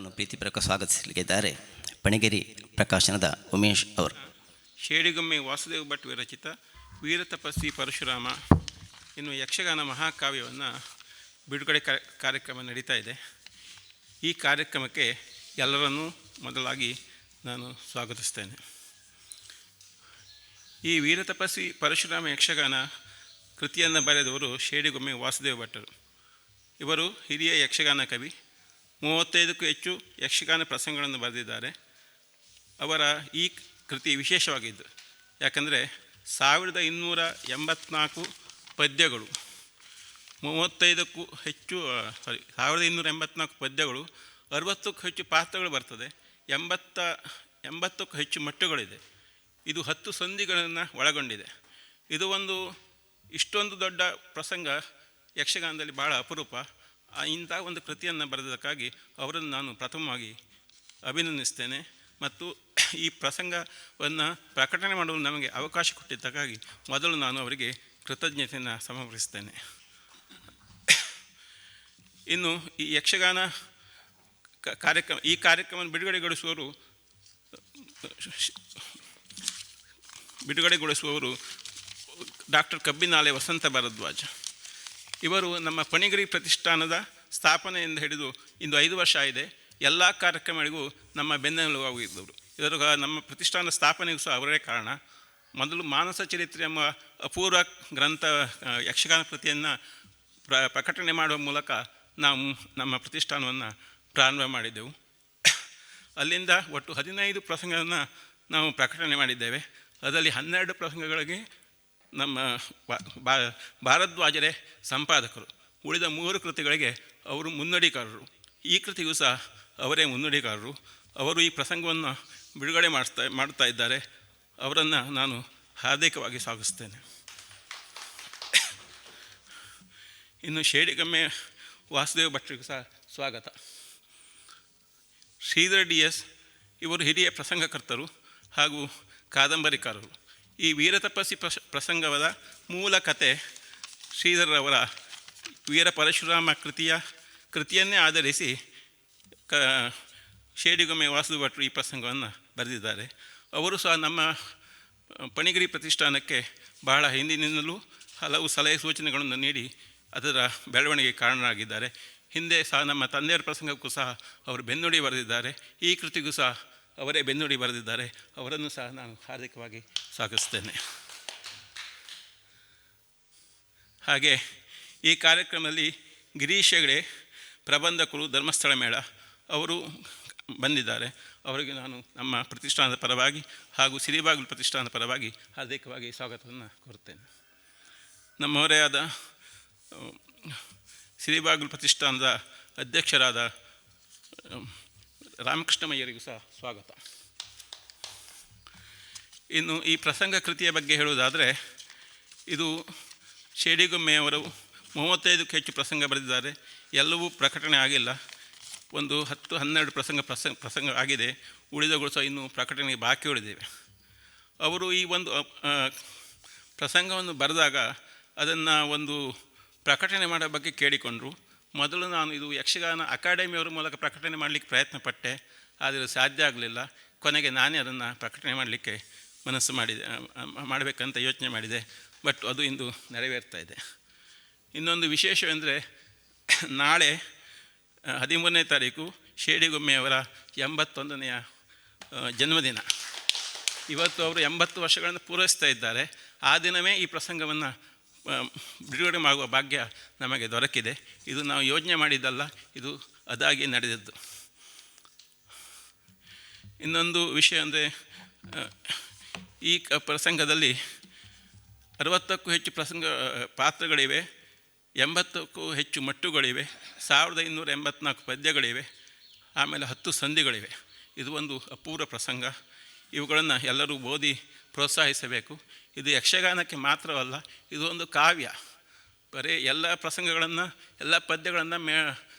ಅವರನ್ನು ಪ್ರೀತಿಪೂರ್ವಕ ಸ್ವಾಗತಿಸಲಿದ್ದಾರೆ ಪಣಿಗೇರಿ ಪ್ರಕಾಶನದ ಉಮೇಶ್ ಅವರು. ಶೇಡಿಗೊಮ್ಮೆ ವಾಸುದೇವ ಭಟ್ ವಿರಚಿತ ವೀರತಪಸ್ವಿ ಪರಶುರಾಮ ಇನ್ನು ಯಕ್ಷಗಾನ ಮಹಾಕಾವ್ಯವನ್ನು ಬಿಡುಗಡೆ ಕಾರ್ಯಕ್ರಮ ನಡೀತಾ ಇದೆ. ಈ ಕಾರ್ಯಕ್ರಮಕ್ಕೆ ಎಲ್ಲರನ್ನೂ ಮೊದಲಾಗಿ ನಾನು ಸ್ವಾಗತಿಸ್ತೇನೆ. ಈ ವೀರತಪಸ್ವಿ ಪರಶುರಾಮ ಯಕ್ಷಗಾನ ಕೃತಿಯನ್ನು ಬರೆದವರು ಶೇಡಿಗೊಮ್ಮೆ ವಾಸುದೇವ ಭಟ್ಟರು. ಇವರು ಹಿರಿಯ ಯಕ್ಷಗಾನ ಕವಿ. 35ಕ್ಕೂ ಹೆಚ್ಚು ಯಕ್ಷಗಾನ ಪ್ರಸಂಗಗಳನ್ನು ಬರೆದಿದ್ದಾರೆ. ಅವರ ಈ ಕೃತಿ ವಿಶೇಷವಾಗಿದ್ದು ಯಾಕಂದರೆ 1284 ಪದ್ಯಗಳು, 35ಕ್ಕೂ ಹೆಚ್ಚು 1284 ಪದ್ಯಗಳು, 60ಕ್ಕೂ ಹೆಚ್ಚು ಪಾತ್ರಗಳು ಬರ್ತದೆ, 80ಕ್ಕೂ ಹೆಚ್ಚು ಮಟ್ಟುಗಳಿದೆ. ಇದು 10 ಸಂಧಿಗಳನ್ನು ಒಳಗೊಂಡಿದೆ. ಇದು ಇಷ್ಟೊಂದು ದೊಡ್ಡ ಪ್ರಸಂಗ ಯಕ್ಷಗಾನದಲ್ಲಿ ಭಾಳ ಅಪರೂಪ. ಇಂಥ ಒಂದು ಕೃತಿಯನ್ನು ಬರೆದಕ್ಕಾಗಿ ಅವರನ್ನು ನಾನು ಪ್ರಥಮವಾಗಿ ಅಭಿನಂದಿಸ್ತೇನೆ. ಮತ್ತು ಈ ಪ್ರಸಂಗವನ್ನು ಪ್ರಕಟಣೆ ಮಾಡಲು ನಮಗೆ ಅವಕಾಶ ಕೊಟ್ಟಿದ್ದಕ್ಕಾಗಿ ಮೊದಲು ನಾನು ಅವರಿಗೆ ಕೃತಜ್ಞತೆಯನ್ನು ಸಮರ್ಪಿಸ್ತೇನೆ. ಇನ್ನು ಈ ಯಕ್ಷಗಾನ ಈ ಕಾರ್ಯಕ್ರಮವನ್ನು ಬಿಡುಗಡೆಗೊಳಿಸುವವರು ಡಾಕ್ಟರ್ ಕಬ್ಬಿನಾಲೆ ವಸಂತ ಭಾರದ್ವಾಜ್. ಇವರು ನಮ್ಮ ಪಣಿಗೇರಿ ಪ್ರತಿಷ್ಠಾನದ ಸ್ಥಾಪನೆಯಿಂದ ಹಿಡಿದು ಇಂದು 5 ವರ್ಷ ಆಗಿದೆ. ಎಲ್ಲ ಕಾರ್ಯಕ್ರಮಗಳಿಗೂ ನಮ್ಮ ಬೆನ್ನೆಲುಬಾಗಿದ್ದವರು. ಇದರ ನಮ್ಮ ಪ್ರತಿಷ್ಠಾನ ಸ್ಥಾಪನೆಗೂ ಸಹ ಅವರೇ ಕಾರಣ. ಮೊದಲು ಮಾನಸ ಚರಿತ್ರೆ ಎಂಬ ಅಪೂರ್ವ ಗ್ರಂಥ ಯಕ್ಷಗಾನ ಕೃತಿಯನ್ನು ಪ್ರಕಟಣೆ ಮಾಡುವ ಮೂಲಕ ನಾವು ನಮ್ಮ ಪ್ರತಿಷ್ಠಾನವನ್ನು ಪ್ರಾರಂಭ ಮಾಡಿದ್ದೆವು. ಅಲ್ಲಿಂದ ಒಟ್ಟು 15 ಪ್ರಸಂಗವನ್ನು ನಾವು ಪ್ರಕಟಣೆ ಮಾಡಿದ್ದೇವೆ. ಅದರಲ್ಲಿ 12 ಪ್ರಸಂಗಗಳಿಗೆ ನಮ್ಮ ಭಾರದ್ವಾಜರೇ ಸಂಪಾದಕರು. ಉಳಿದ 3 ಕೃತಿಗಳಿಗೆ ಅವರು ಮುನ್ನಡಿಕಾರರು. ಈ ಕೃತಿಗೂ ಸಹ ಅವರೇ ಮುನ್ನಡಿಕಾರರು. ಅವರು ಈ ಪ್ರಸಂಗವನ್ನು ಬಿಡುಗಡೆ ಮಾಡ್ತಾ ಇದ್ದಾರೆ. ಅವರನ್ನು ನಾನು ಹಾರ್ದಿಕವಾಗಿ ಸ್ವಾಗತಿಸ್ತೇನೆ. ಇನ್ನು ಶೇಡಿಗೊಮ್ಮೆ ವಾಸುದೇವ ಭಟ್ರಿಗೂ ಸಹ ಸ್ವಾಗತ. ಶ್ರೀಧರ್ DS ಇವರು ಹಿರಿಯ ಪ್ರಸಂಗಕರ್ತರು ಹಾಗೂ ಕಾದಂಬರಿಕಾರರು. ಈ ವೀರತಪಸ್ವಿ ಪ್ರಸಂಗದ ಮೂಲ ಕತೆ ಶ್ರೀಧರವರ ವೀರ ಪರಶುರಾಮ ಕೃತಿಯನ್ನೇ ಆಧರಿಸಿ ಶೇಡಿಗೊಮ್ಮೆ ವಾಸುದೇವ ಭಟ್ರು ಈ ಪ್ರಸಂಗವನ್ನು ಬರೆದಿದ್ದಾರೆ. ಅವರು ಸಹ ನಮ್ಮ ಪಣಿಗೇರಿ ಪ್ರತಿಷ್ಠಾನಕ್ಕೆ ಬಹಳ ಹಿಂದಿನಿಂದಲೂ ಹಲವು ಸಲಹೆ ಸೂಚನೆಗಳನ್ನು ನೀಡಿ ಅದರ ಬೆಳವಣಿಗೆಗೆ ಕಾರಣರಾಗಿದ್ದಾರೆ. ಹಿಂದೆ ಸಹ ನಮ್ಮ ತಂದೆಯವರ ಪ್ರಸಂಗಕ್ಕೂ ಸಹ ಅವರು ಬೆನ್ನುಡಿ ಬರೆದಿದ್ದಾರೆ. ಈ ಕೃತಿಗೂ ಸಹ ಅವರೇ ಬೆನ್ನುಡಿ ಬರೆದಿದ್ದಾರೆ. ಅವರನ್ನು ಸಹ ನಾನು ಹಾರ್ದಿಕವಾಗಿ ಸ್ವಾಗತಿಸ್ತೇನೆ. ಹಾಗೆ ಈ ಕಾರ್ಯಕ್ರಮದಲ್ಲಿ ಗಿರೀಶ್ ಹೆಗಡೆ ಪ್ರಬಂಧಕರು, ಧರ್ಮಸ್ಥಳ ಮೇಳ, ಅವರು ಬಂದಿದ್ದಾರೆ. ಅವರಿಗೆ ನಾನು ನಮ್ಮ ಪ್ರತಿಷ್ಠಾನದ ಪರವಾಗಿ ಹಾಗೂ ಸಿರಿಬಾಗಿಲು ಪ್ರತಿಷ್ಠಾನದ ಪರವಾಗಿ ಹಾರ್ದಿಕವಾಗಿ ಸ್ವಾಗತವನ್ನು ಕೋರುತ್ತೇನೆ. ನಮ್ಮವರೇ ಆದ ಸಿರಿಬಾಗಿಲು ಪ್ರತಿಷ್ಠಾನದ ಅಧ್ಯಕ್ಷರಾದ ರಾಮಕೃಷ್ಣಮಯ್ಯರಿಗೂ ಸಹ ಸ್ವಾಗತ. ಇನ್ನು ಈ ಪ್ರಸಂಗ ಕೃತಿಯ ಬಗ್ಗೆ ಹೇಳುವುದಾದರೆ, ಇದು ಶೇಡಿಗೊಮ್ಮೆಯವರು 35ಕ್ಕೂ ಹೆಚ್ಚು ಪ್ರಸಂಗ ಬರೆದಿದ್ದಾರೆ. ಎಲ್ಲವೂ ಪ್ರಕಟಣೆ ಆಗಿಲ್ಲ. 10-12 ಪ್ರಸಂಗ ಆಗಿದೆ. ಉಳಿದಗಳು ಸಹ ಇನ್ನೂ ಪ್ರಕಟಣೆಗೆ ಬಾಕಿ ಉಳಿದಿವೆ. ಅವರು ಈ ಪ್ರಸಂಗವನ್ನು ಬರೆದಾಗ ಅದನ್ನು ಪ್ರಕಟಣೆ ಮಾಡೋ ಬಗ್ಗೆ ಕೇಳಿಕೊಂಡರು. ಮೊದಲು ನಾನು ಇದು ಯಕ್ಷಗಾನ ಅಕಾಡೆಮಿಯವರ ಮೂಲಕ ಪ್ರಕಟಣೆ ಮಾಡಲಿಕ್ಕೆ ಪ್ರಯತ್ನ ಪಟ್ಟೆ. ಆದರೆ ಸಾಧ್ಯ ಆಗಲಿಲ್ಲ. ಕೊನೆಗೆ ನಾನೇ ಅದನ್ನು ಪ್ರಕಟಣೆ ಮಾಡಲಿಕ್ಕೆ ಮನಸ್ಸು ಮಾಡಬೇಕಂತ ಯೋಚನೆ ಮಾಡಿದೆ. ಬಟ್ ಅದು ಇಂದು ನೆರವೇರ್ತಾ ಇದೆ. ಇನ್ನೊಂದು ವಿಶೇಷವೆಂದರೆ, ನಾಳೆ 13ನೇ ತಾರೀಕು ಶೇಡಿಗೊಮ್ಮೆಯವರ 81ನೆಯ ಜನ್ಮದಿನ. ಇವತ್ತು ಅವರು 80 ವರ್ಷಗಳನ್ನು ಪೂರೈಸ್ತಾ ಇದ್ದಾರೆ. ಆ ದಿನವೇ ಈ ಪ್ರಸಂಗವನ್ನು ಬಿಡುಗಡೆ ಮಾಡುವ ಭಾಗ್ಯ ನಮಗೆ ದೊರಕಿದೆ. ಇದು ನಾವು ಯೋಚನೆ ಮಾಡಿದ್ದಲ್ಲ, ಇದು ಅದಾಗಿ ನಡೆದದ್ದು. ಇನ್ನೊಂದು ವಿಷಯ ಅಂದರೆ, ಈ ಪ್ರಸಂಗದಲ್ಲಿ 60ಕ್ಕೂ ಹೆಚ್ಚು ಪಾತ್ರಗಳಿವೆ, 80ಕ್ಕೂ ಹೆಚ್ಚು ಮಟ್ಟುಗಳಿವೆ, 1284 ಪದ್ಯಗಳಿವೆ, ಆಮೇಲೆ 10 ಸಂಧಿಗಳಿವೆ. ಇದು ಒಂದು ಅಪೂರ್ವ ಪ್ರಸಂಗ. ಇವುಗಳನ್ನು ಎಲ್ಲರೂ ಓದಿ ಪ್ರೋತ್ಸಾಹಿಸಬೇಕು. ಇದು ಯಕ್ಷಗಾನಕ್ಕೆ ಮಾತ್ರವಲ್ಲ, ಇದು ಒಂದು ಕಾವ್ಯ. ಬರೀ ಎಲ್ಲ ಪ್ರಸಂಗಗಳನ್ನು, ಎಲ್ಲ ಪದ್ಯಗಳನ್ನು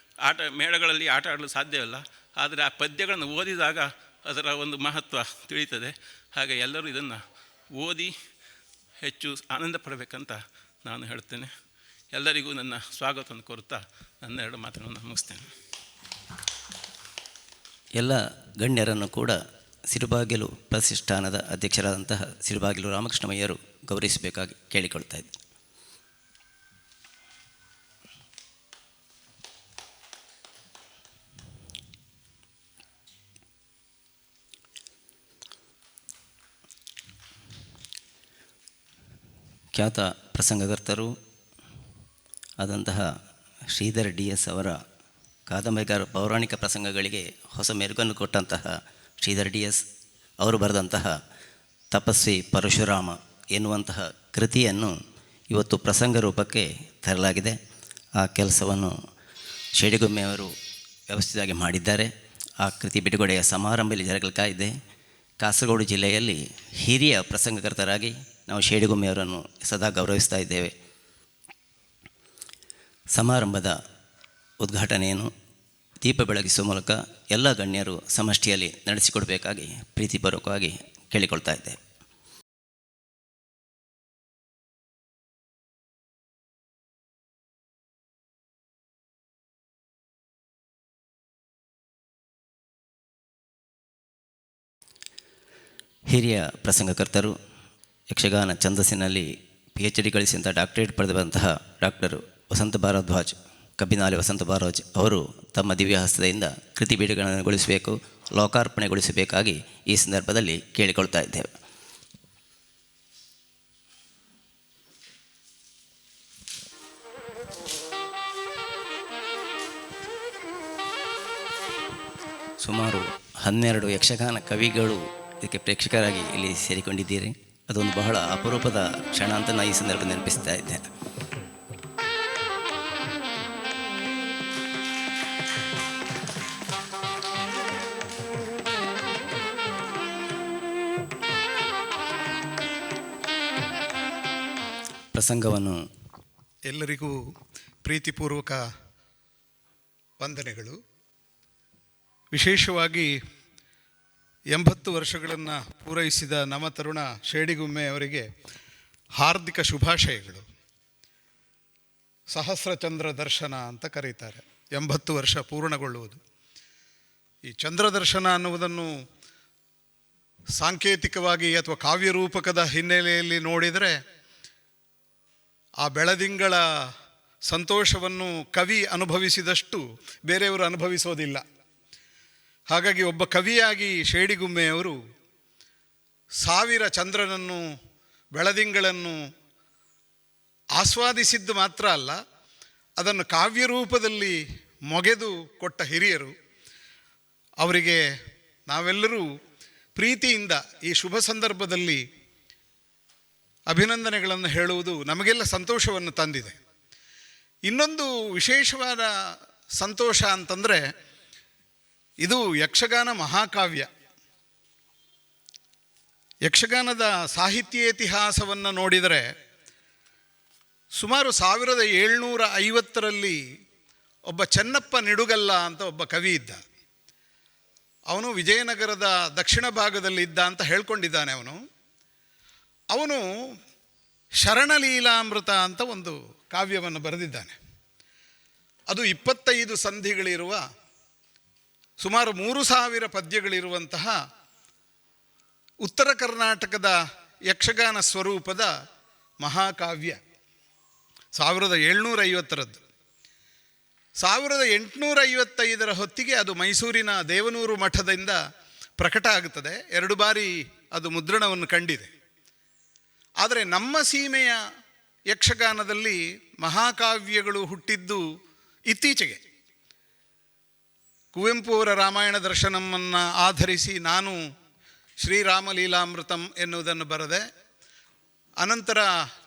ಮೇಳಗಳಲ್ಲಿ ಆಟ ಆಡಲು ಸಾಧ್ಯವಿಲ್ಲ. ಆದರೆ ಆ ಪದ್ಯಗಳನ್ನು ಓದಿದಾಗ ಅದರ ಒಂದು ಮಹತ್ವ ತಿಳಿಯುತ್ತದೆ. ಹಾಗೆ ಎಲ್ಲರೂ ಇದನ್ನು ಓದಿ ಹೆಚ್ಚು ಆನಂದ ಪಡಬೇಕಂತ ನಾನು ಹೇಳ್ತೇನೆ. ಎಲ್ಲರಿಗೂ ನನ್ನ ಸ್ವಾಗತವನ್ನು ಕೋರುತ್ತಾ ನನ್ನ 2 ಮಾತುಗಳನ್ನು ಮುಗಿಸ್ತೇನೆ. ಎಲ್ಲ ಗಣ್ಯರನ್ನು ಕೂಡ ಸಿರುಬಾಗಿಲು ಪ್ರತಿಷ್ಠಾನದ ಅಧ್ಯಕ್ಷರಾದಂತಹ ಸಿರುಬಾಗಿಲು ರಾಮಕೃಷ್ಣಮಯ್ಯರು ಗೌರವಿಸಬೇಕಾಗಿ ಕೇಳಿಕೊಳ್ತಾ ಇದ್ದೆ. ಖ್ಯಾತ ಪ್ರಸಂಗಕರ್ತರು ಆದಂತಹ ಶ್ರೀಧರ್ DS ಅವರ ಕಾದಂಬರಿಗಾರ ಪೌರಾಣಿಕ ಪ್ರಸಂಗಗಳಿಗೆ ಹೊಸ ಮೆರುಗನ್ನು ಕೊಟ್ಟಂತಹ ಶ್ರೀಧರ್ DS ಅವರು ಬರೆದಂತಹ ತಪಸ್ವಿ ಪರಶುರಾಮ ಎನ್ನುವಂತಹ ಕೃತಿಯನ್ನು ಇವತ್ತು ಪ್ರಸಂಗ ರೂಪಕ್ಕೆ ತರಲಾಗಿದೆ. ಆ ಕೆಲಸವನ್ನು ಶೇಡಿಗೊಮ್ಮೆಯವರು ವ್ಯವಸ್ಥಿತವಾಗಿ ಮಾಡಿದ್ದಾರೆ. ಆ ಕೃತಿ ಬಿಡುಗಡೆಯ ಸಮಾರಂಭದಲ್ಲಿ ಜರಗಲ್ತಾ ಇದೆ. ಕಾಸರಗೋಡು ಜಿಲ್ಲೆಯಲ್ಲಿ ಹಿರಿಯ ಪ್ರಸಂಗಕರ್ತರಾಗಿ ನಾವು ಶೇಡಿಗೊಮ್ಮೆಯವರನ್ನು ಸದಾ ಗೌರವಿಸ್ತಾ ಇದ್ದೇವೆ. ಸಮಾರಂಭದ ಉದ್ಘಾಟನೆಯನ್ನು ದೀಪ ಬೆಳಗಿಸುವ ಮೂಲಕ ಎಲ್ಲ ಗಣ್ಯರು ಸಮಷ್ಟಿಯಲ್ಲಿ ನಡೆಸಿಕೊಡಬೇಕಾಗಿ ಪ್ರೀತಿಪೂರ್ವಕವಾಗಿ ಕೇಳಿಕೊಳ್ತಾ ಇದ್ದೇವೆ. ಹಿರಿಯ ಪ್ರಸಂಗಕರ್ತರು, ಯಕ್ಷಗಾನ ಛಂದಸ್ಸಿನಲ್ಲಿ PhD ಗಳಿಸಿದಂಥ ಡಾಕ್ಟರೇಟ್ ಪಡೆದಂತಹ ಡಾಕ್ಟರ್ ವಸಂತ ಭಾರದ್ವಾಜ್, ಕಬ್ಬಿನಾಲೆ ವಸಂತ ಭಾರದ್ವಾಜ್ ಅವರು ತಮ್ಮ ದಿವ್ಯ ಹಸ್ತದಿಂದ ಕೃತಿ ಬಿಡುಗಡೆಗೊಳಿಸಬೇಕು, ಲೋಕಾರ್ಪಣೆಗೊಳಿಸಬೇಕಾಗಿ ಈ ಸಂದರ್ಭದಲ್ಲಿ ಕೇಳಿಕೊಳ್ತಾ ಇದ್ದೇವೆ. ಸುಮಾರು 12 ಯಕ್ಷಗಾನ ಕವಿಗಳು ಇದಕ್ಕೆ ಪ್ರೇಕ್ಷಕರಾಗಿ ಇಲ್ಲಿ ಸೇರಿಕೊಂಡಿದ್ದೀರಿ. ಅದೊಂದು ಬಹಳ ಅಪರೂಪದ ಕ್ಷಣ ಅಂತ ನಾನು ಈ ಸಂದರ್ಭ ನೆನಪಿಸ್ತಾ ಇದ್ದೇನೆ. ಪ್ರಸಂಗವನ್ನು ಎಲ್ಲರಿಗೂ ಪ್ರೀತಿಪೂರ್ವಕ ವಂದನೆಗಳು. ವಿಶೇಷವಾಗಿ 80 ವರ್ಷಗಳನ್ನು ಪೂರೈಸಿದ ನಮ್ಮ ತರುಣ ಶೇಡಿಗೊಮ್ಮೆ ಅವರಿಗೆ ಹಾರ್ದಿಕ ಶುಭಾಶಯಗಳು. ಸಹಸ್ರ ಚಂದ್ರ ದರ್ಶನ ಅಂತ ಕರೀತಾರೆ 80 ವರ್ಷ ಪೂರ್ಣಗೊಳ್ಳುವುದು. ಈ ಚಂದ್ರ ದರ್ಶನ ಅನ್ನುವುದನ್ನು ಸಾಂಕೇತಿಕವಾಗಿ ಅಥವಾ ಕಾವ್ಯರೂಪಕದ ಹಿನ್ನೆಲೆಯಲ್ಲಿ ನೋಡಿದರೆ ಆ ಬೆಳದಿಂಗಳ ಸಂತೋಷವನ್ನು ಕವಿ ಅನುಭವಿಸಿದಷ್ಟು ಬೇರೆಯವರು ಅನುಭವಿಸೋದಿಲ್ಲ. ಹಾಗಾಗಿ ಒಬ್ಬ ಕವಿಯಾಗಿ ಶೇಡಿಗೊಮ್ಮೆಯವರು 1000 ಚಂದ್ರನನ್ನು ಬೆಳದಿಂಗಳನ್ನು ಆಸ್ವಾದಿಸಿದ್ದು ಮಾತ್ರ ಅಲ್ಲ, ಅದನ್ನು ಕಾವ್ಯರೂಪದಲ್ಲಿ ಮೊಗೆದು ಕೊಟ್ಟ ಹಿರಿಯರು. ಅವರಿಗೆ ನಾವೆಲ್ಲರೂ ಪ್ರೀತಿಯಿಂದ ಈ ಶುಭ ಸಂದರ್ಭದಲ್ಲಿ ಅಭಿನಂದನೆಗಳನ್ನು ಹೇಳುವುದು ನಮಗೆಲ್ಲ ಸಂತೋಷವನ್ನು ತಂದಿದೆ. ಇನ್ನೊಂದು ವಿಶೇಷವಾದ ಸಂತೋಷ ಅಂತಂದರೆ, ಇದು ಯಕ್ಷಗಾನ ಮಹಾಕಾವ್ಯ. ಯಕ್ಷಗಾನದ ಸಾಹಿತ್ಯೇತಿಹಾಸವನ್ನು ನೋಡಿದರೆ ಸುಮಾರು 1750ರಲ್ಲಿ ಒಬ್ಬ ಚೆನ್ನಪ್ಪ ನಿಡುಗಲ್ಲ ಅಂತ ಒಬ್ಬ ಕವಿ ಇದ್ದ. ಅವನು ವಿಜಯನಗರದ ದಕ್ಷಿಣ ಭಾಗದಲ್ಲಿದ್ದ ಅಂತ ಹೇಳ್ಕೊಂಡಿದ್ದಾನೆ. ಅವನು ಶರಣಲೀಲಾಮೃತ ಅಂತ ಒಂದು ಕಾವ್ಯವನ್ನು ಬರೆದಿದ್ದಾನೆ. ಅದು 25 ಸಂಧಿಗಳಿರುವ ಸುಮಾರು 3000 ಪದ್ಯಗಳಿರುವಂತಹ ಉತ್ತರ ಕರ್ನಾಟಕದ ಯಕ್ಷಗಾನ ಸ್ವರೂಪದ ಮಹಾಕಾವ್ಯ. 1750ರದ್ದು. 1855ರ ಹೊತ್ತಿಗೆ ಅದು ಮೈಸೂರಿನ ದೇವನೂರು ಮಠದಿಂದ ಪ್ರಕಟ ಆಗುತ್ತದೆ. 2 ಬಾರಿ ಅದು ಮುದ್ರಣವನ್ನು ಕಂಡಿದೆ. ಆದರೆ ನಮ್ಮ ಸೀಮೆಯ ಯಕ್ಷಗಾನದಲ್ಲಿ ಮಹಾಕಾವ್ಯಗಳು ಹುಟ್ಟಿದ್ದು ಇತ್ತೀಚೆಗೆ. ಕುವೆಂಪು ಅವರ ರಾಮಾಯಣ ದರ್ಶನಮನ್ನು ಆಧರಿಸಿ ನಾನು ಶ್ರೀರಾಮಲೀಲಾಮೃತಂ ಎನ್ನುವುದನ್ನು ಬರೆದೆ. ಅನಂತರ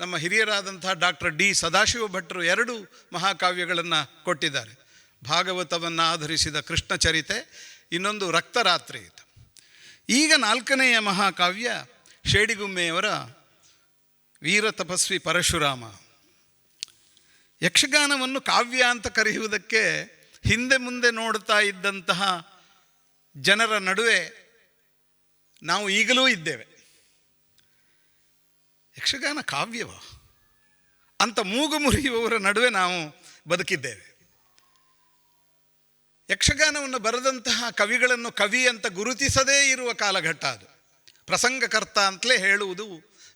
ನಮ್ಮ ಹಿರಿಯರಾದಂತಹ ಡಾಕ್ಟರ್ D ಸದಾಶಿವ ಭಟ್ರು 2 ಮಹಾಕಾವ್ಯಗಳನ್ನು ಕೊಟ್ಟಿದ್ದಾರೆ. ಭಾಗವತವನ್ನು ಆಧರಿಸಿದ ಕೃಷ್ಣ ಚರಿತೆ, ಇನ್ನೊಂದು ರಕ್ತರಾತ್ರಿ. ಈಗ 4ನೆಯ ಮಹಾಕಾವ್ಯ ಶೇಡಿಗೊಮ್ಮೆಯವರ ವೀರ ತಪಸ್ವಿ ಪರಶುರಾಮ. ಯಕ್ಷಗಾನವನ್ನು ಕಾವ್ಯ ಅಂತ ಕರೆಯುವುದಕ್ಕೆ ಹಿಂದೆ ಮುಂದೆ ನೋಡ್ತಾ ಇದ್ದಂತಹ ಜನರ ನಡುವೆ ನಾವು ಈಗಲೂ ಇದ್ದೇವೆ. ಯಕ್ಷಗಾನ ಕಾವ್ಯವ ಅಂತ ಮೂಗು ಮುರಿಯುವವರ ನಡುವೆ ನಾವು ಬದುಕಿದ್ದೇವೆ. ಯಕ್ಷಗಾನವನ್ನು ಬರೆದಂತಹ ಕವಿಗಳನ್ನು ಕವಿ ಅಂತ ಗುರುತಿಸದೇ ಇರುವ ಕಾಲಘಟ್ಟ ಅದು. ಪ್ರಸಂಗಕರ್ತ ಅಂತಲೇ ಹೇಳುವುದು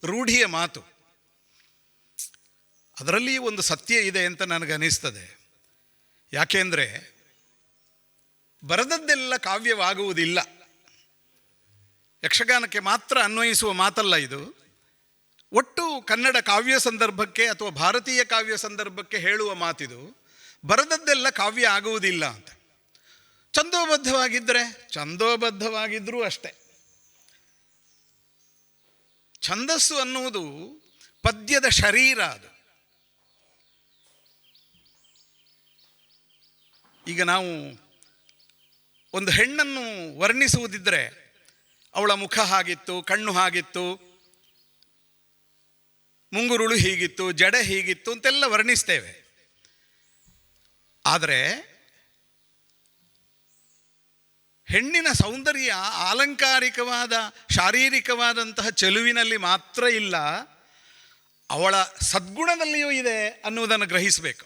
ರೂಢಿಯ ಮಾತು. ಅದರಲ್ಲಿ ಒಂದು ಸತ್ಯ ಇದೆ ಅಂತ ನನಗನ್ನಿಸ್ತದೆ. ಯಾಕೆಂದರೆ ಬರೆದದ್ದೆಲ್ಲ ಕಾವ್ಯವಾಗುವುದಿಲ್ಲ. ಯಕ್ಷಗಾನಕ್ಕೆ ಮಾತ್ರ ಅನ್ವಯಿಸುವ ಮಾತಲ್ಲ ಇದು. ಒಟ್ಟು ಕನ್ನಡ ಕಾವ್ಯ ಸಂದರ್ಭಕ್ಕೆ ಅಥವಾ ಭಾರತೀಯ ಕಾವ್ಯ ಸಂದರ್ಭಕ್ಕೆ ಹೇಳುವ ಮಾತಿದು. ಬರೆದದ್ದೆಲ್ಲ ಕಾವ್ಯ ಆಗುವುದಿಲ್ಲ ಅಂತ. ಛಂದೋಬದ್ಧವಾಗಿದ್ದರೂ ಅಷ್ಟೆ. ಛಂದಸ್ಸು ಅನ್ನುವುದು ಪದ್ಯದ ಶರೀರ. ಅದು ಈಗ ನಾವು ಒಂದು ಹೆಣ್ಣನ್ನು ವರ್ಣಿಸುವುದಿದ್ದರೆ ಅವಳ ಮುಖ ಹಾಗಿತ್ತು, ಕಣ್ಣು ಹಾಗಿತ್ತು, ಮುಂಗುರುಳು ಹೀಗಿತ್ತು, ಜಡೆ ಹೀಗಿತ್ತು ಅಂತೆಲ್ಲ ವರ್ಣಿಸ್ತೇವೆ. ಆದರೆ ಹೆಣ್ಣಿನ ಸೌಂದರ್ಯ ಆಲಂಕಾರಿಕವಾದ ಶಾರೀರಿಕವಾದಂತಹ ಚೆಲುವಿನಲ್ಲಿ ಮಾತ್ರ ಇಲ್ಲ, ಅವಳ ಸದ್ಗುಣದಲ್ಲಿಯೂ ಇದೆ ಅನ್ನುವುದನ್ನು ಗ್ರಹಿಸಬೇಕು.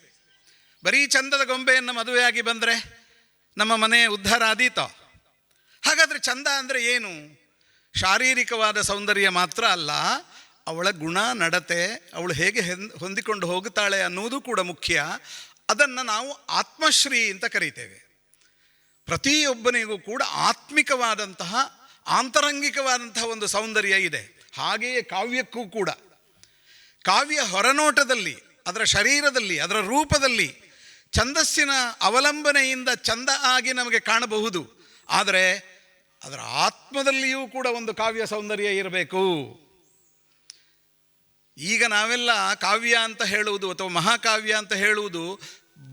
ಬರೀ ಚಂದದ ಗೊಂಬೆಯನ್ನು ಮದುವೆಯಾಗಿ ಬಂದರೆ ನಮ್ಮ ಮನೆ ಉದ್ಧಾರ ಆದೀತೋ? ಹಾಗಾದರೆ ಚಂದ ಅಂದರೆ ಏನು? ಶಾರೀರಿಕವಾದ ಸೌಂದರ್ಯ ಮಾತ್ರ ಅಲ್ಲ, ಅವಳ ಗುಣ ನಡತೆ, ಅವಳು ಹೇಗೆ ಹೊಂದಿಕೊಂಡು ಹೋಗುತ್ತಾಳೆ ಅನ್ನುವುದು ಕೂಡ ಮುಖ್ಯ. ಅದನ್ನು ನಾವು ಆತ್ಮಶ್ರೀ ಅಂತ ಕರೀತೇವೆ. ಪ್ರತಿಯೊಬ್ಬನಿಗೂ ಕೂಡ ಆತ್ಮಿಕವಾದಂತಹ ಆಂತರಂಗಿಕವಾದಂತಹ ಒಂದು ಸೌಂದರ್ಯ ಇದೆ. ಹಾಗೆಯೇ ಕಾವ್ಯಕ್ಕೂ ಕೂಡ. ಕಾವ್ಯ ಹೊರನೋಟದಲ್ಲಿ, ಅದರ ಶರೀರದಲ್ಲಿ, ಅದರ ರೂಪದಲ್ಲಿ ಛಂದಸ್ಸಿನ ಅವಲಂಬನೆಯಿಂದ ಚಂದ ಆಗಿ ನಮಗೆ ಕಾಣಬಹುದು. ಆದರೆ ಅದರ ಆತ್ಮದಲ್ಲಿಯೂ ಕೂಡ ಒಂದು ಕಾವ್ಯ ಸೌಂದರ್ಯ ಇರಬೇಕು. ಈಗ ನಾವೆಲ್ಲ ಕಾವ್ಯ ಅಂತ ಹೇಳುವುದು ಅಥವಾ ಮಹಾಕಾವ್ಯ ಅಂತ ಹೇಳುವುದು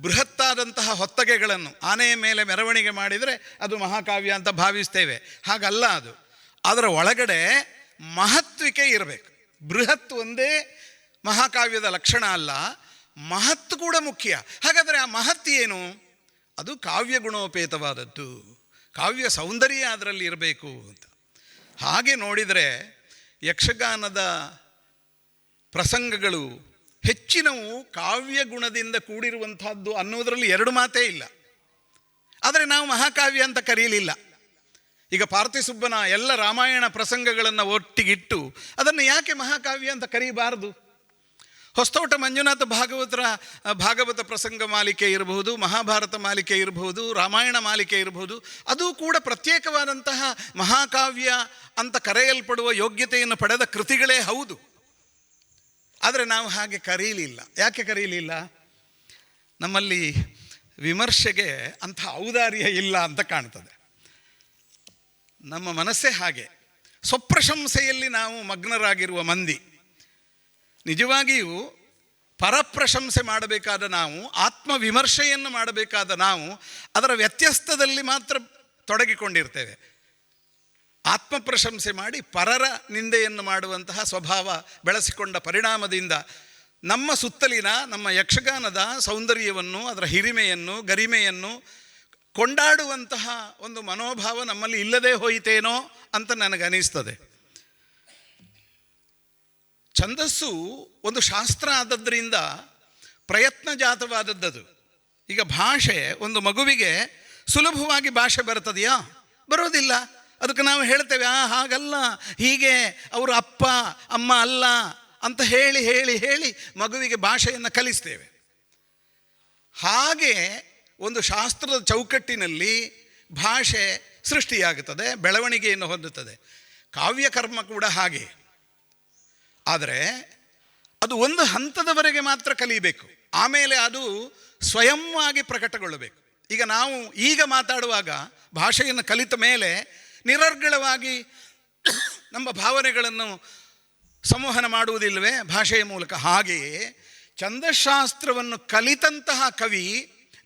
ಬೃಹತ್ತಾದಂತಹ ಹೊತ್ತಗೆಗಳನ್ನು ಆನೆಯ ಮೇಲೆ ಮೆರವಣಿಗೆ ಮಾಡಿದರೆ ಅದು ಮಹಾಕಾವ್ಯ ಅಂತ ಭಾವಿಸ್ತೇವೆ. ಹಾಗಲ್ಲ ಅದು. ಅದರ ಒಳಗಡೆ ಮಹತ್ವಿಕೆ ಇರಬೇಕು. ಬೃಹತ್ ಒಂದೇ ಮಹಾಕಾವ್ಯದ ಲಕ್ಷಣ ಅಲ್ಲ, ಮಹತ್ತು ಕೂಡ ಮುಖ್ಯ. ಹಾಗಾದರೆ ಆ ಮಹತ್ ಏನು? ಅದು ಕಾವ್ಯ ಗುಣೋಪೇತವಾದದ್ದು, ಕಾವ್ಯ ಸೌಂದರ್ಯ ಅದರಲ್ಲಿ ಇರಬೇಕು ಅಂತ. ಹಾಗೆ ನೋಡಿದರೆ ಯಕ್ಷಗಾನದ ಪ್ರಸಂಗಗಳು ಹೆಚ್ಚಿನವು ಕಾವ್ಯ ಗುಣದಿಂದ ಕೂಡಿರುವಂತಹದ್ದು ಅನ್ನೋದರಲ್ಲಿ ಎರಡು ಮಾತೇ ಇಲ್ಲ. ಆದರೆ ನಾವು ಮಹಾಕಾವ್ಯ ಅಂತ ಕರೀಲಿಲ್ಲ. ಈಗ ಪಾರ್ಥಿಸುಬ್ಬನ ಎಲ್ಲ ರಾಮಾಯಣ ಪ್ರಸಂಗಗಳನ್ನು ಒಟ್ಟಿಗಿಟ್ಟು ಅದನ್ನು ಯಾಕೆ ಮಹಾಕಾವ್ಯ ಅಂತ ಕರೀಬಾರದು? ಹೊಸತೋಟ ಮಂಜುನಾಥ ಭಾಗವತ ಪ್ರಸಂಗ ಮಾಲಿಕೆ ಇರಬಹುದು, ಮಹಾಭಾರತ ಮಾಲಿಕೆ ಇರಬಹುದು, ರಾಮಾಯಣ ಮಾಲಿಕೆ ಇರಬಹುದು. ಅದು ಕೂಡ ಪ್ರತ್ಯೇಕವಾದಂತಹ ಮಹಾಕಾವ್ಯ ಅಂತ ಕರೆಯಲ್ಪಡುವ ಯೋಗ್ಯತೆಯನ್ನು ಪಡೆದ ಕೃತಿಗಳೇ ಹೌದು. ಆದರೆ ನಾವು ಹಾಗೆ ಕರೀಲಿಲ್ಲ. ಯಾಕೆ ಕರೀಲಿಲ್ಲ? ನಮ್ಮಲ್ಲಿ ವಿಮರ್ಶೆಗೆ ಅಂಥ ಔದಾರ್ಯ ಇಲ್ಲ ಅಂತ ಕಾಣ್ತದೆ. ನಮ್ಮ ಮನಸ್ಸೇ ಹಾಗೆ. ಸ್ವಪ್ರಶಂಸೆಯಲ್ಲಿ ನಾವು ಮಗ್ನರಾಗಿರುವ ಮಂದಿ. ನಿಜವಾಗಿಯೂ ಪರಪ್ರಶಂಸೆ ಮಾಡಬೇಕಾದ ನಾವು, ಆತ್ಮವಿಮರ್ಶೆಯನ್ನು ಮಾಡಬೇಕಾದ ನಾವು ಅದರ ವ್ಯತ್ಯಸ್ತದಲ್ಲಿ ಮಾತ್ರ ತೊಡಗಿಕೊಂಡಿರ್ತೇವೆ. ಆತ್ಮಪ್ರಶಂಸೆ ಮಾಡಿ ಪರರ ನಿಂದೆಯನ್ನು ಮಾಡುವಂತಹ ಸ್ವಭಾವ ಬೆಳೆಸಿಕೊಂಡ ಪರಿಣಾಮದಿಂದ ನಮ್ಮ ಸುತ್ತಲಿನ ನಮ್ಮ ಯಕ್ಷಗಾನದ ಸೌಂದರ್ಯವನ್ನು, ಅದರ ಹಿರಿಮೆಯನ್ನು, ಗರಿಮೆಯನ್ನು ಕೊಂಡಾಡುವಂತಹ ಒಂದು ಮನೋಭಾವ ನಮ್ಮಲ್ಲಿ ಇಲ್ಲದೇ ಹೋಯಿತೇನೋ ಅಂತ ನನಗನಿಸ್ತದೆ. ಛಂದಸ್ಸು ಒಂದು ಶಾಸ್ತ್ರ ಆದದ್ರಿಂದ ಪ್ರಯತ್ನಜಾತವಾದದ್ದು. ಈಗ ಭಾಷೆ, ಒಂದು ಮಗುವಿಗೆ ಸುಲಭವಾಗಿ ಭಾಷೆ ಬರ್ತದೆಯಾ? ಬರೋದಿಲ್ಲ. ಅದಕ್ಕೆ ನಾವು ಹೇಳ್ತೇವೆ, ಹಾಗಲ್ಲ, ಹೀಗೆ, ಅವರು ಅಪ್ಪ ಅಮ್ಮ ಅಲ್ಲ ಅಂತ ಹೇಳಿ ಹೇಳಿ ಹೇಳಿ ಮಗುವಿಗೆ ಭಾಷೆಯನ್ನು ಕಲಿಸ್ತೇವೆ. ಹಾಗೆ ಒಂದು ಶಾಸ್ತ್ರದ ಚೌಕಟ್ಟಿನಲ್ಲಿ ಭಾಷೆ ಸೃಷ್ಟಿಯಾಗುತ್ತದೆ, ಬೆಳವಣಿಗೆಯನ್ನು ಹೊಂದುತ್ತದೆ. ಕಾವ್ಯಕರ್ಮ ಕೂಡ ಹಾಗೆ. ಆದರೆ ಅದು ಒಂದು ಹಂತದವರೆಗೆ ಮಾತ್ರ ಕಲಿಯಬೇಕು. ಆಮೇಲೆ ಅದು ಸ್ವಯಂವಾಗಿ ಪ್ರಕಟಗೊಳ್ಳಬೇಕು. ಈಗ ನಾವು ಈಗ ಮಾತಾಡುವಾಗ ಭಾಷೆಯನ್ನು ಕಲಿತ ಮೇಲೆ ನಿರರ್ಗಳವಾಗಿ ನಮ್ಮ ಭಾವನೆಗಳನ್ನು ಸಂವಹನ ಮಾಡುವುದಿಲ್ಲವೇ ಭಾಷೆಯ ಮೂಲಕ? ಹಾಗೆಯೇ ಛಂದಶಾಸ್ತ್ರವನ್ನು ಕಲಿತಂತಹ ಕವಿ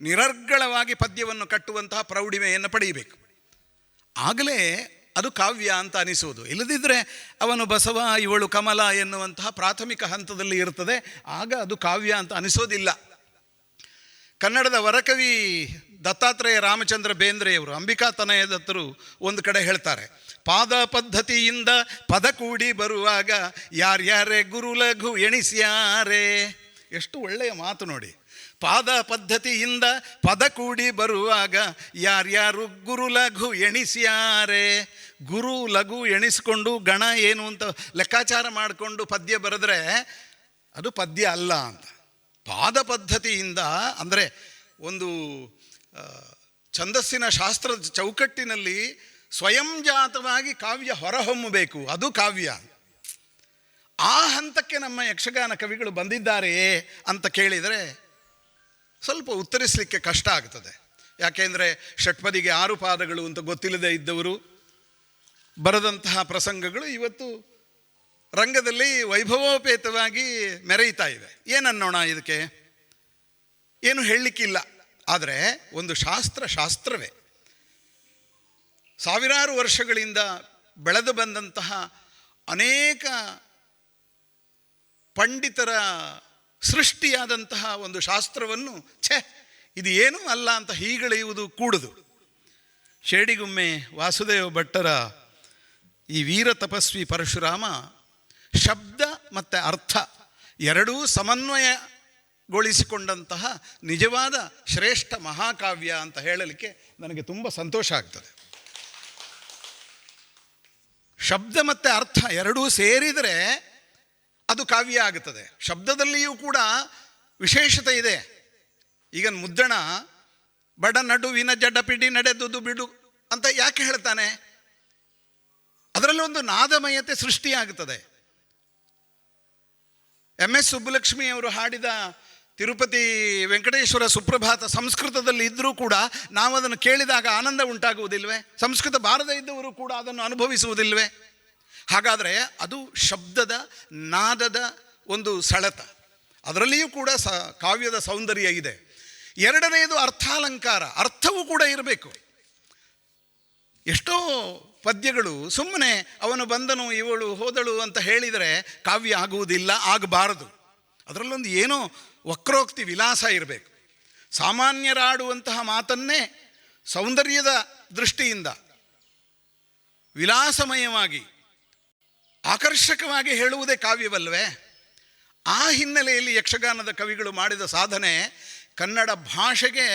ನಿರರ್ಗಳವಾಗಿ ಪದ್ಯವನ್ನು ಕಟ್ಟುವಂತಹ ಪ್ರೌಢಿಮೆಯನ್ನು ಪಡೆಯಬೇಕು. ಆಗಲೇ ಅದು ಕಾವ್ಯ ಅಂತ ಅನಿಸುವುದು. ಇಲ್ಲದಿದ್ದರೆ ಅವನು ಬಸವ, ಇವಳು ಕಮಲ ಎನ್ನುವಂತಹ ಪ್ರಾಥಮಿಕ ಹಂತದಲ್ಲಿ ಇರ್ತದೆ. ಆಗ ಅದು ಕಾವ್ಯ ಅಂತ ಅನಿಸೋದಿಲ್ಲ. ಕನ್ನಡದ ವರಕವಿ ದತ್ತಾತ್ರೇಯ ರಾಮಚಂದ್ರ ಬೇಂದ್ರೆಯವರು, ಅಂಬಿಕಾ ತನಯ ದತ್ತರು ಒಂದು ಕಡೆ ಹೇಳ್ತಾರೆ, ಪಾದ ಪದ್ಧತಿಯಿಂದ ಪದ ಕೂಡಿ ಬರುವಾಗ ಯಾರ್ಯಾರೇ ಗುರು ಲಘು ಎಣಿಸ್ಯಾರೇ. ಎಷ್ಟು ಒಳ್ಳೆಯ ಮಾತು ನೋಡಿ. ಪಾದ ಪದ್ಧತಿಯಿಂದ ಪದ ಕೂಡಿ ಬರುವಾಗ ಯಾರ್ಯಾರು ಗುರು ಲಘು ಎಣಿಸ್ಯಾರೆ. ಗುರು ಲಘು ಎಣಿಸ್ಕೊಂಡು ಗಣ ಏನು ಅಂತ ಲೆಕ್ಕಾಚಾರ ಮಾಡಿಕೊಂಡು ಪದ್ಯ ಬರೆದ್ರೆ ಅದು ಪದ್ಯ ಅಲ್ಲ ಅಂತ. ಪಾದ ಪದ್ಧತಿಯಿಂದ ಅಂದರೆ ಒಂದು ಛಂದಸ್ಸಿನ ಶಾಸ್ತ್ರದ ಚೌಕಟ್ಟಿನಲ್ಲಿ ಸ್ವಯಂಜಾತವಾಗಿ ಕಾವ್ಯ ಹೊರಹೊಮ್ಮಬೇಕು, ಅದು ಕಾವ್ಯ. ಆ ಹಂತಕ್ಕೆ ನಮ್ಮ ಯಕ್ಷಗಾನ ಕವಿಗಳು ಬಂದಿದ್ದಾರೆಯೇ ಅಂತ ಕೇಳಿದರೆ ಸ್ವಲ್ಪ ಉತ್ತರಿಸಲಿಕ್ಕೆ ಕಷ್ಟ ಆಗ್ತದೆ. ಯಾಕೆಂದರೆ ಷಟ್ಪದಿಗೆ 6 ಪಾದಗಳು ಅಂತ ಗೊತ್ತಿಲ್ಲದೆ ಇದ್ದವರು ಬರೆದಂತಹ ಪ್ರಸಂಗಗಳು ಇವತ್ತು ರಂಗದಲ್ಲಿ ವೈಭವೋಪೇತವಾಗಿ ಮೆರೆಯುತ್ತಾ ಇವೆ. ಏನನ್ನೋಣ ಇದಕ್ಕೆ? ಏನು ಹೇಳಲಿಕ್ಕಿಲ್ಲ. ಆದರೆ ಒಂದು ಶಾಸ್ತ್ರವೇ. ಸಾವಿರಾರು ವರ್ಷಗಳಿಂದ ಬೆಳೆದು ಬಂದಂತಹ ಅನೇಕ ಪಂಡಿತರ ಸೃಷ್ಟಿಯಾದಂತಹ ಒಂದು ಶಾಸ್ತ್ರವನ್ನು ಇದು ಏನೂ ಅಲ್ಲ ಅಂತ ಹೀಗಳೆಯುವುದು ಕೂಡುದು. ಶೇಡಿಗುಮ್ಮೆ ವಾಸುದೇವ ಭಟ್ಟರ ಈ ವೀರ ತಪಸ್ವಿ ಪರಶುರಾಮ ಶಬ್ದ ಮತ್ತು ಅರ್ಥ ಎರಡೂ ಸಮನ್ವಯಗೊಳಿಸಿಕೊಂಡಂತಹ ನಿಜವಾದ ಶ್ರೇಷ್ಠ ಮಹಾಕಾವ್ಯ ಅಂತ ಹೇಳಲಿಕ್ಕೆ ನನಗೆ ತುಂಬ ಸಂತೋಷ ಆಗ್ತದೆ. ಶಬ್ದ ಮತ್ತು ಅರ್ಥ ಎರಡೂ ಸೇರಿದರೆ ಅದು ಕಾವ್ಯ ಆಗುತ್ತದೆ. ಶಬ್ದದಲ್ಲಿಯೂ ಕೂಡ ವಿಶೇಷತೆ ಇದೆ. ಈಗ ಮುದ್ದಣ ಬಡ ನಡುವಿನ ಜಡಪಿಡಿ ನಡೆದುದು ಬಿಡು ಅಂತ ಯಾಕೆ ಹೇಳ್ತಾನೆ? ಅದರಲ್ಲಿ ಒಂದು ನಾದಮಯತೆ ಸೃಷ್ಟಿಯಾಗುತ್ತದೆ. MS ಸುಬ್ಬಲಕ್ಷ್ಮಿ ಅವರು ಹಾಡಿದ ತಿರುಪತಿ ವೆಂಕಟೇಶ್ವರ ಸುಪ್ರಭಾತ ಸಂಸ್ಕೃತದಲ್ಲಿ ಇದ್ದರೂ ಕೂಡ ನಾವು ಅದನ್ನು ಕೇಳಿದಾಗ ಆನಂದ ಉಂಟಾಗುವುದಿಲ್ವೇ? ಸಂಸ್ಕೃತ ಬಾರದೇ ಇದ್ದವರು ಕೂಡ ಅದನ್ನು ಅನುಭವಿಸುವುದಿಲ್ವೇ? ಹಾಗಾದರೆ ಅದು ಶಬ್ದದ ನಾದದ ಒಂದು ಸೆಳೆತ. ಅದರಲ್ಲಿಯೂ ಕೂಡ ಕಾವ್ಯದ ಸೌಂದರ್ಯ ಇದೆ. ಎರಡನೆಯದು ಅರ್ಥಾಲಂಕಾರ, ಅರ್ಥವೂ ಕೂಡ ಇರಬೇಕು. ಎಷ್ಟೋ ಪದ್ಯಗಳು ಸುಮ್ಮನೆ ಅವನು ಬಂದನು ಇವಳು ಹೋದಳು ಅಂತ ಹೇಳಿದರೆ ಕಾವ್ಯ ಆಗುವುದಿಲ್ಲ, ಆಗಬಾರದು. ಅದರಲ್ಲೊಂದು ಏನೋ ವಕ್ರೋಕ್ತಿ ವಿಲಾಸ ಇರಬೇಕು. ಸಾಮಾನ್ಯರಾಡುವಂತಹ ಮಾತನ್ನೇ ಸೌಂದರ್ಯದ ದೃಷ್ಟಿಯಿಂದ ವಿಲಾಸಮಯವಾಗಿ ಆಕರ್ಷಕವಾಗಿ ಹೇಳುವುದೇ ಕಾವ್ಯವಲ್ವೇ? ಆ ಹಿನ್ನೆಲೆಯಲ್ಲಿ ಯಕ್ಷಗಾನದ ಕವಿಗಳು ಮಾಡಿದ ಸಾಧನೆ ಕನ್ನಡ ಭಾಷೆಗೆ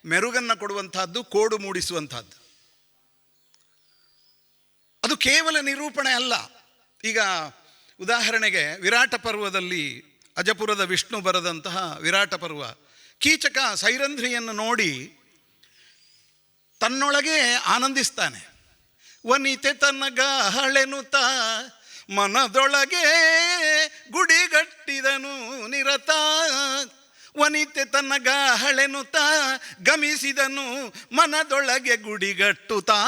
ಮೆರುಗನ್ನು ಕೊಡುವಂತಹದ್ದು, ಕೋಡು ಮೂಡಿಸುವಂತಹದ್ದು. ಅದು ಕೇವಲ ನಿರೂಪಣೆ ಅಲ್ಲ. ಈಗ ಉದಾಹರಣೆಗೆ ವಿರಾಟ ಪರ್ವದಲ್ಲಿ ಅಜಪುರದ ವಿಷ್ಣು ಬರೆದಂತಹ ವಿರಾಟ ಪರ್ವ, ಕೀಚಕ ಸೈರಂಧ್ರಿಯನ್ನು ನೋಡಿ ತನ್ನೊಳಗೆ ಆನಂದಿಸ್ತಾನೆ. ವನಿತೆ ತನ್ನಗ ಹಳೆನುತ ಮನದೊಳಗೆ ಗುಡಿಗಟ್ಟಿದನು ನಿರತ. ವನಿತೆ ತನ್ನಗ ಹಳೆನುತ ಗಮಿಸಿದನು ಮನದೊಳಗೆ ಗುಡಿಗಟ್ಟುತ್ತಾ.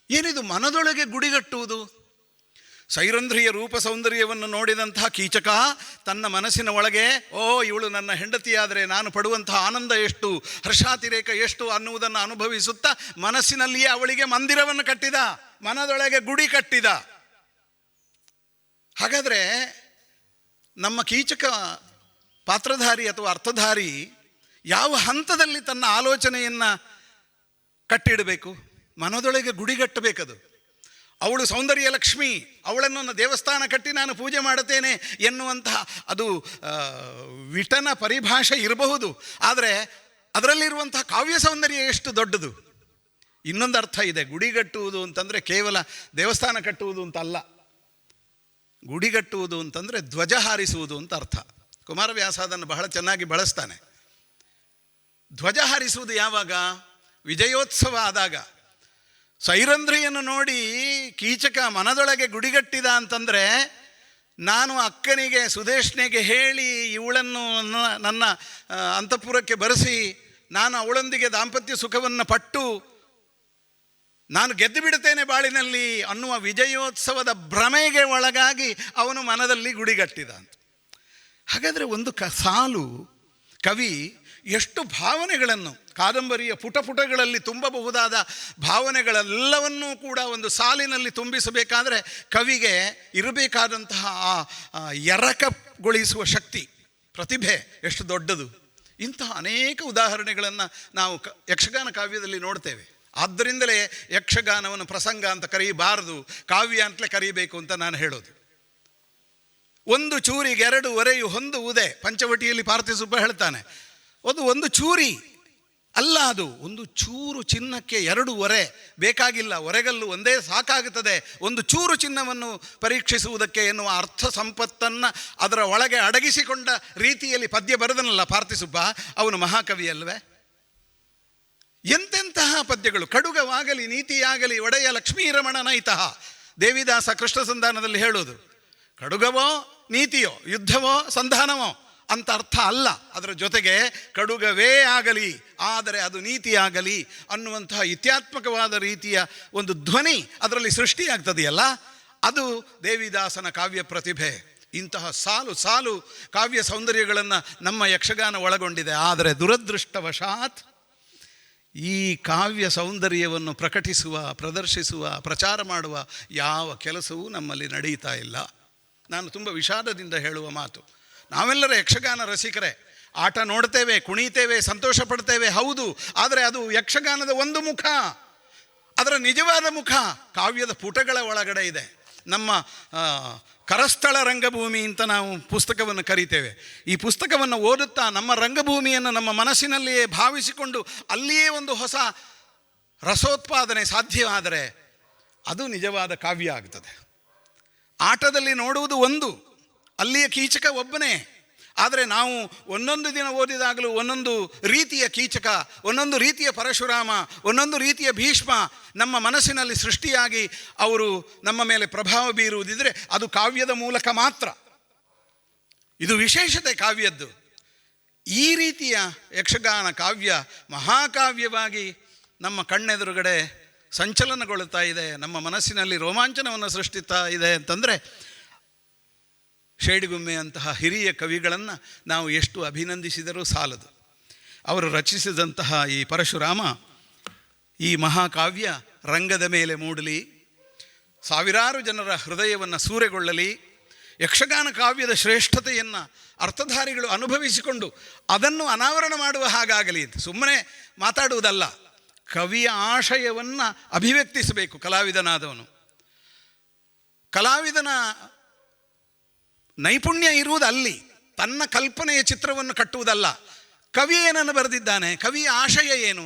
ಏನಿದು ಮನದೊಳಗೆ ಗುಡಿಗಟ್ಟುವುದು? ಸೈರಂಧ್ರಿಯ ರೂಪ ಸೌಂದರ್ಯವನ್ನು ನೋಡಿದಂತಹ ಕೀಚಕ ತನ್ನ ಮನಸ್ಸಿನ ಒಳಗೆ ಇವಳು ನನ್ನ ಹೆಂಡತಿಯಾದರೆ ನಾನು ಪಡುವಂತಹ ಆನಂದ ಎಷ್ಟು, ಹರ್ಷಾತಿರೇಕ ಎಷ್ಟು ಅನ್ನುವುದನ್ನು ಅನುಭವಿಸುತ್ತಾ ಮನಸ್ಸಿನಲ್ಲಿಯೇ ಅವಳಿಗೆ ಮಂದಿರವನ್ನು ಕಟ್ಟಿದ, ಮನದೊಳಗೆ ಗುಡಿ ಕಟ್ಟಿದ. ಹಾಗಾದರೆ ನಮ್ಮ ಕೀಚಕ ಪಾತ್ರಧಾರಿ ಅಥವಾ ಅರ್ಥಧಾರಿ ಯಾವ ಹಂತದಲ್ಲಿ ತನ್ನ ಆಲೋಚನೆಯನ್ನು ಕಟ್ಟಿಡಬೇಕು? ಮನದೊಳಗೆ ಗುಡಿಗಟ್ಟಬೇಕದು. ಅವಳು ಸೌಂದರ್ಯ ಲಕ್ಷ್ಮಿ, ಅವಳನ್ನು ದೇವಸ್ಥಾನ ಕಟ್ಟಿ ನಾನು ಪೂಜೆ ಮಾಡುತ್ತೇನೆ ಎನ್ನುವಂತಹ ಅದು ವಿಟನ ಪರಿಭಾಷೆ ಇರಬಹುದು. ಆದರೆ ಅದರಲ್ಲಿರುವಂತಹ ಕಾವ್ಯ ಸೌಂದರ್ಯ ಎಷ್ಟು ದೊಡ್ಡದು. ಇನ್ನೊಂದು ಅರ್ಥ ಇದೆ. ಗುಡಿಗಟ್ಟುವುದು ಅಂತಂದರೆ ಕೇವಲ ದೇವಸ್ಥಾನ ಕಟ್ಟುವುದು ಅಂತ ಅಲ್ಲ. ಗುಡಿಗಟ್ಟುವುದು ಅಂತಂದರೆ ಧ್ವಜ ಹಾರಿಸುವುದು ಅಂತ ಅರ್ಥ. ಕುಮಾರವ್ಯಾಸ ಅದನ್ನು ಬಹಳ ಚೆನ್ನಾಗಿ ಬಳಸ್ತಾನೆ. ಧ್ವಜ ಹಾರಿಸುವುದು ಯಾವಾಗ? ವಿಜಯೋತ್ಸವ ಆದಾಗ. ಸೈರಂಧ್ರಿಯನ್ನು ನೋಡಿ ಕೀಚಕ ಮನದೊಳಗೆ ಗುಡಿಗಟ್ಟಿದ ಅಂತಂದರೆ, ನಾನು ಅಕ್ಕನಿಗೆ ಸುದೇಶ್ನೆಗೆ ಹೇಳಿ ಇವಳನ್ನು ನನ್ನ ಅಂತಃಪುರಕ್ಕೆ ಬರೆಸಿ ನಾನು ಅವಳೊಂದಿಗೆ ದಾಂಪತ್ಯ ಸುಖವನ್ನು ಪಟ್ಟು ನಾನು ಗೆದ್ದು ಬಿಡುತ್ತೇನೆ ಬಾಳಿನಲ್ಲಿ ಅನ್ನುವ ವಿಜಯೋತ್ಸವದ ಭ್ರಮೆಗೆ ಒಳಗಾಗಿ ಅವನು ಮನದಲ್ಲಿ ಗುಡಿಗಟ್ಟಿದ ಅಂತ. ಹಾಗಾದರೆ ಒಂದು ಸಾಲು ಕವಿ ಎಷ್ಟು ಭಾವನೆಗಳನ್ನು, ಕಾದಂಬರಿಯ ಪುಟಗಳಲ್ಲಿ ತುಂಬಬಹುದಾದ ಭಾವನೆಗಳೆಲ್ಲವನ್ನೂ ಕೂಡ ಒಂದು ಸಾಲಿನಲ್ಲಿ ತುಂಬಿಸಬೇಕಾದರೆ ಕವಿಗೆ ಇರಬೇಕಾದಂತಹ ಆ ಎರಕಗೊಳಿಸುವ ಶಕ್ತಿ, ಪ್ರತಿಭೆ ಎಷ್ಟು ದೊಡ್ಡದು. ಇಂತಹ ಅನೇಕ ಉದಾಹರಣೆಗಳನ್ನು ನಾವು ಯಕ್ಷಗಾನ ಕಾವ್ಯದಲ್ಲಿ ನೋಡ್ತೇವೆ. ಆದ್ದರಿಂದಲೇ ಯಕ್ಷಗಾನವನ್ನು ಪ್ರಸಂಗ ಅಂತ ಕರೀಬಾರದು, ಕಾವ್ಯ ಅಂತಲೇ ಕರೀಬೇಕು ಅಂತ ನಾನು ಹೇಳೋದು. ಒಂದು ಚೂರಿಗೆ ಎರಡು ಒರೆಯು ಹೊಂದುವುದೇ, ಪಂಚವಟಿಯಲ್ಲಿ ಪಾರ್ಥಿಸುಬ್ಬ ಹೇಳ್ತಾನೆ. ಒಂದು ಚೂರಿ ಅಲ್ಲ, ಅದು ಒಂದು ಚೂರು ಚಿನ್ನಕ್ಕೆ ಎರಡು ಒರೆ ಬೇಕಾಗಿಲ್ಲ, ಒರೆಗಲ್ಲು ಒಂದೇ ಸಾಕಾಗುತ್ತದೆ ಒಂದು ಚೂರು ಚಿನ್ನವನ್ನು ಪರೀಕ್ಷಿಸುವುದಕ್ಕೆ ಎನ್ನುವ ಅರ್ಥ ಸಂಪತ್ತನ್ನು ಅದರ ಒಳಗೆ ಅಡಗಿಸಿಕೊಂಡ ರೀತಿಯಲ್ಲಿ ಪದ್ಯ ಬರೆದನಲ್ಲ ಪಾರ್ಥಿಸುಬ್ಬ, ಅವನು ಮಹಾಕವಿ ಅಲ್ವೇ? ಎಂತೆಂತಹ ಪದ್ಯಗಳು! ಕಡುಗವಾಗಲಿ ನೀತಿಯಾಗಲಿ ಒಡೆಯ ಲಕ್ಷ್ಮೀರಮಣ ನೈತಃ, ದೇವಿದಾಸ ಕೃಷ್ಣ ಸಂಧಾನದಲ್ಲಿ ಹೇಳೋದು. ಕಡುಗವೋ ನೀತಿಯೋ, ಯುದ್ಧವೋ ಸಂಧಾನವೋ ಅಂತ ಅರ್ಥ ಅಲ್ಲ, ಅದರ ಜೊತೆಗೆ ಕಡುಗವೇ ಆಗಲಿ ಆದರೆ ಅದು ನೀತಿಯಾಗಲಿ ಅನ್ನುವಂತಹ ಇತ್ಯಾತ್ಮಕವಾದ ರೀತಿಯ ಒಂದು ಧ್ವನಿ ಅದರಲ್ಲಿ ಸೃಷ್ಟಿಯಾಗ್ತದೆಯಲ್ಲ, ಅದು ದೇವಿದಾಸನ ಕಾವ್ಯ ಪ್ರತಿಭೆ. ಇಂತಹ ಸಾಲು ಸಾಲು ಕಾವ್ಯ ಸೌಂದರ್ಯಗಳನ್ನು ನಮ್ಮ ಯಕ್ಷಗಾನ ಒಳಗೊಂಡಿದೆ. ಆದರೆ ದುರದೃಷ್ಟವಶಾತ್ ಈ ಕಾವ್ಯ ಸೌಂದರ್ಯವನ್ನು ಪ್ರಕಟಿಸುವ, ಪ್ರದರ್ಶಿಸುವ, ಪ್ರಚಾರ ಮಾಡುವ ಯಾವ ಕೆಲಸವೂ ನಮ್ಮಲ್ಲಿ ನಡೀತಾ ಇಲ್ಲ. ನಾನು ತುಂಬ ವಿಷಾದದಿಂದ ಹೇಳುವ ಮಾತು. ನಾವೆಲ್ಲರೂ ಯಕ್ಷಗಾನ ರಸಿಕರೇ, ಆಟ ನೋಡ್ತೇವೆ, ಕುಣಿತೇವೆ, ಸಂತೋಷ ಪಡ್ತೇವೆ, ಹೌದು. ಆದರೆ ಅದು ಯಕ್ಷಗಾನದ ಒಂದು ಮುಖ. ಅದರ ನಿಜವಾದ ಮುಖ ಕಾವ್ಯದ ಪುಟಗಳ ಒಳಗಡೆ ಇದೆ. ನಮ್ಮ ಕರಸ್ಥಳ ರಂಗಭೂಮಿ ಅಂತ ನಾವು ಪುಸ್ತಕವನ್ನು ಕರಿತೇವೆ. ಈ ಪುಸ್ತಕವನ್ನು ಓದುತ್ತಾ ನಮ್ಮ ರಂಗಭೂಮಿಯನ್ನು ನಮ್ಮ ಮನಸ್ಸಿನಲ್ಲಿಯೇ ಭಾವಿಸಿಕೊಂಡು ಅಲ್ಲಿಯೇ ಒಂದು ಹೊಸ ರಸೋತ್ಪಾದನೆ ಸಾಧ್ಯವಾದರೆ ಅದು ನಿಜವಾದ ಕಾವ್ಯ ಆಗ್ತದೆ. ಆಟದಲ್ಲಿ ನೋಡುವುದು ಒಂದು, ಅಲ್ಲಿಯ ಕೀಚಕ ಒಬ್ಬನೇ. ಆದರೆ ನಾವು ಒಂದೊಂದು ದಿನ ಓದಿದಾಗಲೂ ಒಂದೊಂದು ರೀತಿಯ ಕೀಚಕ, ಒಂದೊಂದು ರೀತಿಯ ಪರಶುರಾಮ, ಒಂದೊಂದು ರೀತಿಯ ಭೀಷ್ಮ ನಮ್ಮ ಮನಸ್ಸಿನಲ್ಲಿ ಸೃಷ್ಟಿಯಾಗಿ ಅವರು ನಮ್ಮ ಮೇಲೆ ಪ್ರಭಾವ ಬೀರುವುದಿದ್ರೆ ಅದು ಕಾವ್ಯದ ಮೂಲಕ ಮಾತ್ರ. ಇದು ವಿಶೇಷತೆ ಕಾವ್ಯದ್ದು. ಈ ರೀತಿಯ ಯಕ್ಷಗಾನ ಕಾವ್ಯ ಮಹಾಕಾವ್ಯವಾಗಿ ನಮ್ಮ ಕಣ್ಣೆದುರುಗಡೆ ಸಂಚಲನಗೊಳ್ಳುತ್ತಾ ಇದೆ, ನಮ್ಮ ಮನಸ್ಸಿನಲ್ಲಿ ರೋಮಾಂಚನವನ್ನು ಸೃಷ್ಟಿಸ್ತಾ ಇದೆ ಅಂತಂದರೆ ಶೇಡಿಗುಮ್ಮೆಯಂತಹ ಹಿರಿಯ ಕವಿಗಳನ್ನು ನಾವು ಎಷ್ಟು ಅಭಿನಂದಿಸಿದರೂ ಸಾಲದು. ಅವರು ರಚಿಸಿದಂತಹ ಈ ಪರಶುರಾಮ, ಈ ಮಹಾಕಾವ್ಯ ರಂಗದ ಮೇಲೆ ಮೂಡಲಿ, ಸಾವಿರಾರು ಜನರ ಹೃದಯವನ್ನು ಸೂರೆಗೊಳ್ಳಲಿ, ಯಕ್ಷಗಾನ ಕಾವ್ಯದ ಶ್ರೇಷ್ಠತೆಯನ್ನು ಅರ್ಥಧಾರಿಗಳು ಅನುಭವಿಸಿಕೊಂಡು ಅದನ್ನು ಅನಾವರಣ ಮಾಡುವ ಹಾಗಾಗಲಿ. ಸುಮ್ಮನೆ ಮಾತಾಡುವುದಲ್ಲ, ಕವಿಯ ಆಶಯವನ್ನು ಅಭಿವ್ಯಕ್ತಿಸಬೇಕು ಕಲಾವಿದನಾದವನು. ಕಲಾವಿದನ ನೈಪುಣ್ಯ ಇರುವುದು ಅಲ್ಲಿ, ತನ್ನ ಕಲ್ಪನೆಯ ಚಿತ್ರವನ್ನು ಕಟ್ಟುವುದಲ್ಲ. ಕವಿ ಏನನ್ನು ಬರೆದಿದ್ದಾನೆ, ಕವಿಯ ಆಶಯ ಏನು,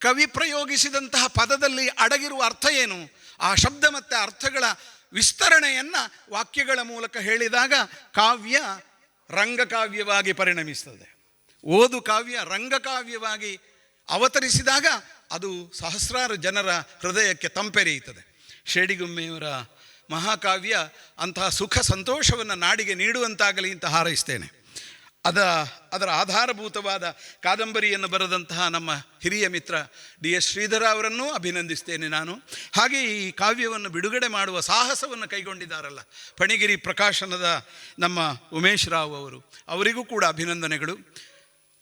ಕವಿ ಪ್ರಯೋಗಿಸಿದಂತಹ ಪದದಲ್ಲಿ ಅಡಗಿರುವ ಅರ್ಥ ಏನು, ಆ ಶಬ್ದ ಮತ್ತು ಅರ್ಥಗಳ ವಿಸ್ತರಣೆಯನ್ನು ವಾಕ್ಯಗಳ ಮೂಲಕ ಹೇಳಿದಾಗ ಕಾವ್ಯ ರಂಗಕಾವ್ಯವಾಗಿ ಪರಿಣಮಿಸ್ತದೆ. ಓದು ಕಾವ್ಯ ರಂಗಕಾವ್ಯವಾಗಿ ಅವತರಿಸಿದಾಗ ಅದು ಸಹಸ್ರಾರು ಜನರ ಹೃದಯಕ್ಕೆ ತಂಪೆರೆಯುತ್ತದೆ. ಶೇಡಿಗುಮ್ಮೆಯವರ ಮಹಾಕಾವ್ಯ ಅಂತಹ ಸುಖ ಸಂತೋಷವನ್ನು ನಾಡಿಗೆ ನೀಡುವಂತಾಗಲಿ ಅಂತ ಹಾರೈಸ್ತೇನೆ. ಅದರ ಆಧಾರಭೂತವಾದ ಕಾದಂಬರಿಯನ್ನು ಬರೆದಂತಹ ನಮ್ಮ ಹಿರಿಯ ಮಿತ್ರ DS ಶ್ರೀಧರ ಅವರನ್ನೂ ಅಭಿನಂದಿಸ್ತೇನೆ ನಾನು. ಹಾಗೆ ಈ ಕಾವ್ಯವನ್ನು ಬಿಡುಗಡೆ ಮಾಡುವ ಸಾಹಸವನ್ನು ಕೈಗೊಂಡಿದ್ದಾರಲ್ಲ ಫಣಿಗಿರಿ ಪ್ರಕಾಶನದ ನಮ್ಮ ಉಮೇಶ್ ರಾವ್ ಅವರಿಗೂ ಕೂಡ ಅಭಿನಂದನೆಗಳು.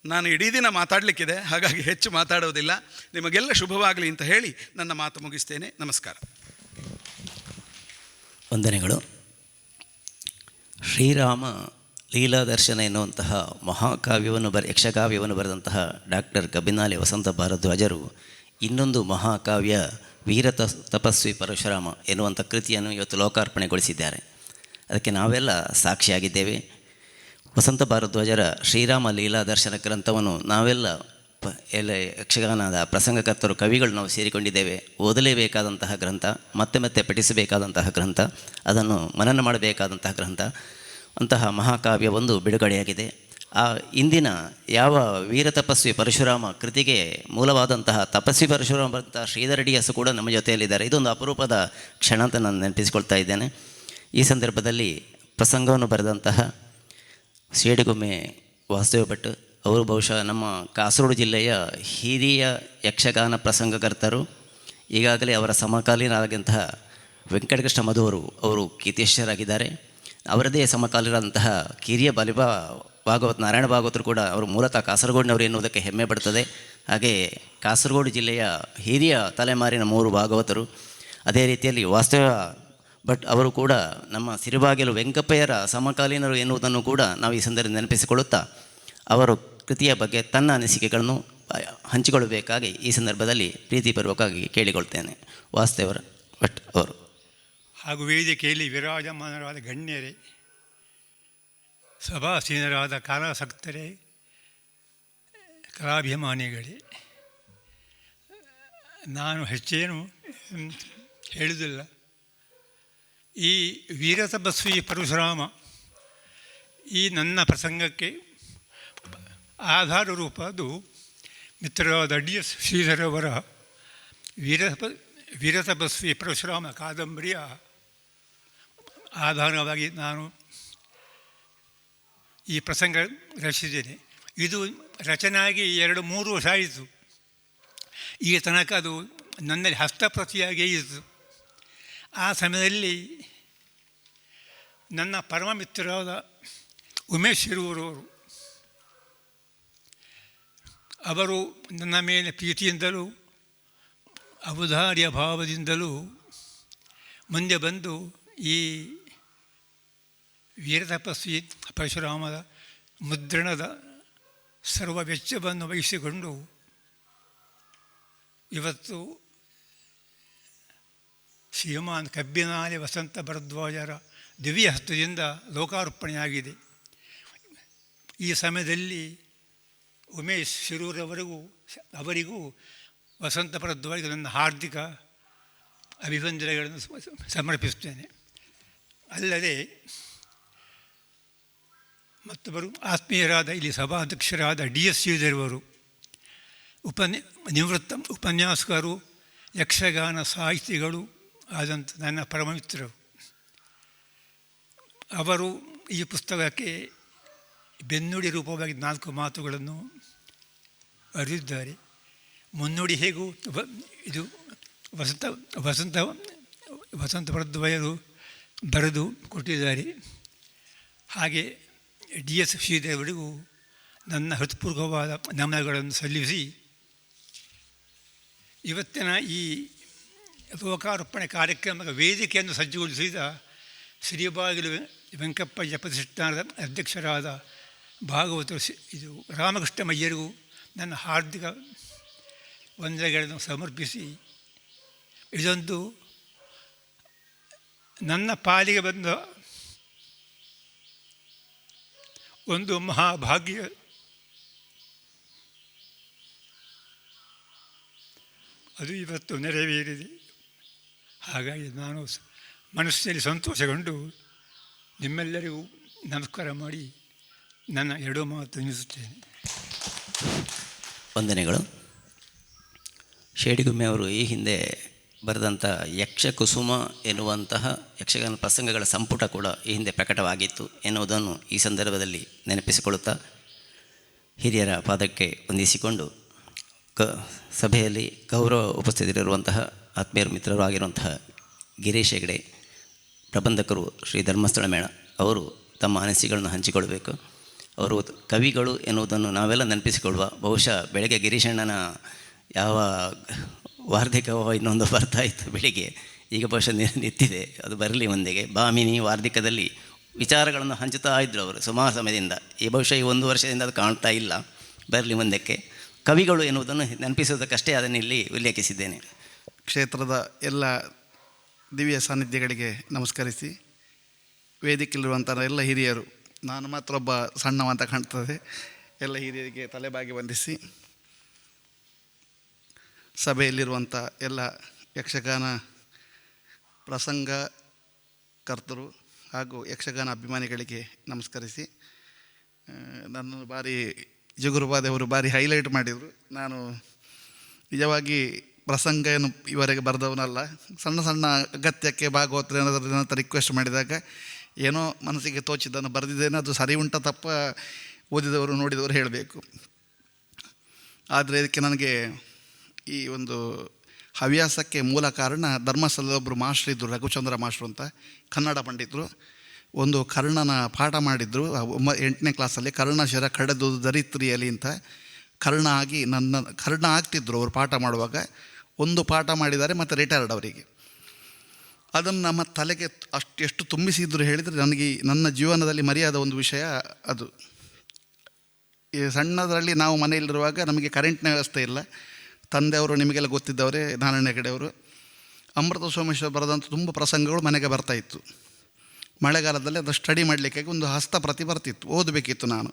ನಾನು ಇಡೀ ದಿನ ಮಾತಾಡಲಿಕ್ಕಿದೆ, ಹಾಗಾಗಿ ಹೆಚ್ಚು ಮಾತಾಡೋದಿಲ್ಲ. ನಿಮಗೆಲ್ಲ ಶುಭವಾಗಲಿ ಅಂತ ಹೇಳಿ ನನ್ನ ಮಾತು ಮುಗಿಸ್ತೇನೆ. ನಮಸ್ಕಾರ. ವಂದನೆಗಳು. ಶ್ರೀರಾಮ ಲೀಲಾದರ್ಶನ ಎನ್ನುವಂತಹ ಮಹಾಕಾವ್ಯವನ್ನು ಯಕ್ಷಕಾವ್ಯವನ್ನು ಬರೆದಂತಹ ಡಾಕ್ಟರ್ ಕಬಿನಾಲೆ ವಸಂತ ಭಾರದ್ವಾಜರು ಇನ್ನೊಂದು ಮಹಾಕಾವ್ಯ ವೀರ ತಪಸ್ವಿ ಪರಶುರಾಮ ಎನ್ನುವಂಥ ಕೃತಿಯನ್ನು ಇವತ್ತು ಲೋಕಾರ್ಪಣೆಗೊಳಿಸಿದ್ದಾರೆ. ಅದಕ್ಕೆ ನಾವೆಲ್ಲ ಸಾಕ್ಷಿಯಾಗಿದ್ದೇವೆ. ವಸಂತ ಭಾರದ್ವಾಜರ ಶ್ರೀರಾಮ ಲೀಲಾದರ್ಶನ ಗ್ರಂಥವನ್ನು ನಾವೆಲ್ಲ ಯಕ್ಷಗಾನದ ಪ್ರಸಂಗಕರ್ತರು ಕವಿಗಳು ನಾವು ಸೇರಿಕೊಂಡಿದ್ದೇವೆ. ಓದಲೇಬೇಕಾದಂತಹ ಗ್ರಂಥ, ಮತ್ತೆ ಮತ್ತೆ ಪಠಿಸಬೇಕಾದಂತಹ ಗ್ರಂಥ, ಅದನ್ನು ಮನನ ಮಾಡಬೇಕಾದಂತಹ ಗ್ರಂಥ. ಅಂತಹ ಮಹಾಕಾವ್ಯ ಒಂದು ಬಿಡುಗಡೆಯಾಗಿದೆ. ಆ ಇಂದಿನ ಯಾವ ವೀರ ತಪಸ್ವಿ ಪರಶುರಾಮ ಕೃತಿಗೆ ಮೂಲವಾದಂತಹ ತಪಸ್ವಿ ಪರಶುರಾಮ ಅಂತ ಶ್ರೀಧರ DS ಕೂಡ ನಮ್ಮ ಜೊತೆಯಲ್ಲಿದ್ದಾರೆ. ಇದೊಂದು ಅಪರೂಪದ ಕ್ಷಣ ಅಂತ ನಾನು ನೆನಪಿಸಿಕೊಳ್ತಾ ಇದ್ದೇನೆ. ಈ ಸಂದರ್ಭದಲ್ಲಿ ಪ್ರಸಂಗವನ್ನು ಬರೆದಂತಹ ಶೇಡಿಗುಮ್ಮೆ ವಾಸುದೇವ ಭಟ್ ಅವರು ಬಹುಶಃ ನಮ್ಮ ಕಾಸರಗೋಡು ಜಿಲ್ಲೆಯ ಹಿರಿಯ ಯಕ್ಷಗಾನ ಪ್ರಸಂಗಕರ್ತರು. ಈಗಾಗಲೇ ಅವರ ಸಮಕಾಲೀನರಾದಂತಹ ವೆಂಕಟಕೃಷ್ಣ ಮಧು ಅವರು ಕೀರ್ತಿಶರಾಗಿದ್ದಾರೆ. ಅವರದೇ ಸಮಕಾಲೀನರಾದಂತಹ ಕಿರಿಯ ಭಾಗವತ್ ನಾರಾಯಣ ಭಾಗವತರು ಕೂಡ ಅವರು ಮೂಲತಃ ಕಾಸರಗೋಡಿನವರು ಎನ್ನುವುದಕ್ಕೆ ಹೆಮ್ಮೆ ಪಡ್ತದೆ. ಹಾಗೆ ಕಾಸರಗೋಡು ಜಿಲ್ಲೆಯ ಹಿರಿಯ ತಲೆಮಾರಿನ 3 ಭಾಗವತರು. ಅದೇ ರೀತಿಯಲ್ಲಿ ವಾಸ್ತವ ಭಟ್ ಅವರು ಕೂಡ ನಮ್ಮ ಸಿರಿಬಾಗಿಲು ವೆಂಕಪ್ಪಯ್ಯರ ಸಮಕಾಲೀನರು ಎನ್ನುವುದನ್ನು ಕೂಡ ನಾವು ಈ ಸಂದರ್ಭದಲ್ಲಿ ನೆನಪಿಸಿಕೊಳ್ಳುತ್ತಾ ಅವರ ಕೃತಿಯ ಬಗ್ಗೆ ತನ್ನ ಅನಿಸಿಕೆಗಳನ್ನು ಹಂಚಿಕೊಳ್ಳಬೇಕಾಗಿ ಈ ಸಂದರ್ಭದಲ್ಲಿ ಪ್ರೀತಿಪೂರ್ವಕವಾಗಿ ಕೇಳಿಕೊಳ್ತೇನೆ. ವಾಸ್ತವ ಭಟ್ ಅವರು ಹಾಗೂ ವೇದಿಕೆಯಲ್ಲಿ ವಿರಾಜಮಾನರಾದ ಗಣ್ಯರೇ, ಸಭಾಸೀನರಾದ ಕಾಲಾಸಕ್ತರೇ, ಕಲಾಭಿಮಾನಿಗಳೇ, ನಾನು ಹೆಚ್ಚೇನು ಹೇಳುವುದಿಲ್ಲ. ಈ ವೀರತಪಸ್ವಿ ಪರಶುರಾಮ ಈ ನನ್ನ ಪ್ರಸಂಗಕ್ಕೆ ಆಧಾರ ರೂಪ. ಅದು ಮಿತ್ರರಾದ DS ಶ್ರೀಧರವರ ವೀರತಪಸ್ವಿ ಪರಶುರಾಮ ಕಾದಂಬರಿಯ ಆಧಾರವಾಗಿ ನಾನು ಈ ಪ್ರಸಂಗ ರಚಿಸಿದ್ದೇನೆ. ಇದು ರಚನೆಯಾಗಿ 2-3 ವರ್ಷ ಆಯಿತು. ಈ ತನಕ ಅದು ನನ್ನಲ್ಲಿ ಹಸ್ತಪ್ರತಿಯಾಗೇ ಇತ್ತು. ಆ ಸಮಯದಲ್ಲಿ ನನ್ನ ಪರಮ ಮಿತ್ರರಾದ ಉಮೇಶ್ ಶಿರೂರವರು ಅವರು ನನ್ನ ಮೇಲೆ ಪ್ರೀತಿಯಿಂದಲೂ ಔದಾರ್ಯ ಭಾವದಿಂದಲೂ ಮುಂದೆ ಬಂದು ಈ ವೀರತಪಸ್ವಿ ಪರಶುರಾಮದ ಮುದ್ರಣದ ಸರ್ವ ವೆಚ್ಚವನ್ನು ವಹಿಸಿಕೊಂಡು ಇವತ್ತು ಶ್ರೀಮಾನ್ ಕಬ್ಬಿನಾಲೆ ವಸಂತ ಭರದ್ವಾಜರ ದಿವ್ಯ ಹಸ್ತದಿಂದ ಲೋಕಾರ್ಪಣೆಯಾಗಿದೆ. ಈ ಸಮಯದಲ್ಲಿ ಉಮೇಶ್ ಅವರಿಗೂ ವಸಂತ ಭರದ್ವಾಜ ನನ್ನ ಹಾರ್ದಿಕ ಅಭಿವಂದನೆಗಳನ್ನು ಸಮರ್ಪಿಸುತ್ತೇನೆ. ಅಲ್ಲದೆ ಮತ್ತೊಬ್ಬರು ಆತ್ಮೀಯರಾದ ಇಲ್ಲಿ ಸಭಾಧ್ಯಕ್ಷರಾದ DS ಶ್ರೀಧರವರು ನಿವೃತ್ತ ಉಪನ್ಯಾಸಕರು, ಯಕ್ಷಗಾನ ಸಾಹಿತಿಗಳು ಆದಂಥ ನನ್ನ ಪರಮಮಿತ್ರರು. ಅವರು ಈ ಪುಸ್ತಕಕ್ಕೆ ಬೆನ್ನುಡಿ ರೂಪವಾಗಿ 4 ಮಾತುಗಳನ್ನು ಬರೆದಿದ್ದಾರೆ. ಮುನ್ನುಡಿ ಹೇಗೂ ಇದು ವಸಂತ ಭರದ್ವಾಜರು ಬರೆದು ಕೊಟ್ಟಿದ್ದಾರೆ. ಹಾಗೆ DS ಶ್ರೀಧರವರಿಗೂ ನನ್ನ ಹೃತ್ಪೂರ್ವಕವಾದ ನಮನಗಳನ್ನು ಸಲ್ಲಿಸಿ ಇವತ್ತಿನ ಈ ಲೋಕಾರ್ಪಣೆ ಕಾರ್ಯಕ್ರಮದ ವೇದಿಕೆಯನ್ನು ಸಜ್ಜುಗೊಳಿಸಿದ ಶ್ರೀಬಾಗಿಲು ವೆಂಕಪ್ಪಯ್ಯ ಪ್ರತಿಷ್ಠಾನದ ಅಧ್ಯಕ್ಷರಾದ ಭಾಗವತರು ಇದು ರಾಮಕೃಷ್ಣಮಯ್ಯರಿಗೂ ನನ್ನ ಹಾರ್ದಿಕ ವಂದನೆಗಳನ್ನು ಸಮರ್ಪಿಸಿ, ಇದೊಂದು ನನ್ನ ಪಾಲಿಗೆ ಬಂದ ಒಂದು ಮಹಾಭಾಗ್ಯ. ಅದು ಇವತ್ತು ನೆರವೇರಿದೆ. ಹಾಗಾಗಿ ನಾನು ಮನಸ್ಸಿನಲ್ಲಿ ಸಂತೋಷಗೊಂಡು ನಿಮ್ಮೆಲ್ಲರಿಗೂ ನಮಸ್ಕಾರ ಮಾಡಿ ನನ್ನ 2 ಮಾತು ನಿಲ್ಲಿಸುತ್ತೇನೆ. ವಂದನೆಗಳು. ಶೇಡಿಗುಮ್ಮೆ ಅವರು ಈ ಹಿಂದೆ ಬರೆದಂಥ ಯಕ್ಷ ಕುಸುಮ ಎನ್ನುವಂತಹ ಯಕ್ಷಗಾನ ಪ್ರಸಂಗಗಳ ಸಂಪುಟ ಕೂಡ ಈ ಹಿಂದೆ ಪ್ರಕಟವಾಗಿತ್ತು ಎನ್ನುವುದನ್ನು ಈ ಸಂದರ್ಭದಲ್ಲಿ ನೆನಪಿಸಿಕೊಳ್ಳುತ್ತಾ ಹಿರಿಯರ ಪಾದಕ್ಕೆ ವಂದಿಸಿಕೊಂಡು ಸಭೆಯಲ್ಲಿ ಗೌರವ ಉಪಸ್ಥಿತರಿರುವಂತಹ ಆತ್ಮೀಯರು ಮಿತ್ರರು ಆಗಿರುವಂತಹ ಗಿರೀಶ್ ಹೆಗಡೆ, ಪ್ರಬಂಧಕರು ಶ್ರೀ ಧರ್ಮಸ್ಥಳ ಮೇಳ ಅವರು ತಮ್ಮ ಅನಿಸಿಕೆಗಳನ್ನು ಹಂಚಿಕೊಳ್ಬೇಕು. ಅವರು ಕವಿಗಳು ಎನ್ನುವುದನ್ನು ನಾವೆಲ್ಲ ನೆನಪಿಸಿಕೊಳ್ಳುವ. ಬಹುಶಃ ಬೆಳಗ್ಗೆ ಗಿರೀಶಣ್ಣನ ಯಾವ ವಾರ್ಧಿಕವೋ ಇನ್ನೊಂದು ಬರ್ತಾಯಿತ್ತು ಬೆಳಿಗ್ಗೆ, ಈಗ ಬಹುಶಃ ನಿಂತಿದೆ, ಅದು ಬರಲಿ ಮುಂದೆಗೆ. ಭಾಮಿನಿ ವಾರ್ಧಿಕದಲ್ಲಿ ವಿಚಾರಗಳನ್ನು ಹಂಚುತ್ತಾ ಇದ್ದರು ಅವರು ಸುಮಾರು ಸಮಯದಿಂದ. ಈ ಬಹುಶಃ ಈ 1 ವರ್ಷದಿಂದ ಅದು ಕಾಣ್ತಾ ಇಲ್ಲ, ಬರಲಿ ಮುಂದಕ್ಕೆ. ಕವಿಗಳು ಎನ್ನುವುದನ್ನು ನೆನಪಿಸುವುದಕ್ಕಷ್ಟೇ ಅದನ್ನು ಇಲ್ಲಿ ಉಲ್ಲೇಖಿಸಿದ್ದೇನೆ. ಕ್ಷೇತ್ರದ ಎಲ್ಲ ದಿವ್ಯ ಸಾನ್ನಿಧ್ಯಗಳಿಗೆ ನಮಸ್ಕರಿಸಿ, ವೇದಿಕೆಯಲ್ಲಿರುವಂಥ ಎಲ್ಲ ಹಿರಿಯರು, ನಾನು ಮಾತ್ರ ಒಬ್ಬ ಸಣ್ಣವ ಅಂತ ಕಾಣ್ತದೆ, ಎಲ್ಲ ಹಿರಿಯರಿಗೆ ತಲೆಬಾಗಿ ವಂದಿಸಿ, ಸಭೆಯಲ್ಲಿರುವಂಥ ಎಲ್ಲ ಯಕ್ಷಗಾನ ಪ್ರಸಂಗಕರ್ತರು ಹಾಗೂ ಯಕ್ಷಗಾನ ಅಭಿಮಾನಿಗಳಿಗೆ ನಮಸ್ಕರಿಸಿ, ನನ್ನನ್ನು ಭಾರಿ ಜಗುರುಬಾದೆಯವರು ಭಾರಿ ಹೈಲೈಟ್ ಮಾಡಿದರು. ನಾನು ನಿಜವಾಗಿ ಪ್ರಸಂಗ ಏನು ಇವರೆಗೆ ಬರೆದವನಲ್ಲ, ಸಣ್ಣ ಸಣ್ಣ ಅಗತ್ಯಕ್ಕೆ ಭಾಗವತರು ಏನಾದರೂ ರಿಕ್ವೆಸ್ಟ್ ಮಾಡಿದಾಗ ಏನೋ ಮನಸ್ಸಿಗೆ ತೋಚಿದ್ದನ್ನು ಬರೆದಿದ್ದೇನೆ. ಅದು ಸರಿ ಉಂಟ ತಪ್ಪ ಓದಿದವರು ನೋಡಿದವರು ಹೇಳಬೇಕು. ಆದರೆ ಇದಕ್ಕೆ ನನಗೆ ಈ ಒಂದು ಹವ್ಯಾಸಕ್ಕೆ ಮೂಲ ಕಾರಣ ಧರ್ಮಸ್ಥಳದ ಒಬ್ಬರು ಮಾಸ್ಟ್ರಿದ್ದರು, ರಘುಚಂದ್ರ ಮಾಸ್ಟ್ರು ಅಂತ, ಕನ್ನಡ ಪಂಡಿತರು. ಒಂದು ಕರ್ಣನ ಪಾಠ ಮಾಡಿದರು 8ನೇ ಕ್ಲಾಸಲ್ಲಿ. ಕರ್ಣಶಿರ ಕಡೆದುದು ದರಿತ್ರಿಯಲ್ಲಿ ಅಂತ ಕರ್ಣ ಆಗ್ತಿದ್ರು ಅವರು ಪಾಠ ಮಾಡುವಾಗ. ಒಂದು ಪಾಠ ಮಾಡಿದ್ದಾರೆ ಮತ್ತು ರಿಟೈರ್ಡ್ ಅವರಿಗೆ. ಅದನ್ನು ನಮ್ಮ ತಲೆಗೆ ಎಷ್ಟು ತುಂಬಿಸಿದ್ರು ಹೇಳಿದರೆ ನನಗೆ ನನ್ನ ಜೀವನದಲ್ಲಿ ಮರೆಯಾದ ಒಂದು ವಿಷಯ ಅದು. ಈ ಸಣ್ಣದರಲ್ಲಿ ನಾವು ಮನೆಯಲ್ಲಿರುವಾಗ ನಮಗೆ ಕರೆಂಟ್ನ ವ್ಯವಸ್ಥೆ ಇಲ್ಲ. ತಂದೆಯವರು ನಿಮಗೆಲ್ಲ ಗೊತ್ತಿದ್ದವರೇ, ನಾರಾಯಣ ಹೆಗಡೆಯವರು. ಅಮೃತ ಸೋಮೇಶ್ವರ ಬರೆದಂಥ ತುಂಬ ಪ್ರಸಂಗಗಳು ಮನೆಗೆ ಬರ್ತಾಯಿತ್ತು. ಮಳೆಗಾಲದಲ್ಲಿ ಅದು ಸ್ಟಡಿ ಮಾಡಲಿಕ್ಕೆ ಒಂದು ಹಸ್ತಪ್ರತಿ ಬರ್ತಿತ್ತು, ಓದಬೇಕಿತ್ತು. ನಾನು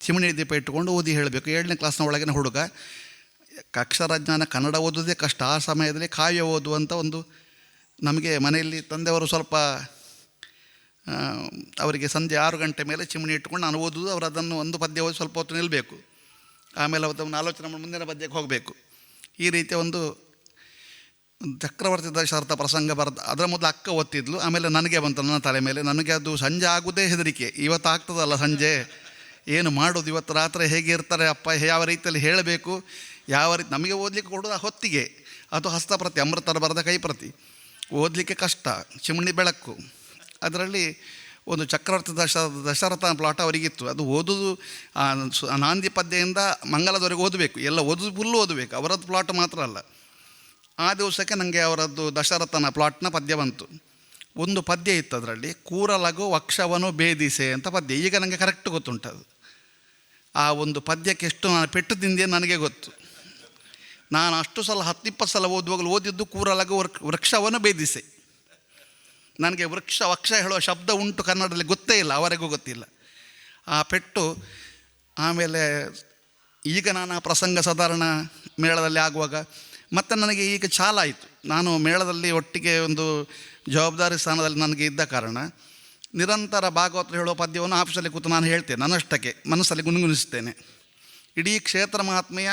ಚಿಮಣಿ ದೀಪ ಇಟ್ಟುಕೊಂಡು ಓದಿ ಹೇಳಬೇಕು. 7ನೇ ಕ್ಲಾಸ್ನ ಒಳಗಿನ ಹುಡುಗ, ಅಕ್ಷರಜ್ಞಾನ ಕನ್ನಡ ಓದೋದೇ ಕಷ್ಟ. ಆ ಸಮಯದಲ್ಲಿ ಕಾವ್ಯ ಓದುವಂಥ ಒಂದು, ನಮಗೆ ಮನೆಯಲ್ಲಿ ತಂದೆಯವರು ಸ್ವಲ್ಪ ಅವರಿಗೆ ಸಂಜೆ 6 ಗಂಟೆ ಮೇಲೆ ಚಿಮಣಿ ಇಟ್ಕೊಂಡು ನಾನು ಓದೋದು, ಅವರು ಅದನ್ನು ಒಂದು ಪದ್ಯ ಓದಿ ಸ್ವಲ್ಪ ಹೊತ್ತು ನಿಲ್ಲಬೇಕು, ಆಮೇಲೆ ಅದನ್ನು ಆಲೋಚನೆ ಮಾಡಿ ಮುಂದಿನ ಪದ್ಯಕ್ಕೆ ಹೋಗಬೇಕು. ಈ ರೀತಿಯ ಒಂದು ಚಕ್ರವರ್ತಿ ದಶರಥ ಪ್ರಸಂಗ ಬರೆದ. ಅದರ ಮೊದಲು ಅಕ್ಕ ಓದ್ತಿದ್ಲು, ಆಮೇಲೆ ನನಗೆ ಬಂತು, ನನ್ನ ತಲೆ ಮೇಲೆ. ನನಗೆ ಅದು ಸಂಜೆ ಆಗೋದೇ ಹೆದರಿಕೆ. ಇವತ್ತು ಆಗ್ತದಲ್ಲ ಸಂಜೆ, ಏನು ಮಾಡೋದು, ಇವತ್ತು ರಾತ್ರಿ ಹೇಗೆ ಇರ್ತಾರೆ ಅಪ್ಪ, ಯಾವ ರೀತಿಯಲ್ಲಿ ಹೇಳಬೇಕು, ಯಾವ ರೀತಿ ನಮಗೆ ಓದಲಿಕ್ಕೆ ಕೊಡೋದು ಆ ಹೊತ್ತಿಗೆ. ಅದು ಹಸ್ತಪ್ರತಿ, ಅಮೃತರ ಬರೆದ ಕೈಪ್ರತಿ, ಓದಲಿಕ್ಕೆ ಕಷ್ಟ, ಚಿಮಣಿ ಬೆಳಕು. ಅದರಲ್ಲಿ ಒಂದು ಚಕ್ರವರ್ತಿ ದಶರಥನ ಪ್ಲಾಟ್ ಅವರಿಗಿತ್ತು. ಅದು ಓದೋದು ನಾಂದಿ ಪದ್ಯದಿಂದ ಮಂಗಲದವರೆಗೆ ಓದಬೇಕು, ಎಲ್ಲ ಓದೋದು ಫುಲ್ಲು ಓದಬೇಕು, ಅವರದ್ದು ಪ್ಲಾಟ್ ಮಾತ್ರ ಅಲ್ಲ. ಆ ದಿವಸಕ್ಕೆ ನನಗೆ ಅವರದ್ದು ದಶರಥನ ಪ್ಲಾಟ್ನ ಪದ್ಯ ಬಂತು. ಒಂದು ಪದ್ಯ ಇತ್ತು ಅದರಲ್ಲಿ, ಕೂರಲಗು ವಕ್ಷವನು ಭೇದಿಸೆ ಅಂತ ಪದ್ಯ. ಈಗ ನನಗೆ ಕರೆಕ್ಟ್ ಗೊತ್ತುಂಟದು. ಆ ಒಂದು ಪದ್ಯಕ್ಕೆ ಎಷ್ಟು ನಾನು ಪೆಟ್ಟು ತಿಂದೆ ನನಗೆ ಗೊತ್ತು. ನಾನು ಅಷ್ಟು ಸಲ 10-20 ಸಲ ಓದುವಾಗಲೂ ಓದಿದ್ದು ಕೂರಲಗು ವೃಕ್ಷವನ್ನು ಭೇದಿಸೆ. ನನಗೆ ವಕ್ಷ ಹೇಳುವ ಶಬ್ದ ಉಂಟು ಕನ್ನಡದಲ್ಲಿ, ಗೊತ್ತೇ ಇಲ್ಲ, ಅವರಿಗೂ ಗೊತ್ತಿಲ್ಲ ಆ ಪೆಟ್ಟು. ಆಮೇಲೆ ಈಗ ನಾನು ಆ ಪ್ರಸಂಗ ಸಾಧಾರಣ ಮೇಳದಲ್ಲಿ ಆಗುವಾಗ ಮತ್ತು ನನಗೆ ಈಗ ಚಾಲಾಯಿತು. ನಾನು ಮೇಳದಲ್ಲಿ ಒಟ್ಟಿಗೆ ಒಂದು ಜವಾಬ್ದಾರಿ ಸ್ಥಾನದಲ್ಲಿ ನನಗೆ ಇದ್ದ ಕಾರಣ ನಿರಂತರ ಭಾಗವತರು ಹೇಳುವ ಪದ್ಯವನ್ನು ಆಫೀಸಲ್ಲಿ ಕೂತು ನಾನು ಹೇಳ್ತೇನೆ, ನನ್ನಷ್ಟಕ್ಕೆ ಮನಸ್ಸಲ್ಲಿ ಗುಣಗುಣಿಸ್ತೇನೆ. ಇಡೀ ಕ್ಷೇತ್ರ ಮಹಾತ್ಮೆಯ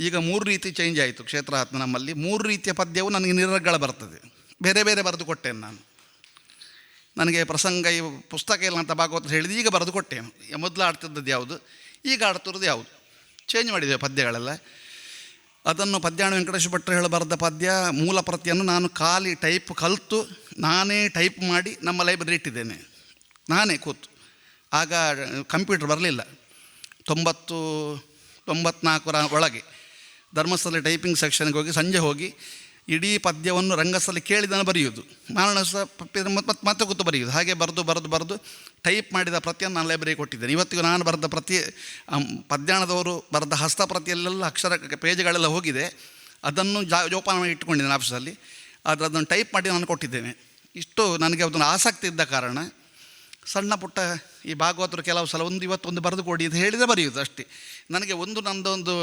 ಈಗ 3 ರೀತಿ ಚೇಂಜ್ ಆಯಿತು. ಕ್ಷೇತ್ರ ಆತ್ಮ ನಮ್ಮಲ್ಲಿ 3 ರೀತಿಯ ಪದ್ಯವು ನನಗೆ ನಿರರ್ಗಳ ಬರ್ತದೆ. ಬೇರೆ ಬೇರೆ ಬರೆದು ಕೊಟ್ಟೇನೆ ನಾನು. ನನಗೆ ಪ್ರಸಂಗ ಈ ಪುಸ್ತಕ ಇಲ್ಲ ಅಂತ ಭಾಗವತರು ಹೇಳಿದ್ದು, ಈಗ ಬರೆದು ಕೊಟ್ಟೇನು. ಮೊದಲು ಆಡ್ತಿದ್ದದ್ದು ಯಾವುದು, ಈಗ ಆಡ್ತಿರೋದು ಯಾವುದು, ಚೇಂಜ್ ಮಾಡಿದ್ದೇವೆ ಪದ್ಯಗಳೆಲ್ಲ. ಅದನ್ನು ಪದ್ಯಾಣ ವೆಂಕಟೇಶ ಭಟ್ರು ಹೇಳಿ ಬರೆದ ಪದ್ಯ ಮೂಲ ಪ್ರತಿಯನ್ನು ನಾನು ಖಾಲಿ ಟೈಪ್ ಕಲಿತು ನಾನೇ ಟೈಪ್ ಮಾಡಿ ನಮ್ಮ ಲೈಬ್ರರಿ ಇಟ್ಟಿದ್ದೇನೆ, ನಾನೇ ಕೂತು. ಆಗ ಕಂಪ್ಯೂಟರ್ ಬರಲಿಲ್ಲ. 94 ಒಳಗೆ ಧರ್ಮಸ್ಥಳ ಟೈಪಿಂಗ್ ಸೆಕ್ಷನ್ಗೆ ಹೋಗಿ ಸಂಜೆ ಹೋಗಿ ಇಡೀ ಪದ್ಯವನ್ನು ರಂಗಸ್ಥಳ ಕೇಳಿದನ್ನು ಬರೆಯುವುದು, ಮಾರಣ ಮತ್ತೆ ಕೂತು ಬರೆಯುವುದು. ಹಾಗೆ ಬರೆದು ಟೈಪ್ ಮಾಡಿದ ಪ್ರತಿಯನ್ನು ನಾನು ಲೈಬ್ರರಿಗೆ ಕೊಟ್ಟಿದ್ದೇನೆ. ಇವತ್ತಿಗೂ ನಾನು ಬರೆದ ಪ್ರತಿ ಪದ್ಯಾಣದವರು ಬರೆದ ಹಸ್ತಪ್ರತಿಯಲ್ಲೆಲ್ಲ ಅಕ್ಷರ ಪೇಜ್ಗಳೆಲ್ಲ ಹೋಗಿದೆ. ಅದನ್ನು ಜೋಪಾನ ಮಾಡಿ ಇಟ್ಕೊಂಡಿದ್ದೇನೆ ಆಫೀಸಲ್ಲಿ. ಆದರೆ ಅದನ್ನು ಟೈಪ್ ಮಾಡಿ ನಾನು ಕೊಟ್ಟಿದ್ದೇನೆ. ಇಷ್ಟು ನನಗೆ ಅದನ್ನು ಆಸಕ್ತಿ ಇದ್ದ ಕಾರಣ ಸಣ್ಣ ಪುಟ್ಟ ಈ ಭಾಗವತರು ಕೆಲವು ಸಲ ಇವತ್ತೊಂದು ಬರೆದು ಕೊಡಿ ಅಂತ ಹೇಳಿದರೆ ಬರೆಯುವುದು ಅಷ್ಟೇ. ನನಗೆ ನನ್ನದೊಂದು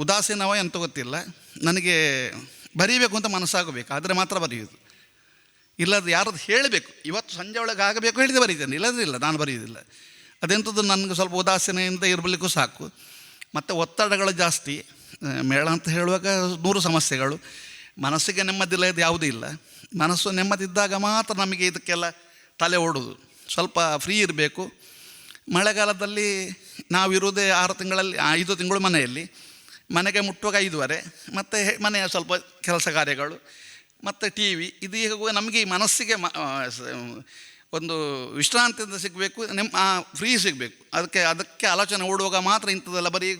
ಉದಾಸೀನವೋ ಎಂತ ಗೊತ್ತಿಲ್ಲ, ನನಗೆ ಬರೀಬೇಕು ಅಂತ ಮನಸ್ಸಾಗಬೇಕು, ಆದರೆ ಮಾತ್ರ ಬರೆಯುವುದು. ಇಲ್ಲದ್ರೆ ಯಾರದ್ದು ಹೇಳಬೇಕು, ಇವತ್ತು ಸಂಜೆ ಒಳಗೆ ಆಗಬೇಕು ಹೇಳಿದೆ ಬರೀತೇನೆ, ಇಲ್ಲದ್ರಿಲ್ಲ ನಾನು ಬರೆಯೋದಿಲ್ಲ. ಅದೆಂಥದ್ದು ನನಗೆ ಸ್ವಲ್ಪ ಉದಾಸೀನೆಯಿಂದ ಇರಲಿಕ್ಕೂ ಸಾಕು. ಮತ್ತು ಒತ್ತಡಗಳು ಜಾಸ್ತಿ. ಮೇಳ ಅಂತ ಹೇಳುವಾಗ 100 ಸಮಸ್ಯೆಗಳು. ಮನಸ್ಸಿಗೆ ನೆಮ್ಮದಿಲ್ಲ, ಇದು ಯಾವುದೂ ಇಲ್ಲ. ಮನಸ್ಸು ನೆಮ್ಮದಿದ್ದಾಗ ಮಾತ್ರ ನಮಗೆ ಇದಕ್ಕೆಲ್ಲ ತಲೆ ಓಡೋದು. ಸ್ವಲ್ಪ ಫ್ರೀ ಇರಬೇಕು. ಮಳೆಗಾಲದಲ್ಲಿ ನಾವಿರೋದೇ 6 ತಿಂಗಳಲ್ಲಿ 5 ತಿಂಗಳು ಮನೆಯಲ್ಲಿ. ಮನೆಗೆ ಮುಟ್ಟುವಾಗ 5:30, ಮತ್ತು ಮನೆಯ ಸ್ವಲ್ಪ ಕೆಲಸ ಕಾರ್ಯಗಳು, ಮತ್ತು ಟಿ ವಿ. ಇದು ಈಗ ನಮಗೆ ಈ ಮನಸ್ಸಿಗೆ ಒಂದು ವಿಶ್ರಾಂತಿಯಿಂದ ಸಿಗಬೇಕು, ಫ್ರೀ ಸಿಗಬೇಕು. ಅದಕ್ಕೆ ಆಲೋಚನೆ ಓಡುವಾಗ ಮಾತ್ರ ಇಂಥದ್ದೆಲ್ಲ. ಬರೀ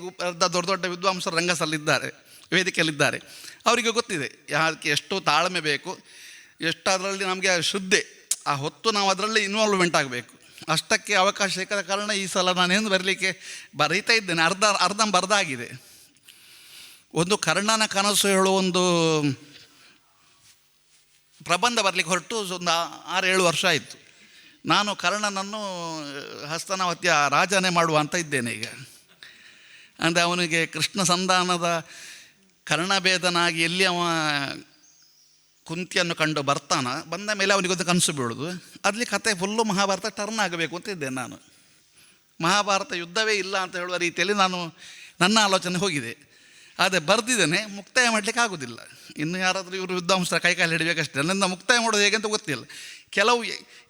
ದೊಡ್ಡ ದೊಡ್ಡ ವಿದ್ವಾಂಸರು ರಂಗಸ್ಥಲ್ಲಿದ್ದಾರೆ, ವೇದಿಕೆಯಲ್ಲಿದ್ದಾರೆ. ಅವರಿಗೆ ಗೊತ್ತಿದೆ ಅದಕ್ಕೆ ಎಷ್ಟು ತಾಳ್ಮೆ ಬೇಕು, ಎಷ್ಟು ಅದರಲ್ಲಿ ನಮಗೆ ಶ್ರದ್ಧೆ, ಆ ಹೊತ್ತು ನಾವು ಅದರಲ್ಲಿ ಇನ್ವಾಲ್ವ್ಮೆಂಟ್ ಆಗಬೇಕು. ಅಷ್ಟಕ್ಕೆ ಅವಕಾಶ ಸಿಕ್ಕದ ಕಾರಣ ಈ ಸಲ ನಾನೇನು ಬರೀತಾ ಇದ್ದೇನೆ. ಅರ್ಧ ಬರೆದಾಗಿದೆ. ಒಂದು ಕರ್ಣನ ಕನಸು ಹೇಳುವ ಒಂದು ಪ್ರಬಂಧ ಬರಲಿಕ್ಕೆ ಹೊರಟು ಒಂದು 6-7 ವರ್ಷ ಆಯಿತು. ನಾನು ಕರ್ಣನನ್ನು ಹಸ್ತನಾವತಿಯ ರಾಜನೇ ಮಾಡುವ ಅಂತ ಇದ್ದೇನೆ ಈಗ. ಅಂದರೆ ಅವನಿಗೆ ಕೃಷ್ಣ ಸಂಧಾನದ ಕರ್ಣಭೇದನಾಗಿ ಎಲ್ಲಿ ಅವ ಕುಂತಿಯನ್ನು ಕಂಡು ಬಂದ ಮೇಲೆ ಅವನಿಗೊಂದು ಕನಸು ಬೀಳೋದು. ಅಲ್ಲಿ ಕತೆ ಫುಲ್ಲು ಮಹಾಭಾರತ ಟರ್ನ್ ಆಗಬೇಕು ಅಂತ ಇದ್ದೇನೆ ನಾನು. ಮಹಾಭಾರತ ಯುದ್ಧವೇ ಇಲ್ಲ ಅಂತ ಹೇಳುವ ರೀತಿಯಲ್ಲಿ ನನ್ನ ಆಲೋಚನೆ ಹೋಗಿದೆ. ಆದರೆ ಬರೆದಿದ್ದೇನೆ, ಮುಕ್ತಾಯ ಮಾಡಲಿಕ್ಕೆ ಆಗೋದಿಲ್ಲ. ಇನ್ನು ಯಾರಾದರೂ ಇವರು ವಿದ್ವಾಂಸರ ಕೈಕಾಲು ಹಿಡಬೇಕಷ್ಟೇ. ನನ್ನಿಂದ ಮುಕ್ತಾಯ ಮಾಡೋದು ಹೇಗೆ ಅಂತ ಗೊತ್ತಿಲ್ಲ. ಕೆಲವು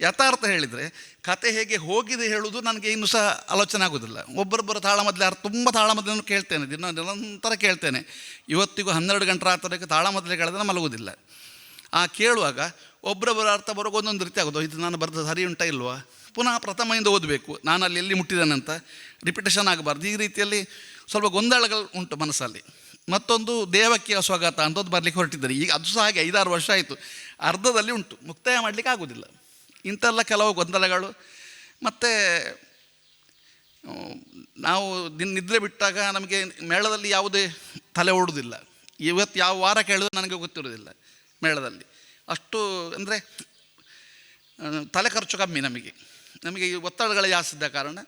ಯಥಾರ್ಥ ಹೇಳಿದರೆ ಕತೆ ಹೇಗೆ ಹೋಗಿದೆ ಹೇಳುವುದು ನನಗೆ ಇನ್ನೂ ಸಹ ಆಲೋಚನೆ ಆಗೋದಿಲ್ಲ. ಒಬ್ಬರೊಬ್ಬರು ತಾಳಮದ್ದಲೆ ತುಂಬ ತಾಳಮದ್ದಲೆಯನ್ನು ಕೇಳ್ತೇನೆ, ನಿರಂತರ ಕೇಳ್ತೇನೆ. ಇವತ್ತಿಗೂ 12 ಗಂಟೆ ರಾತ್ರಿಗೆ ತಾಳಮದ್ದಲೆ ಕೇಳಿದ್ರೆ ಮಲಗುವುದಿಲ್ಲ. ಆ ಕೇಳುವಾಗ ಒಬ್ಬರೊಬ್ಬರ ಅರ್ಥ ಬರೋಕೆ ಒಂದೊಂದು ರೀತಿ ಆಗೋದು. ಇದು ನಾನು ಬರೆದ ಸರಿ ಉಂಟಾ ಇಲ್ವಾ, ಪುನಃ ಪ್ರಥಮದಿಂದ ಓದಬೇಕು, ನಾನು ಅಲ್ಲಿ ಎಲ್ಲಿ ಮುಟ್ಟಿದ್ದೇನೆ ಅಂತ ರಿಪಿಟೇಷನ್ ಆಗಬಾರ್ದು. ಈ ರೀತಿಯಲ್ಲಿ ಸ್ವಲ್ಪ ಗೊಂದಲಗಳು ಉಂಟು ಮನಸ್ಸಲ್ಲಿ. ಮತ್ತೊಂದು ದೇವಕಿಯ ಸ್ವಗತ ಅಂತದ್ದು ಬರಲಿಕ್ಕೆ ಹೊರಟಿದ್ದಾರೆ. ಈಗ ಅದು ಸಹ ಹಾಗೆ 5-6 ವರ್ಷ ಆಯಿತು, ಅರ್ಧದಲ್ಲಿ ಉಂಟು, ಮುಕ್ತಾಯ ಮಾಡಲಿಕ್ಕೆ ಆಗೋದಿಲ್ಲ. ಇಂಥೆಲ್ಲ ಕೆಲವು ಗೊಂದಲಗಳು. ಮತ್ತು ನಾವು ನಿದ್ರೆ ಬಿಟ್ಟಾಗ ನಮಗೆ ಮೇಳದಲ್ಲಿ ಯಾವುದೇ ತಲೆ ಓಡುವುದಿಲ್ಲ. ಇವತ್ತು ಯಾವ ವಾರ ಕೇಳಿದ್ರು ನನಗೆ ಗೊತ್ತಿರೋದಿಲ್ಲ ಮೇಳದಲ್ಲಿ. ಅಷ್ಟು ಅಂದರೆ ತಲೆ ಖರ್ಚು ಕಮ್ಮಿ ನಮಗೆ ಈ ಒತ್ತಡಗಳ ಜಾಸ್ತಿ ಇದ್ದ ಕಾರಣ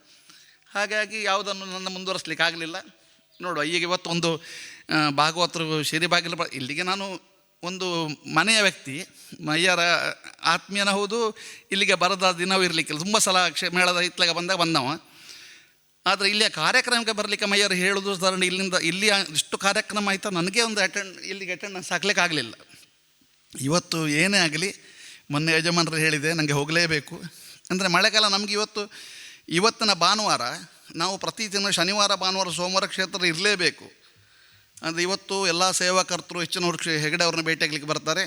ಹಾಗಾಗಿ ಯಾವುದನ್ನು ನನ್ನ ಮುಂದುವರಿಸಲಿಕ್ಕೆ ಆಗಲಿಲ್ಲ. ನೋಡುವ, ಈಗ ಇವತ್ತೊಂದು ಭಾಗವತರು ಶಿರಿಬಾಗಿಲು ಇಲ್ಲಿಗೆ ನಾನು ಒಂದು ಮನೆಯ ವ್ಯಕ್ತಿ, ಮಯ್ಯರ ಆತ್ಮೀಯನ ಹೌದು, ಇಲ್ಲಿಗೆ ಬರದ ದಿನವೂ ಇರಲಿಕ್ಕಿಲ್ಲ. ತುಂಬ ಸಲ ಮೇಳದ ಇತ್ಲಾಗ ಬಂದವ. ಆದರೆ ಇಲ್ಲಿಯ ಕಾರ್ಯಕ್ರಮಕ್ಕೆ ಬರಲಿಕ್ಕೆ ಮಯ್ಯರು ಹೇಳೋದು ಸರಣಿ ಇಲ್ಲಿಯ ಇಷ್ಟು ಕಾರ್ಯಕ್ರಮ ಆಯಿತಾ, ನನಗೆ ಒಂದು ಇಲ್ಲಿಗೆ ಅಟೆಂಡೆನ್ಸ್ ಹಾಕ್ಲಿಕ್ಕೆ ಆಗಲಿಲ್ಲ. ಇವತ್ತು ಏನೇ ಆಗಲಿ, ಮೊನ್ನೆ ಯಜಮಾನರು ಹೇಳಿದೆ ನನಗೆ ಹೋಗಲೇಬೇಕು ಅಂದರೆ ಮಳೆಗಾಲ. ನಮಗೆ ಇವತ್ತಿನ ಭಾನುವಾರ ನಾವು ಪ್ರತಿದಿನ ಶನಿವಾರ ಭಾನುವಾರ ಸೋಮವಾರ ಕ್ಷೇತ್ರ ಇರಲೇಬೇಕು. ಅಂದರೆ ಇವತ್ತು ಎಲ್ಲ ಸೇವಾಕರ್ತರು ಹೆಚ್ಚಿನವರು ಹೆಗಡೆ ಅವ್ರನ್ನ ಭೇಟಿಯಾಗಲಿಕ್ಕೆ ಬರ್ತಾರೆ.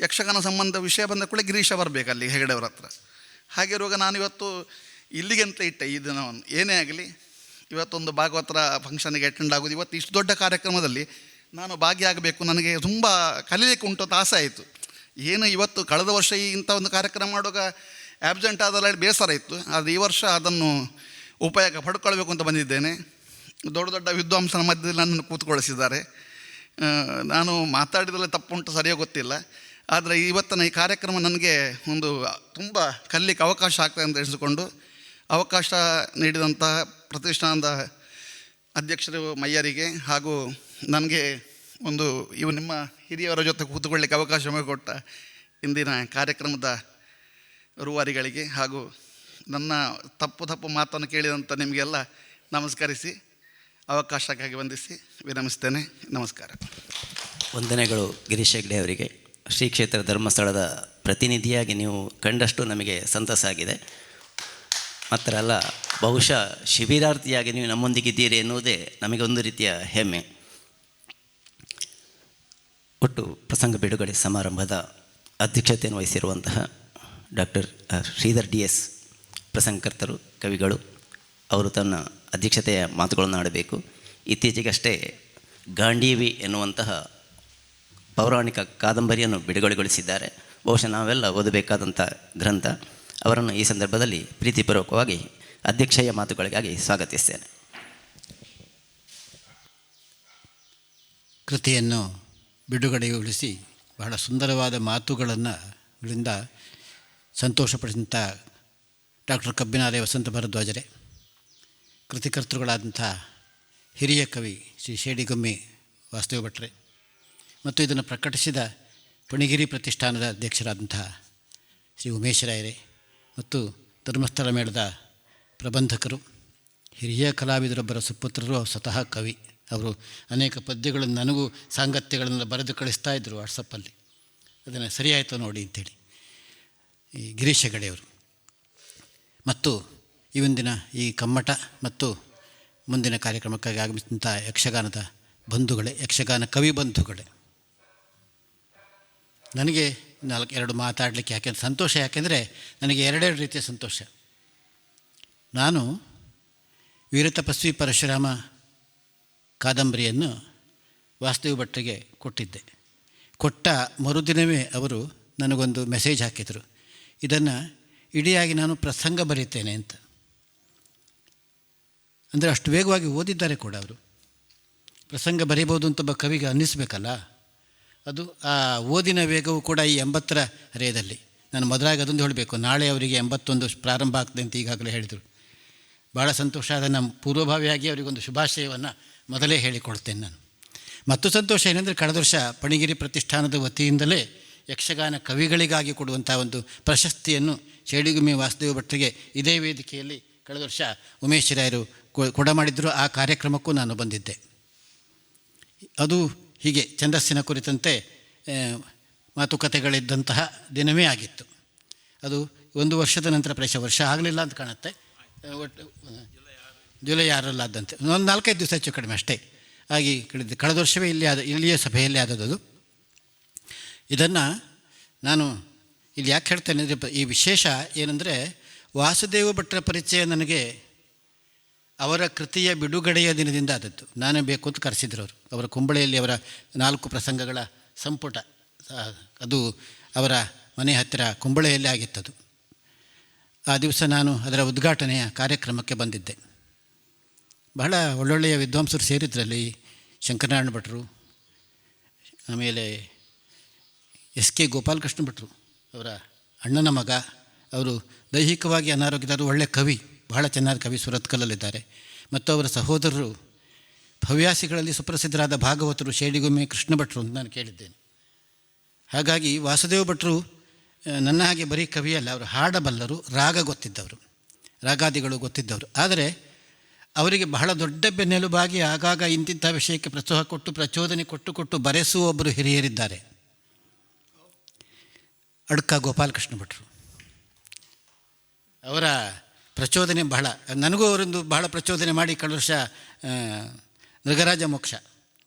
ಯಕ್ಷಗಾನ ಸಂಬಂಧ ವಿಷಯ ಬಂದ ಕೂಡ ಗಿರೀಶ ಬರಬೇಕು ಅಲ್ಲಿ ಹೆಗಡೆ ಅವ್ರ ಹತ್ರ. ಹಾಗಿರುವಾಗ ನಾನಿವತ್ತು ಇಲ್ಲಿಗೆ ಅಂತ ಇಟ್ಟೆ ಈ ದಿನವನ್ನು. ಏನೇ ಆಗಲಿ ಇವತ್ತೊಂದು ಭಾಗವತರ ಫಂಕ್ಷನ್ಗೆ ಅಟೆಂಡ್ ಆಗೋದು. ಇವತ್ತು ಇಷ್ಟು ದೊಡ್ಡ ಕಾರ್ಯಕ್ರಮದಲ್ಲಿ ನಾನು ಭಾಗಿಯಾಗಬೇಕು, ನನಗೆ ತುಂಬ ಕಲೀಲಿಕ್ಕೆ ಉಂಟು ಅಂತ ಆಸೆ ಆಯಿತು. ಏನು ಇವತ್ತು ಕಳೆದ ವರ್ಷ ಇಂಥ ಒಂದು ಕಾರ್ಯಕ್ರಮ ಮಾಡುವಾಗ ಆ್ಯಬ್ಸೆಂಟ್ ಆದಲ್ಲ ಬೇಸರ ಇತ್ತು. ಆದರೆ ಈ ವರ್ಷ ಅದನ್ನು ಉಪಯೋಗ ಪಡ್ಕೊಳ್ಬೇಕು ಅಂತ ಬಂದಿದ್ದೇನೆ. ದೊಡ್ಡ ದೊಡ್ಡ ವಿದ್ವಾಂಸನ ಮಧ್ಯದಲ್ಲಿ ನನ್ನನ್ನು ಕೂತ್ಕೊಳಿಸಿದ್ದಾರೆ. ನಾನು ಮಾತಾಡಿದರೆ ತಪ್ಪುಂಟು ಸರಿಯಾಗಿ ಗೊತ್ತಿಲ್ಲ. ಆದರೆ ಇವತ್ತಿನ ಈ ಕಾರ್ಯಕ್ರಮ ನನಗೆ ಒಂದು ತುಂಬ ಕಲಿಲಿಕ್ಕೆ ಅವಕಾಶ ಆಗ್ತದೆ ಅಂತ ಎಣಿಸಿಕೊಂಡು ಅವಕಾಶ ನೀಡಿದಂತಹ ಪ್ರತಿಷ್ಠಾನದ ಅಧ್ಯಕ್ಷರು ಮಯ್ಯರಿಗೆ ಹಾಗೂ ನನಗೆ ಒಂದು ನಿಮ್ಮ ಹಿರಿಯವರ ಜೊತೆ ಕೂತ್ಕೊಳ್ಳಿಕ್ಕೆ ಅವಕಾಶ ಮಾಡಿಕೊಟ್ಟ ಇಂದಿನ ಕಾರ್ಯಕ್ರಮದ ರೂವಾರಿಗಳಿಗೆ ಹಾಗೂ ನನ್ನ ತಪ್ಪು ಮಾತನ್ನು ಕೇಳಿದಂಥ ನಿಮಗೆಲ್ಲ ನಮಸ್ಕರಿಸಿ ಅವಕಾಶಕ್ಕಾಗಿ ವಂದಿಸಿ ವಿರಮಿಸ್ತೇನೆ. ನಮಸ್ಕಾರ. ವಂದನೆಗಳು ಗಿರೀಶ್ ಹೆಗ್ಡೆ ಅವರಿಗೆ. ಶ್ರೀ ಕ್ಷೇತ್ರ ಧರ್ಮಸ್ಥಳದ ಪ್ರತಿನಿಧಿಯಾಗಿ ನೀವು ಕಂಡಷ್ಟು ನಮಗೆ ಸಂತಸ ಆಗಿದೆ. ಮಾತ್ರ ಅಲ್ಲ, ಬಹುಶಃ ಶಿಬಿರಾರ್ಥಿಯಾಗಿ ನೀವು ನಮ್ಮೊಂದಿಗಿದ್ದೀರಿ ಎನ್ನುವುದೇ ನಮಗೆ ಒಂದು ರೀತಿಯ ಹೆಮ್ಮೆ. ಒಟ್ಟು ಪ್ರಸಂಗ ಬಿಡುಗಡೆ ಸಮಾರಂಭದ ಅಧ್ಯಕ್ಷತೆಯನ್ನು ವಹಿಸಿರುವಂತಹ ಡಾಕ್ಟರ್ ಶ್ರೀಧರ್ DS ಪ್ರಸಂಗಕರ್ತರು, ಕವಿಗಳು, ಅವರು ತನ್ನ ಅಧ್ಯಕ್ಷತೆಯ ಮಾತುಗಳನ್ನು ಆಡಬೇಕು. ಇತ್ತೀಚೆಗಷ್ಟೇ ಗಾಂಡೀವಿ ಎನ್ನುವಂತಹ ಪೌರಾಣಿಕ ಕಾದಂಬರಿಯನ್ನು ಬಿಡುಗಡೆಗೊಳಿಸಿದ್ದಾರೆ. ಬಹುಶಃ ನಾವೆಲ್ಲ ಓದಬೇಕಾದಂಥ ಗ್ರಂಥ. ಅವರನ್ನು ಈ ಸಂದರ್ಭದಲ್ಲಿ ಪ್ರೀತಿಪೂರ್ವಕವಾಗಿ ಅಧ್ಯಕ್ಷೀಯ ಮಾತುಗಳಿಗಾಗಿ ಸ್ವಾಗತಿಸ್ತೇನೆ. ಕೃತಿಯನ್ನು ಬಿಡುಗಡೆಗೊಳಿಸಿ ಬಹಳ ಸುಂದರವಾದ ಮಾತುಗಳಿಂದ ಸಂತೋಷಪಡಿಸಿದಂಥ ಡಾಕ್ಟರ್ ಕಬ್ಬಿನಾಲೆ ವಸಂತ ಭಾರದ್ವಾಜರೇ, ಕೃತಿಕರ್ತೃಗಳಾದಂಥ ಹಿರಿಯ ಕವಿ ಶ್ರೀ ಶೇಡಿಗೊಮ್ಮೆ ವಾಸ್ತವ ಭಟ್ರೆ ಮತ್ತು ಇದನ್ನು ಪ್ರಕಟಿಸಿದ ಪಣಿಗಿರಿ ಪ್ರತಿಷ್ಠಾನದ ಅಧ್ಯಕ್ಷರಾದಂತಹ ಶ್ರೀ ಉಮೇಶ್ ರಾಯರೇ ಮತ್ತು ಧರ್ಮಸ್ಥಳ ಮೇಳದ ಪ್ರಬಂಧಕರು, ಹಿರಿಯ ಕಲಾವಿದರೊಬ್ಬರ ಸುಪುತ್ರರು, ಸ್ವತಃ ಕವಿ. ಅವರು ಅನೇಕ ಪದ್ಯಗಳನ್ನು ನನಗೂ ಸಾಂಗತ್ಯಗಳನ್ನು ಬರೆದು ಕಳಿಸ್ತಾ ಇದ್ದರು ವಾಟ್ಸಪ್ಪಲ್ಲಿ. ಅದನ್ನು ಸರಿಯಾಯಿತು ನೋಡಿ ಅಂಥೇಳಿ ಈ ಗಿರೀಶ್ ಹೆಗಡೆಯವರು ಮತ್ತು ಇವೊಂದಿನ ಈ ಕಮ್ಮಟ ಮತ್ತು ಮುಂದಿನ ಕಾರ್ಯಕ್ರಮಕ್ಕಾಗಿ ಆಗಮಿಸಿದಂಥ ಯಕ್ಷಗಾನದ ಬಂಧುಗಳೇ, ಯಕ್ಷಗಾನ ಕವಿ ಬಂಧುಗಳೇ, ನನಗೆ ಎರಡು ಮಾತಾಡಲಿಕ್ಕೆ ಯಾಕೆಂದ್ರೆ ಸಂತೋಷ. ಯಾಕೆಂದರೆ ನನಗೆ ಎರಡೆರಡು ರೀತಿಯ ಸಂತೋಷ. ನಾನು ವೀರತಪಸ್ವಿ ಪರಶುರಾಮ ಕಾದಂಬರಿಯನ್ನು ವಾಸ್ತವ ಭಟ್ರಿಗೆ ಕೊಟ್ಟಿದ್ದೆ. ಕೊಟ್ಟ ಮರುದಿನವೇ ಅವರು ನನಗೊಂದು ಮೆಸೇಜ್ ಹಾಕಿದರು, ಇದನ್ನು ಇಡಿಯಾಗಿ ನಾನು ಪ್ರಸಂಗ ಬರೀತೇನೆ ಅಂತ. ಅಂದರೆ ಅಷ್ಟು ವೇಗವಾಗಿ ಓದಿದ್ದಾರೆ ಕೂಡ ಅವರು. ಪ್ರಸಂಗ ಬರೀಬೋದು ಅಂತ ಒಬ್ಬ ಕವಿಗೆ ಅನ್ನಿಸ್ಬೇಕಲ್ಲ, ಅದು ಆ ಓದಿನ ವೇಗವು ಕೂಡ ಈ 80ರ ರೇದಲ್ಲಿ. ನಾನು ಮೊದಲಾಗಿ ಅದೊಂದು ಹೇಳಬೇಕು, ನಾಳೆ ಅವರಿಗೆ 81 ಪ್ರಾರಂಭ ಆಗ್ತದೆ ಅಂತ ಈಗಾಗಲೇ ಹೇಳಿದರು. ಭಾಳ ಸಂತೋಷ. ಅದನ್ನು ಪೂರ್ವಭಾವಿಯಾಗಿ ಅವರಿಗೊಂದು ಶುಭಾಶಯವನ್ನು ಮೊದಲೇ ಹೇಳಿಕೊಡ್ತೇನೆ ನಾನು. ಮತ್ತು ಸಂತೋಷ ಏನೆಂದರೆ, ಕಳೆದ ವರ್ಷ ಪಣಿಗಿರಿ ಪ್ರತಿಷ್ಠಾನದ ವತಿಯಿಂದಲೇ ಯಕ್ಷಗಾನ ಕವಿಗಳಿಗಾಗಿ ಕೊಡುವಂಥ ಒಂದು ಪ್ರಶಸ್ತಿಯನ್ನು ಶೇಡಿಗುಮ್ಮಿ ವಾಸುದೇವ ಭಟ್ರಿಗೆ ಇದೇ ವೇದಿಕೆಯಲ್ಲಿ ಕಳೆದ ವರ್ಷ ಉಮೇಶ್ ರಾಯರು ಕೊಡಮಾಡಿದ್ದರು. ಆ ಕಾರ್ಯಕ್ರಮಕ್ಕೂ ನಾನು ಬಂದಿದ್ದೆ. ಅದು ಹೀಗೆ ಛಂದಸ್ಸಿನ ಕುರಿತಂತೆ ಮಾತುಕತೆಗಳಿದ್ದಂತಹ ದಿನವೇ ಆಗಿತ್ತು. ಅದು 1 ವರ್ಷದ ನಂತರ ವರ್ಷ ಆಗಲಿಲ್ಲ ಅಂತ ಕಾಣುತ್ತೆ. ಒಟ್ಟು ಜುಲೈ 6ರಲ್ಲಿ ಆದಂತೆ ಒಂದು 4-5 ದಿವಸ ಹೆಚ್ಚು ಕಡಿಮೆ ಅಷ್ಟೇ ಆಗಿ ಕಳೆದ ವರ್ಷವೇ ಇಲ್ಲಿಯ ಸಭೆಯಲ್ಲಿ ಆದದ್ದು. ಇದನ್ನು ನಾನು ಇಲ್ಲಿ ಯಾಕೆ ಹೇಳ್ತೇನೆ ಅಂದರೆ, ಈ ವಿಶೇಷ ಏನಂದರೆ, ವಾಸುದೇವ ಭಟ್ರ ಪರಿಚಯ ನನಗೆ ಅವರ ಕೃತಿಯ ಬಿಡುಗಡೆಯ ದಿನದಿಂದ ಆದದ್ದು. ನಾನೇ ಬೇಕು ಅಂತ ಕರೆಸಿದ್ರು ಅವರು. ಅವರ ಕುಂಬಳೆಯಲ್ಲಿ ಅವರ 4 ಪ್ರಸಂಗಗಳ ಸಂಪುಟ, ಅದು ಅವರ ಮನೆ ಹತ್ತಿರ ಕುಂಬಳೆಯಲ್ಲೇ ಆಗಿತ್ತದು. ಆ ದಿವಸ ನಾನು ಅದರ ಉದ್ಘಾಟನೆಯ ಕಾರ್ಯಕ್ರಮಕ್ಕೆ ಬಂದಿದ್ದೆ. ಬಹಳ ಒಳ್ಳೊಳ್ಳೆಯ ವಿದ್ವಾಂಸರು ಸೇರಿದ್ರಲ್ಲಿ. ಶಂಕರನಾರಾಯಣ ಭಟ್ರು, ಆಮೇಲೆ SK ಗೋಪಾಲಕೃಷ್ಣ ಭಟ್ರು, ಅವರ ಅಣ್ಣನ ಮಗ, ಅವರು ದೈಹಿಕವಾಗಿ ಅನಾರೋಗ್ಯದವರು, ಒಳ್ಳೆಯ ಕವಿ, ಬಹಳ ಚೆನ್ನಾದ ಕವಿ, ಸುರತ್ಕಲ್ಲಲ್ಲಿದ್ದಾರೆ. ಮತ್ತು ಅವರ ಸಹೋದರರು ಹವ್ಯಾಸಿಗಳಲ್ಲಿ ಸುಪ್ರಸಿದ್ಧರಾದ ಭಾಗವತರು ಶೇಡಿಗೊಮ್ಮೆ ಕೃಷ್ಣ ಭಟ್ರು ಅಂತ ನಾನು ಕೇಳಿದ್ದೇನೆ. ಹಾಗಾಗಿ ವಾಸುದೇವ ಭಟ್ರು ನನ್ನ ಹಾಗೆ ಬರೀ ಕವಿಯಲ್ಲ, ಅವರು ಹಾಡಬಲ್ಲರು, ರಾಗ ಗೊತ್ತಿದ್ದವರು, ರಾಗಾದಿಗಳು ಗೊತ್ತಿದ್ದವರು. ಆದರೆ ಅವರಿಗೆ ಬಹಳ ದೊಡ್ಡ ಬೆನ್ನೆಲುಬಾಗಿ ಆಗಾಗ ಇಂತಿಂಥ ವಿಷಯಕ್ಕೆ ಪ್ರೋತ್ಸಾಹ ಕೊಟ್ಟು ಪ್ರಚೋದನೆ ಕೊಟ್ಟು ಬರೆಸುವ ಒಬ್ಬರು ಹಿರಿಯರಿದ್ದಾರೆ. ಅಡ್ಕ ಗೋಪಾಲಕೃಷ್ಣ ಭಟ್ರು. ಅವರ ಪ್ರಚೋದನೆ ಬಹಳ, ನನಗೂ ಅವರೊಂದು ಬಹಳ ಪ್ರಚೋದನೆ ಮಾಡಿ ಕಳೆದ ವರ್ಷ ನೃಗರಾಜ ಮೋಕ್ಷ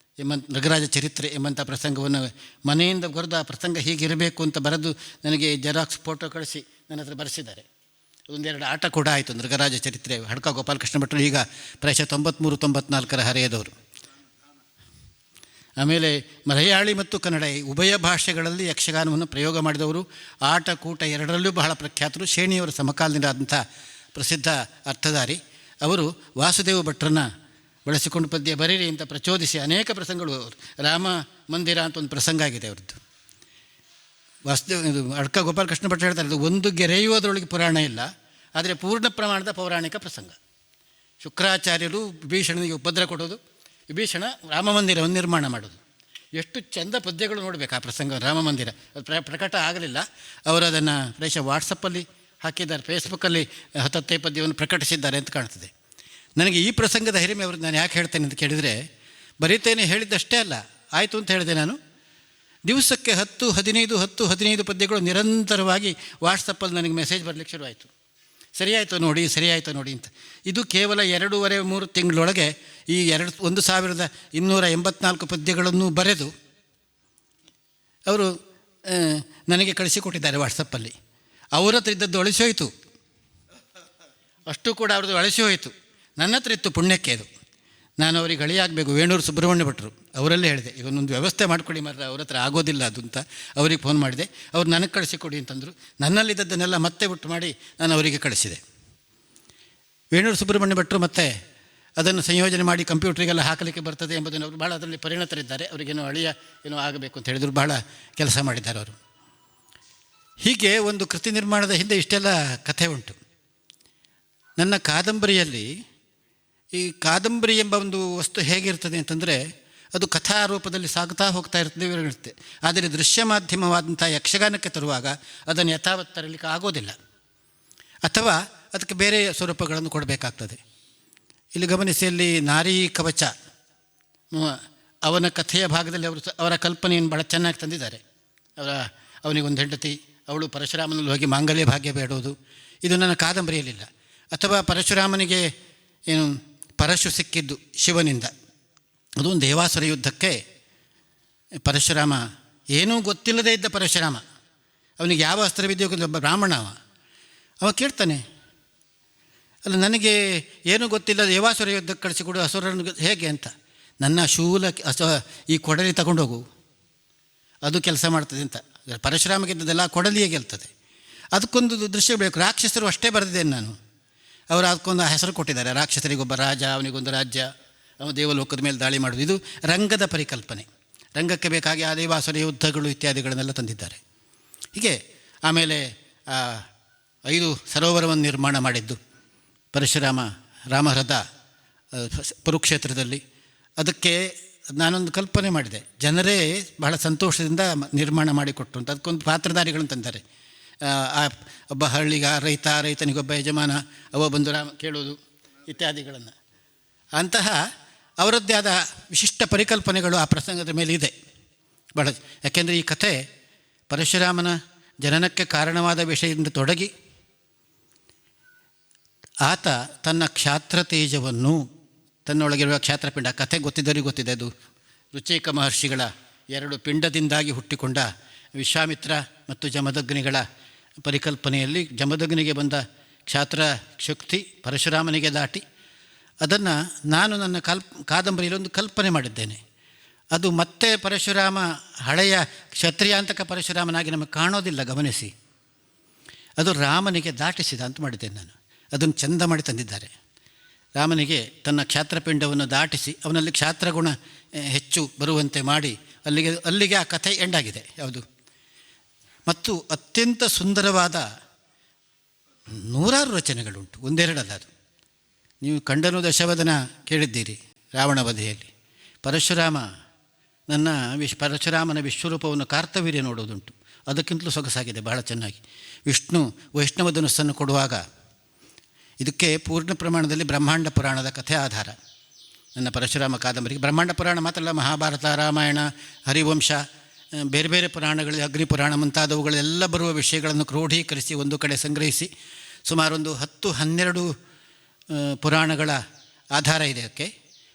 ನೃಗರಾಜ ಚರಿತ್ರೆ ಎಂಬಂಥ ಪ್ರಸಂಗವನ್ನು ಮನೆಯಿಂದ ಬರೆದು, ಆ ಪ್ರಸಂಗ ಹೀಗಿರಬೇಕು ಅಂತ ಬರೆದು ನನಗೆ ಜೆರಾಕ್ಸ್ ಫೋಟೋ ಕಳಿಸಿ ನನ್ನ ಹತ್ರ ಬರೆಸಿದ್ದಾರೆ. ಒಂದೆರಡು ಆಟ ಕೂಡ ಆಯಿತು. ನೃಗರಾಜ ಚರಿತ್ರೆ ಅಡ್ಕ ಗೋಪಾಲಕೃಷ್ಣ ಭಟ್ರು ಈಗ ಪ್ರಾಯಶಃ 93-94 ಹರೆಯದವರು. ಆಮೇಲೆ ಮಲಯಾಳಿ ಮತ್ತು ಕನ್ನಡ ಉಭಯ ಭಾಷೆಗಳಲ್ಲಿ ಯಕ್ಷಗಾನವನ್ನು ಪ್ರಯೋಗ ಮಾಡಿದವರು, ಆಟ ಕೂಟ ಎರಡರಲ್ಲೂ ಬಹಳ ಪ್ರಖ್ಯಾತರು. ಶೇಣಿಯವರ ಸಮಕಾಲೀನರಾದಂಥ ಪ್ರಸಿದ್ಧ ಅರ್ಥಧಾರಿ. ಅವರು ವಾಸುದೇವ ಭಟ್ರನ್ನು ಬಳಸಿಕೊಂಡು ಪದ್ಯ ಬರೀರಿ ಅಂತ ಪ್ರಚೋದಿಸಿ ಅನೇಕ ಪ್ರಸಂಗಗಳು, ರಾಮ ಮಂದಿರ ಅಂತ ಒಂದು ಪ್ರಸಂಗ ಆಗಿದೆ ಅವರದ್ದು. ಇದು ಅಡ್ಕ ಗೋಪಾಲಕೃಷ್ಣ ಭಟ್ರು ಹೇಳ್ತಾರೆ, ಇದು ಒಂದು ಗೆರೆಯುವುದರೊಳಗೆ ಪುರಾಣ ಇಲ್ಲ, ಆದರೆ ಪೂರ್ಣ ಪ್ರಮಾಣದ ಪೌರಾಣಿಕ ಪ್ರಸಂಗ. ಶುಕ್ರಾಚಾರ್ಯರು ವಿಭೀಷಣನಿಗೆ ಉಪದ್ರ ಕೊಡೋದು, ವಿಭೀಷಣ ರಾಮ ಮಂದಿರವನ್ನು ನಿರ್ಮಾಣ ಮಾಡೋದು, ಎಷ್ಟು ಚೆಂದ ಪದ್ಯಗಳು ನೋಡಬೇಕು ಆ ಪ್ರಸಂಗ. ರಾಮ ಮಂದಿರ ಅದು ಪ್ರಕಟ ಆಗಲಿಲ್ಲ, ಅವರು ಅದನ್ನು ಪ್ರಾಯಶಃ ವಾಟ್ಸಪ್ಪಲ್ಲಿ ಹಾಕಿದ್ದಾರೆ, ಫೇಸ್ಬುಕ್ಕಲ್ಲಿ 10 ಪದ್ಯವನ್ನು ಪ್ರಕಟಿಸಿದ್ದಾರೆ ಅಂತ ಕಾಣ್ತದೆ. ನನಗೆ ಈ ಪ್ರಸಂಗದ ಹಿರಿಮೆ ಅವ್ರಿಗೆ ನಾನು ಯಾಕೆ ಹೇಳ್ತೇನೆ ಅಂತ ಕೇಳಿದರೆ, ಬರೀತೇನೆ ಹೇಳಿದ್ದಷ್ಟೇ ಅಲ್ಲ, ಆಯಿತು ಅಂತ ಹೇಳಿದೆ ನಾನು. ದಿವಸಕ್ಕೆ 10-15 ಪದ್ಯಗಳು ನಿರಂತರವಾಗಿ ವಾಟ್ಸಪ್ಪಲ್ಲಿ ನನಗೆ ಮೆಸೇಜ್ ಬರಲಿಕ್ಕೆ ಶುರುವಾಯಿತು. ಸರಿಯಾಯಿತು ನೋಡಿ ಅಂತ. ಇದು ಕೇವಲ 2.5-3 ತಿಂಗಳೊಳಗೆ ಈ 1284 ಪದ್ಯಗಳನ್ನು ಬರೆದು ಅವರು ನನಗೆ ಕಳಿಸಿಕೊಟ್ಟಿದ್ದಾರೆ ವಾಟ್ಸಪ್ಪಲ್ಲಿ. ಅವರ ಹತ್ರ ಇದ್ದದ್ದು ಅಳಿಸಿ ಹೋಯಿತು, ಅಷ್ಟು ಕೂಡ ಅವ್ರದ್ದು ಅಳಿಸಿ ಹೋಯಿತು. ನನ್ನ ಹತ್ರ ಇತ್ತು ಪುಣ್ಯಕ್ಕೆ ಅದು. ನಾನು ಅವ್ರಿಗೆ ಗಳಿಯಾಗಬೇಕು, ವೇಣೂರು ಸುಬ್ರಹ್ಮಣ್ಯ ಭಟ್ರು ಅವರಲ್ಲೇ ಹೇಳಿದೆ, ಈಗ ಒಂದು ವ್ಯವಸ್ಥೆ ಮಾಡಿಕೊಡಿ ಮಾರ್ರೆ, ಅವ್ರ ಹತ್ರ ಆಗೋದಿಲ್ಲ ಅದು ಅಂತ ಅವ್ರಿಗೆ ಫೋನ್ ಮಾಡಿದೆ. ಅವ್ರು ನನಗೆ ಕಳಿಸಿಕೊಡಿ ಅಂತಂದರು. ನನ್ನಲ್ಲಿದ್ದದ್ದನ್ನೆಲ್ಲ ಮತ್ತೆ ಬಿಟ್ಟು ಮಾಡಿ ನಾನು ಅವರಿಗೆ ಕಳಿಸಿದೆ. ವೇಣೂರು ಸುಬ್ರಹ್ಮಣ್ಯ ಭಟ್ರು ಮತ್ತೆ ಅದನ್ನು ಸಂಯೋಜನೆ ಮಾಡಿ ಕಂಪ್ಯೂಟ್ರಿಗೆಲ್ಲ ಹಾಕಲಿಕ್ಕೆ ಬರ್ತದೆ ಎಂಬುದನ್ನು ಅವರು ಭಾಳ ಅದರಲ್ಲಿ ಪರಿಣತರಿದ್ದಾರೆ. ಅವರಿಗೇನೋ ಅಳಿಯ ಏನೋ ಆಗಬೇಕು ಅಂತ ಹೇಳಿದರು, ಭಾಳ ಕೆಲಸ ಮಾಡಿದ್ದಾರೆ ಅವರು. ಹೀಗೆ ಒಂದು ಕೃತಿ ನಿರ್ಮಾಣದ ಹಿಂದೆ ಇಷ್ಟೆಲ್ಲ ಕಥೆ ಉಂಟು. ನನ್ನ ಕಾದಂಬರಿಯಲ್ಲಿ ಈ ಕಾದಂಬರಿ ಎಂಬ ಒಂದು ವಸ್ತು ಹೇಗಿರ್ತದೆ ಅಂತಂದರೆ, ಅದು ಕಥಾರೂಪದಲ್ಲಿ ಸಾಗುತ್ತಾ ಹೋಗ್ತಾ ಇರುತ್ತೆ. ಆದರೆ ದೃಶ್ಯ ಮಾಧ್ಯಮವಾದಂಥ ಯಕ್ಷಗಾನಕ್ಕೆ ತರುವಾಗ ಅದನ್ನು ಯಥಾವತ್ ತರಲಿಕ್ಕೆ ಆಗೋದಿಲ್ಲ, ಅಥವಾ ಅದಕ್ಕೆ ಬೇರೆ ಸ್ವರೂಪಗಳನ್ನು ಕೊಡಬೇಕಾಗ್ತದೆ. ಇಲ್ಲಿ ಗಮನಿಸಿ, ಅಲ್ಲಿ ನಾರೀ ಕವಚ ಅವನ ಕಥೆಯ ಭಾಗದಲ್ಲಿ ಅವರ ಕಲ್ಪನೆಯನ್ನು ಭಾಳ ಚೆನ್ನಾಗಿ ತಂದಿದ್ದಾರೆ. ಅವನಿಗೊಂದು ಹೆಂಡತಿ, ಅವಳು ಪರಶುರಾಮನಲ್ಲಿ ಹೋಗಿ ಮಾಂಗಲ್ಯ ಭಾಗ್ಯ ಬೇಡೋದು, ಇದು ನನ್ನ ಕಾದಂಬರಿಯಲ್ಲಿಲ್ಲ. ಅಥವಾ ಪರಶುರಾಮನಿಗೆ ಪರಶು ಸಿಕ್ಕಿದ್ದು ಶಿವನಿಂದ, ಅದು ಒಂದು ದೇವಾಸುರ ಯುದ್ಧಕ್ಕೆ ಪರಶುರಾಮ, ಏನೂ ಗೊತ್ತಿಲ್ಲದೇ ಇದ್ದ ಪರಶುರಾಮ, ಅವನಿಗೆ ಯಾವ ಅಸ್ತ್ರವಿದೆಯೋ ಒಬ್ಬ ಬ್ರಾಹ್ಮಣ, ಅವ ಕೇಳ್ತಾನೆ, ಅಲ್ಲ ನನಗೆ ಏನೂ ಗೊತ್ತಿಲ್ಲ, ದೇವಾಸುರ ಯುದ್ಧಕ್ಕೆ ಕಳಿಸಿಕೊಡು ಅಸುರನಿಗೆ ಹೇಗೆ ಅಂತ. ನನ್ನ ಶೂಲ ಈ ಕೊಡಲಿ ತಗೊಂಡೋಗು, ಅದು ಕೆಲಸ ಮಾಡ್ತದೆ ಅಂತ. ಪರಶುರಾಮಗಿದ್ದದೆಲ್ಲ ಕೊಡಲಿಯೇ ಗೆಲ್ತದೆ. ಅದಕ್ಕೊಂದು ದೃಶ್ಯ ಬೇಕು. ರಾಕ್ಷಸರು ಅಷ್ಟೇ ಬರೆದಿದ್ದೇನೆ ನಾನು. ಅವರು ಅದಕ್ಕೊಂದು ಹೆಸರು ಕೊಟ್ಟಿದ್ದಾರೆ, ರಾಕ್ಷಸರಿಗೊಬ್ಬ ರಾಜ, ಅವನಿಗೊಂದು ರಾಜ್ಯ, ಅವನು ದೇವಲೋಕದ ಮೇಲೆ ದಾಳಿ ಮಾಡೋದು. ಇದು ರಂಗದ ಪರಿಕಲ್ಪನೆ. ರಂಗಕ್ಕೆ ಬೇಕಾಗಿ ಆ ದೇವಾಸುರ ಯುದ್ಧಗಳು ಇತ್ಯಾದಿಗಳನ್ನೆಲ್ಲ ತಂದಿದ್ದಾರೆ. ಹೀಗೆ ಆಮೇಲೆ 5 ಸರೋವರವನ್ನು ನಿರ್ಮಾಣ ಮಾಡಿದ್ದು ಪರಶುರಾಮ, ರಾಮಹೃದ ಕುರುಕ್ಷೇತ್ರದಲ್ಲಿ. ಅದಕ್ಕೆ ನಾನೊಂದು ಕಲ್ಪನೆ ಮಾಡಿದೆ, ಜನರೇ ಬಹಳ ಸಂತೋಷದಿಂದ ನಿರ್ಮಾಣ ಮಾಡಿಕೊಟ್ರು ಅಂತ. ಅದಕ್ಕೊಂದು ಪಾತ್ರಧಾರಿಗಳನ್ನು ತಂದ್ದಾರೆ. ಒಬ್ಬ ಹಳ್ಳಿಗ ರೈತನಿಗೊಬ್ಬ ಯಜಮಾನ, ಅವ ಬಂದು ಕೇಳೋದು ಇತ್ಯಾದಿಗಳನ್ನು. ಅಂತಹ ಅವರದ್ದೇ ಆದ ವಿಶಿಷ್ಟ ಪರಿಕಲ್ಪನೆಗಳು ಆ ಪ್ರಸಂಗದ ಮೇಲೆ ಇದೆ ಭಾಳ. ಯಾಕೆಂದರೆ ಈ ಕಥೆ ಪರಶುರಾಮನ ಜನನಕ್ಕೆ ಕಾರಣವಾದ ವಿಷಯದಿಂದ ತೊಡಗಿ, ಆತ ತನ್ನ ಕ್ಷಾತ್ರ ತೇಜವನ್ನು, ತನ್ನೊಳಗಿರುವ ಕ್ಷಾತ್ರಪಿಂಡ, ಕಥೆ ಗೊತ್ತಿದ್ದವರಿಗೆ ಗೊತ್ತಿದೆ, ಅದು ರುಚೇಕ ಮಹರ್ಷಿಗಳ 2 ಪಿಂಡದಿಂದಾಗಿ ಹುಟ್ಟಿಕೊಂಡ ವಿಶ್ವಾಮಿತ್ರ ಮತ್ತು ಜಮದಗ್ನಿಗಳ ಪರಿಕಲ್ಪನೆಯಲ್ಲಿ ಜಮದಗ್ನಿಗೆ ಬಂದ ಕ್ಷಾತ್ರ ಶಕ್ತಿ ಪರಶುರಾಮನಿಗೆ ದಾಟಿ, ಅದನ್ನು ನಾನು ನನ್ನ ಕಾದಂಬರಿಯಲ್ಲಿ ಒಂದು ಕಲ್ಪನೆ ಮಾಡಿದ್ದೇನೆ. ಅದು ಮತ್ತೆ ಪರಶುರಾಮ ಹಳೆಯ ಕ್ಷತ್ರಿಯಾಂತಕ ಪರಶುರಾಮನಾಗಿ ನಮಗೆ ಕಾಣೋದಿಲ್ಲ, ಗಮನಿಸಿ. ಅದು ರಾಮನಿಗೆ ದಾಟಿಸಿದ ಅಂತ ಮಾಡಿದ್ದೇನೆ ನಾನು. ಅದನ್ನು ಚೆಂದ ಮಾಡಿ ತಂದಿದ್ದಾರೆ. ರಾಮನಿಗೆ ತನ್ನ ಕ್ಷಾತ್ರಪಿಂಡವನ್ನು ದಾಟಿಸಿ ಅವನಲ್ಲಿ ಕ್ಷಾತ್ರಗುಣ ಹೆಚ್ಚು ಬರುವಂತೆ ಮಾಡಿ ಅಲ್ಲಿಗೆ ಆ ಕಥೆ ಎಂಡಾಗಿದೆ. ಯಾವುದು? ಮತ್ತು ಅತ್ಯಂತ ಸುಂದರವಾದ ನೂರಾರು ರಚನೆಗಳುಂಟು, ಒಂದೆರಡಲ್ಲ ಅದು. ನೀವು ಕಂಡನು ದಶವದನ ಕೇಳಿದ್ದೀರಿ ರಾವಣ ವಧೆಯಲ್ಲಿ. ಪರಶುರಾಮ ಪರಶುರಾಮನ ವಿಶ್ವರೂಪವನ್ನು ಕಾರ್ತವೀರ್ಯ ನೋಡೋದುಂಟು, ಅದಕ್ಕಿಂತಲೂ ಸೊಗಸಾಗಿದೆ, ಬಹಳ ಚೆನ್ನಾಗಿ. ವಿಷ್ಣು ವೈಷ್ಣವ ಧನುಸ್ಸನ್ನು ಕೊಡುವಾಗ ಇದಕ್ಕೆ ಪೂರ್ಣ ಪ್ರಮಾಣದಲ್ಲಿ ಬ್ರಹ್ಮಾಂಡ ಪುರಾಣದ ಕಥೆ ಆಧಾರ. ನನ್ನ ಪರಶುರಾಮ ಕಾದಂಬರಿಗೆ ಬ್ರಹ್ಮಾಂಡ ಪುರಾಣ ಮಾತ್ರ ಅಲ್ಲ, ಮಹಾಭಾರತ, ರಾಮಾಯಣ, ಹರಿವಂಶ, ಬೇರೆ ಬೇರೆ ಪುರಾಣಗಳು, ಅಗ್ನಿ ಪುರಾಣ ಮುಂತಾದವುಗಳೆಲ್ಲ ಬರುವ ವಿಷಯಗಳನ್ನು ಕ್ರೋಢೀಕರಿಸಿ ಒಂದು ಕಡೆ ಸಂಗ್ರಹಿಸಿ ಸುಮಾರೊಂದು 10-12 ಪುರಾಣಗಳ ಆಧಾರ ಇದೆ ಅದಕ್ಕೆ.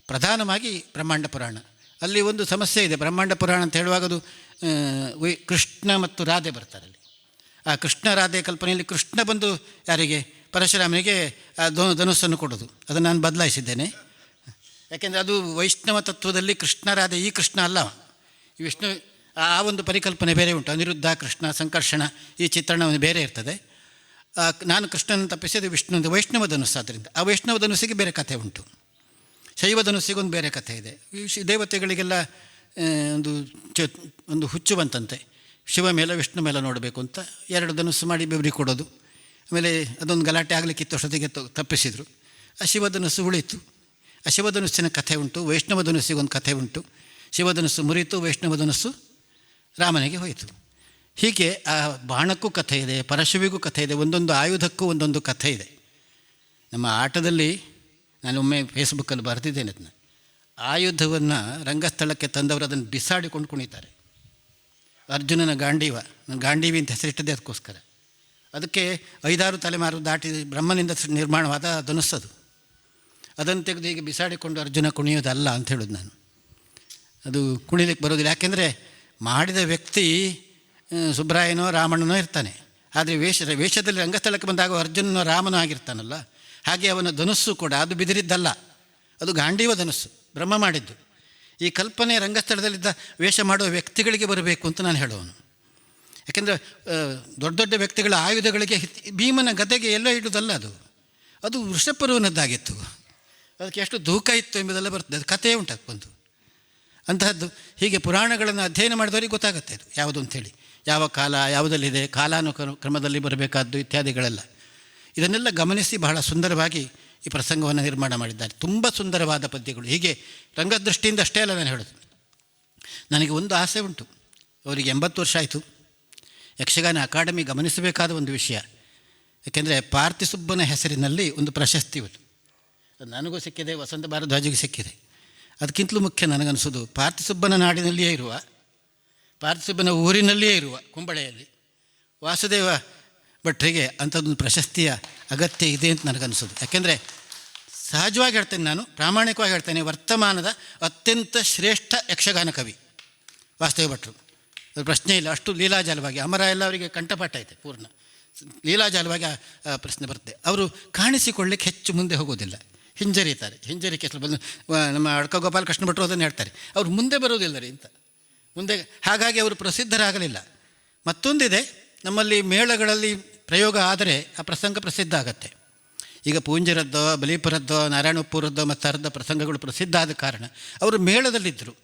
ಪ್ರಧಾನವಾಗಿ ಬ್ರಹ್ಮಾಂಡ ಪುರಾಣ. ಅಲ್ಲಿ ಒಂದು ಸಮಸ್ಯೆ ಇದೆ. ಬ್ರಹ್ಮಾಂಡ ಪುರಾಣ ಅಂತ ಹೇಳುವಾಗ ಅದು ಕೃಷ್ಣ ಮತ್ತು ರಾಧೆ ಬರ್ತಾರೆ. ಆ ಕೃಷ್ಣ ರಾಧೆ ಕಲ್ಪನೆಯಲ್ಲಿ ಕೃಷ್ಣ ಬಂದು ಯಾರಿಗೆ, ಪರಶುರಾಮನಿಗೆ ಆ ಧನುಸ್ಸನ್ನು ಕೊಡೋದು. ಅದನ್ನು ನಾನು ಬದಲಾಯಿಸಿದ್ದೇನೆ. ಯಾಕೆಂದರೆ ಅದು ವೈಷ್ಣವ ತತ್ವದಲ್ಲಿ ಕೃಷ್ಣ ರಾಧೆ ಈ ಕೃಷ್ಣ ಅಲ್ಲ, ಈ ವಿಷ್ಣು. ಆ ಒಂದು ಪರಿಕಲ್ಪನೆ ಬೇರೆ ಉಂಟು. ಅನಿರುದ್ಧ, ಕೃಷ್ಣ, ಸಂಕರ್ಷಣ, ಈ ಚಿತ್ರಣ ಬೇರೆ ಇರ್ತದೆ. ನಾನು ಕೃಷ್ಣನ ತಪ್ಪಿಸಿದ ವಿಷ್ಣು ವೈಷ್ಣವ ಧನುಸ್ಸು. ಆದ್ದರಿಂದ ಆ ವೈಷ್ಣವ ಧನುಸ್ಸಿಗೆ ಬೇರೆ ಕಥೆ ಉಂಟು, ಶೈವ ಧನುಸ್ಸಿಗೊಂದು ಬೇರೆ ಕಥೆ ಇದೆ. ದೇವತೆಗಳಿಗೆಲ್ಲ ಒಂದು ಹುಚ್ಚು ಬಂತಂತೆ, ಶಿವ ಮೇಲೆ ವಿಷ್ಣು ಮೇಲೆ ನೋಡಬೇಕು ಅಂತ 2 ಧನುಸ್ಸು ಮಾಡಿ ಬೆವರಿ ಕೊಡೋದು. ಆಮೇಲೆ ಅದೊಂದು ಗಲಾಟೆ ಆಗಲಿಕ್ಕಿತ್ತು, ಅಷ್ಟೊತ್ತಿಗೆ ತಪ್ಪಿಸಿದರು. ಆ ಶಿವಧನುಸ್ಸು ಉಳಿತು. ಆ ಶಿವಧನುಸ್ಸಿನ ಕಥೆ ಉಂಟು, ವೈಷ್ಣವ ಧನುಸ್ಸಿಗೊಂದು ಕಥೆ ಉಂಟು. ಶಿವಧನುಸ್ಸು ಮುರಿತು, ವೈಷ್ಣವ ಧನುಸ್ಸು ರಾಮನಿಗೆ ಹೋಯಿತು. ಹೀಗೆ ಆ ಬಾಣಕ್ಕೂ ಕಥೆ ಇದೆ, ಪರಶುವಿಗೂ ಕಥೆ ಇದೆ, ಒಂದೊಂದು ಆಯುಧಕ್ಕೂ ಒಂದೊಂದು ಕಥೆ ಇದೆ. ನಮ್ಮ ಆಟದಲ್ಲಿ ನಾನೊಮ್ಮೆ ಫೇಸ್ಬುಕ್ಕಲ್ಲಿ ಬರೆದಿದ್ದೇನೆ ಅದನ್ನು. ಆಯುಧವನ್ನು ರಂಗಸ್ಥಳಕ್ಕೆ ತಂದವರು ಅದನ್ನು ಬಿಸಾಡಿಕೊಂಡು ಕುಣಿತಾರೆ. ಅರ್ಜುನನ ಗಾಂಡೀವಿ ಅಂತ ಹೆಸರಿಟ್ಟದೆ ಅದಕ್ಕೋಸ್ಕರ. ಅದಕ್ಕೆ 5-6 ತಲೆಮಾರು ದಾಟಿ ಬ್ರಹ್ಮನಿಂದ ನಿರ್ಮಾಣವಾದ ಧನುಸ್ಸದು. ಅದನ್ನು ತೆಗೆದು ಹೀಗೆ ಬಿಸಾಡಿಕೊಂಡು ಅರ್ಜುನ ಕುಣಿಯೋದಲ್ಲ ಅಂತ ಹೇಳೋದು ನಾನು. ಅದು ಕುಣಿಲಿಕ್ಕೆ ಬರೋದಿಲ್ಲ. ಯಾಕೆಂದರೆ ಮಾಡಿದ ವ್ಯಕ್ತಿ ಸುಬ್ರಾಯನೋ ರಾಮಣ್ಣನೋ ಇರ್ತಾನೆ. ಆದರೆ ವೇಷದಲ್ಲಿ ರಂಗಸ್ಥಳಕ್ಕೆ ಬಂದಾಗ ಅರ್ಜುನನೋ ರಾಮನೋ ಆಗಿರ್ತಾನಲ್ಲ, ಹಾಗೆ ಅವನ ಧನುಸ್ಸು ಕೂಡ ಅದು ಬಿದಿರಿದ್ದಲ್ಲ, ಅದು ಗಾಂಡೀವ ಧನುಸ್ಸು, ಬ್ರಹ್ಮ ಮಾಡಿದ್ದು. ಈ ಕಲ್ಪನೆ ರಂಗಸ್ಥಳದಲ್ಲಿದ್ದ ವೇಷ ಮಾಡುವ ವ್ಯಕ್ತಿಗಳಿಗೆ ಬರಬೇಕು ಅಂತ ನಾನು ಹೇಳೋನು. ಯಾಕೆಂದರೆ ದೊಡ್ಡ ದೊಡ್ಡ ವ್ಯಕ್ತಿಗಳ ಆಯುಧಗಳಿಗೆ ಭೀಮನ ಗದೆಗೆ ಎಲ್ಲೋ ಇಡುವುದಲ್ಲ, ಅದು ವೃಷಪರ್ವನದ್ದಾಗಿತ್ತು. ಅದಕ್ಕೆ ಎಷ್ಟು ತೂಕ ಇತ್ತು ಎಂಬುದೆಲ್ಲ ಬರ್ತದೆ. ಅದು ಕಥೆ ಉಂಟು ಬಂದು ಅಂತಹದ್ದು. ಹೀಗೆ ಪುರಾಣಗಳನ್ನು ಅಧ್ಯಯನ ಮಾಡಿದವರಿಗೆ ಗೊತ್ತಾಗುತ್ತೆ ಅದು ಯಾವುದು ಅಂಥೇಳಿ, ಯಾವ ಕಾಲ ಯಾವುದಲ್ಲಿದೆ, ಕಾಲಾನುಕ್ರಮದಲ್ಲಿ ಬರಬೇಕಾದ್ದು ಇತ್ಯಾದಿಗಳೆಲ್ಲ. ಇದನ್ನೆಲ್ಲ ಗಮನಿಸಿ ಬಹಳ ಸುಂದರವಾಗಿ ಈ ಪ್ರಸಂಗವನ್ನು ನಿರ್ಮಾಣ ಮಾಡಿದ್ದಾರೆ. ತುಂಬ ಸುಂದರವಾದ ಪದ್ಯಗಳು. ಹೀಗೆ ರಂಗದೃಷ್ಟಿಯಿಂದ ಅಷ್ಟೇ ಅಲ್ಲ ನಾನು ಹೇಳೋದು. ನನಗೆ ಒಂದು ಆಸೆ ಉಂಟು. ಅವರಿಗೆ 80 ವರ್ಷ ಆಯಿತು. ಯಕ್ಷಗಾನ ಅಕಾಡೆಮಿ ಗಮನಿಸಬೇಕಾದ ಒಂದು ವಿಷಯ. ಯಾಕೆಂದರೆ ಪಾರ್ಥಿಸುಬ್ಬನ ಹೆಸರಿನಲ್ಲಿ ಒಂದು ಪ್ರಶಸ್ತಿ ಇವತ್ತು ನನಗೂ ಸಿಕ್ಕಿದೆ, ವಸಂತ ಭಾರದ್ವಾಜಿಗೂ ಸಿಕ್ಕಿದೆ. ಅದಕ್ಕಿಂತಲೂ ಮುಖ್ಯ ನನಗನ್ನಿಸೋದು, ಪಾರ್ಥಿಸುಬ್ಬನ ನಾಡಿನಲ್ಲಿಯೇ ಇರುವ, ಪಾರ್ಥಿಸುಬ್ಬನ ಊರಿನಲ್ಲಿಯೇ ಇರುವ ಕುಂಬಳೆಯಲ್ಲಿ ವಾಸುದೇವ ಭಟ್ರಿಗೆ ಅಂಥದ್ದೊಂದು ಪ್ರಶಸ್ತಿಯ ಅಗತ್ಯ ಇದೆ ಅಂತ ನನಗನ್ನಿಸೋದು. ಯಾಕೆಂದರೆ ಸಹಜವಾಗಿ ಹೇಳ್ತೇನೆ, ನಾನು ಪ್ರಾಮಾಣಿಕವಾಗಿ ಹೇಳ್ತೇನೆ, ವರ್ತಮಾನದ ಅತ್ಯಂತ ಶ್ರೇಷ್ಠ ಯಕ್ಷಗಾನ ಕವಿ ವಾಸುದೇವ ಭಟ್ರು. ಅದು ಪ್ರಶ್ನೆ ಇಲ್ಲ. ಅಷ್ಟು ಲೀಲಾಜಾಲವಾಗಿ, ಅಮರ ಎಲ್ಲ ಅವರಿಗೆ ಕಂಠಪಾಠ ಐತೆ, ಪೂರ್ಣ ಲೀಲಾಜಾಲವಾಗಿ ಆ ಪ್ರಶ್ನೆ ಬರುತ್ತೆ. ಅವರು ಕಾಣಿಸಿಕೊಳ್ಳಿಕ್ಕೆ ಹೆಚ್ಚು ಮುಂದೆ ಹೋಗೋದಿಲ್ಲ, ಹಿಂಜರಿತಾರೆ. ಹಿಂಜರಿಕೆ ಬಂದು ನಮ್ಮ ಅಡ್ಕ ಗೋಪಾಲ ಕೃಷ್ಣ ಭಟ್ರು ಅದನ್ನು ಹೇಳ್ತಾರೆ, ಅವರು ಮುಂದೆ ಬರೋದಿಲ್ಲ ರೀ ಅಂತ. ಮುಂದೆ ಹಾಗಾಗಿ ಅವರು ಪ್ರಸಿದ್ಧರಾಗಲಿಲ್ಲ. ಮತ್ತೊಂದಿದೆ, ನಮ್ಮಲ್ಲಿ ಮೇಳಗಳಲ್ಲಿ ಪ್ರಯೋಗ ಆದರೆ ಆ ಪ್ರಸಂಗ ಪ್ರಸಿದ್ಧ ಆಗತ್ತೆ. ಈಗ ಪೂಂಜರದ್ದೋ, ಬಲೀಪುರದ್ದೋ, ನಾರಾಯಣಪುರದ್ದೋ ಮತ್ತು ಅರ್ಧ ಪ್ರಸಂಗಗಳು ಪ್ರಸಿದ್ಧ ಆದ ಕಾರಣ ಅವರು ಮೇಳದಲ್ಲಿದ್ದರು.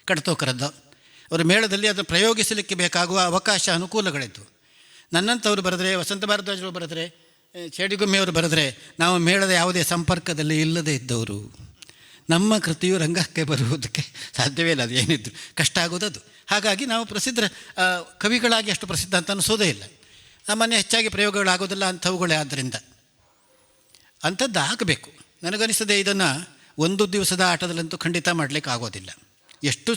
ಕಡತೋಕರದ್ದೋ ಅವರು ಮೇಳದಲ್ಲಿ ಅದನ್ನು ಪ್ರಯೋಗಿಸಲಿಕ್ಕೆ ಬೇಕಾಗುವ ಅವಕಾಶ ಅನುಕೂಲಗಳಿದ್ದವು. ನನ್ನಂಥವ್ರು ಬರೆದರೆ, ವಸಂತ ಭಾರದ್ವಾಜರು ಬರೆದರೆ, ಚೇಡಿಗುಮ್ಮೆಯವರು ಬರೆದರೆ, ನಾವು ಮೇಳದ ಯಾವುದೇ ಸಂಪರ್ಕದಲ್ಲಿ ಇಲ್ಲದೇ ಇದ್ದವರು. ನಮ್ಮ ಕೃತಿಯು ರಂಗಕ್ಕೆ ಬರುವುದಕ್ಕೆ ಸಾಧ್ಯವೇ ಇಲ್ಲ. ಅದು ಏನಿದ್ರು ಕಷ್ಟ ಆಗೋದದು. ಹಾಗಾಗಿ ನಾವು ಪ್ರಸಿದ್ಧ ಕವಿಗಳಾಗಿ ಅಷ್ಟು ಪ್ರಸಿದ್ಧ ಅಂತ ಅನಿಸೋದೇ ಇಲ್ಲ. ಸಾಮಾನ್ಯ ಹೆಚ್ಚಾಗಿ ಪ್ರಯೋಗಗಳಾಗೋದಿಲ್ಲ ಅಂಥವುಗಳೇ. ಆದ್ದರಿಂದ ಅಂಥದ್ದು ಆಗಬೇಕು. ನನಗನಿಸದೆ ಇದನ್ನು ಒಂದು ದಿವಸದ ಆಟದಲ್ಲಂತೂ ಖಂಡಿತ ಮಾಡಲಿಕ್ಕೆ ಆಗೋದಿಲ್ಲ. ಎಷ್ಟು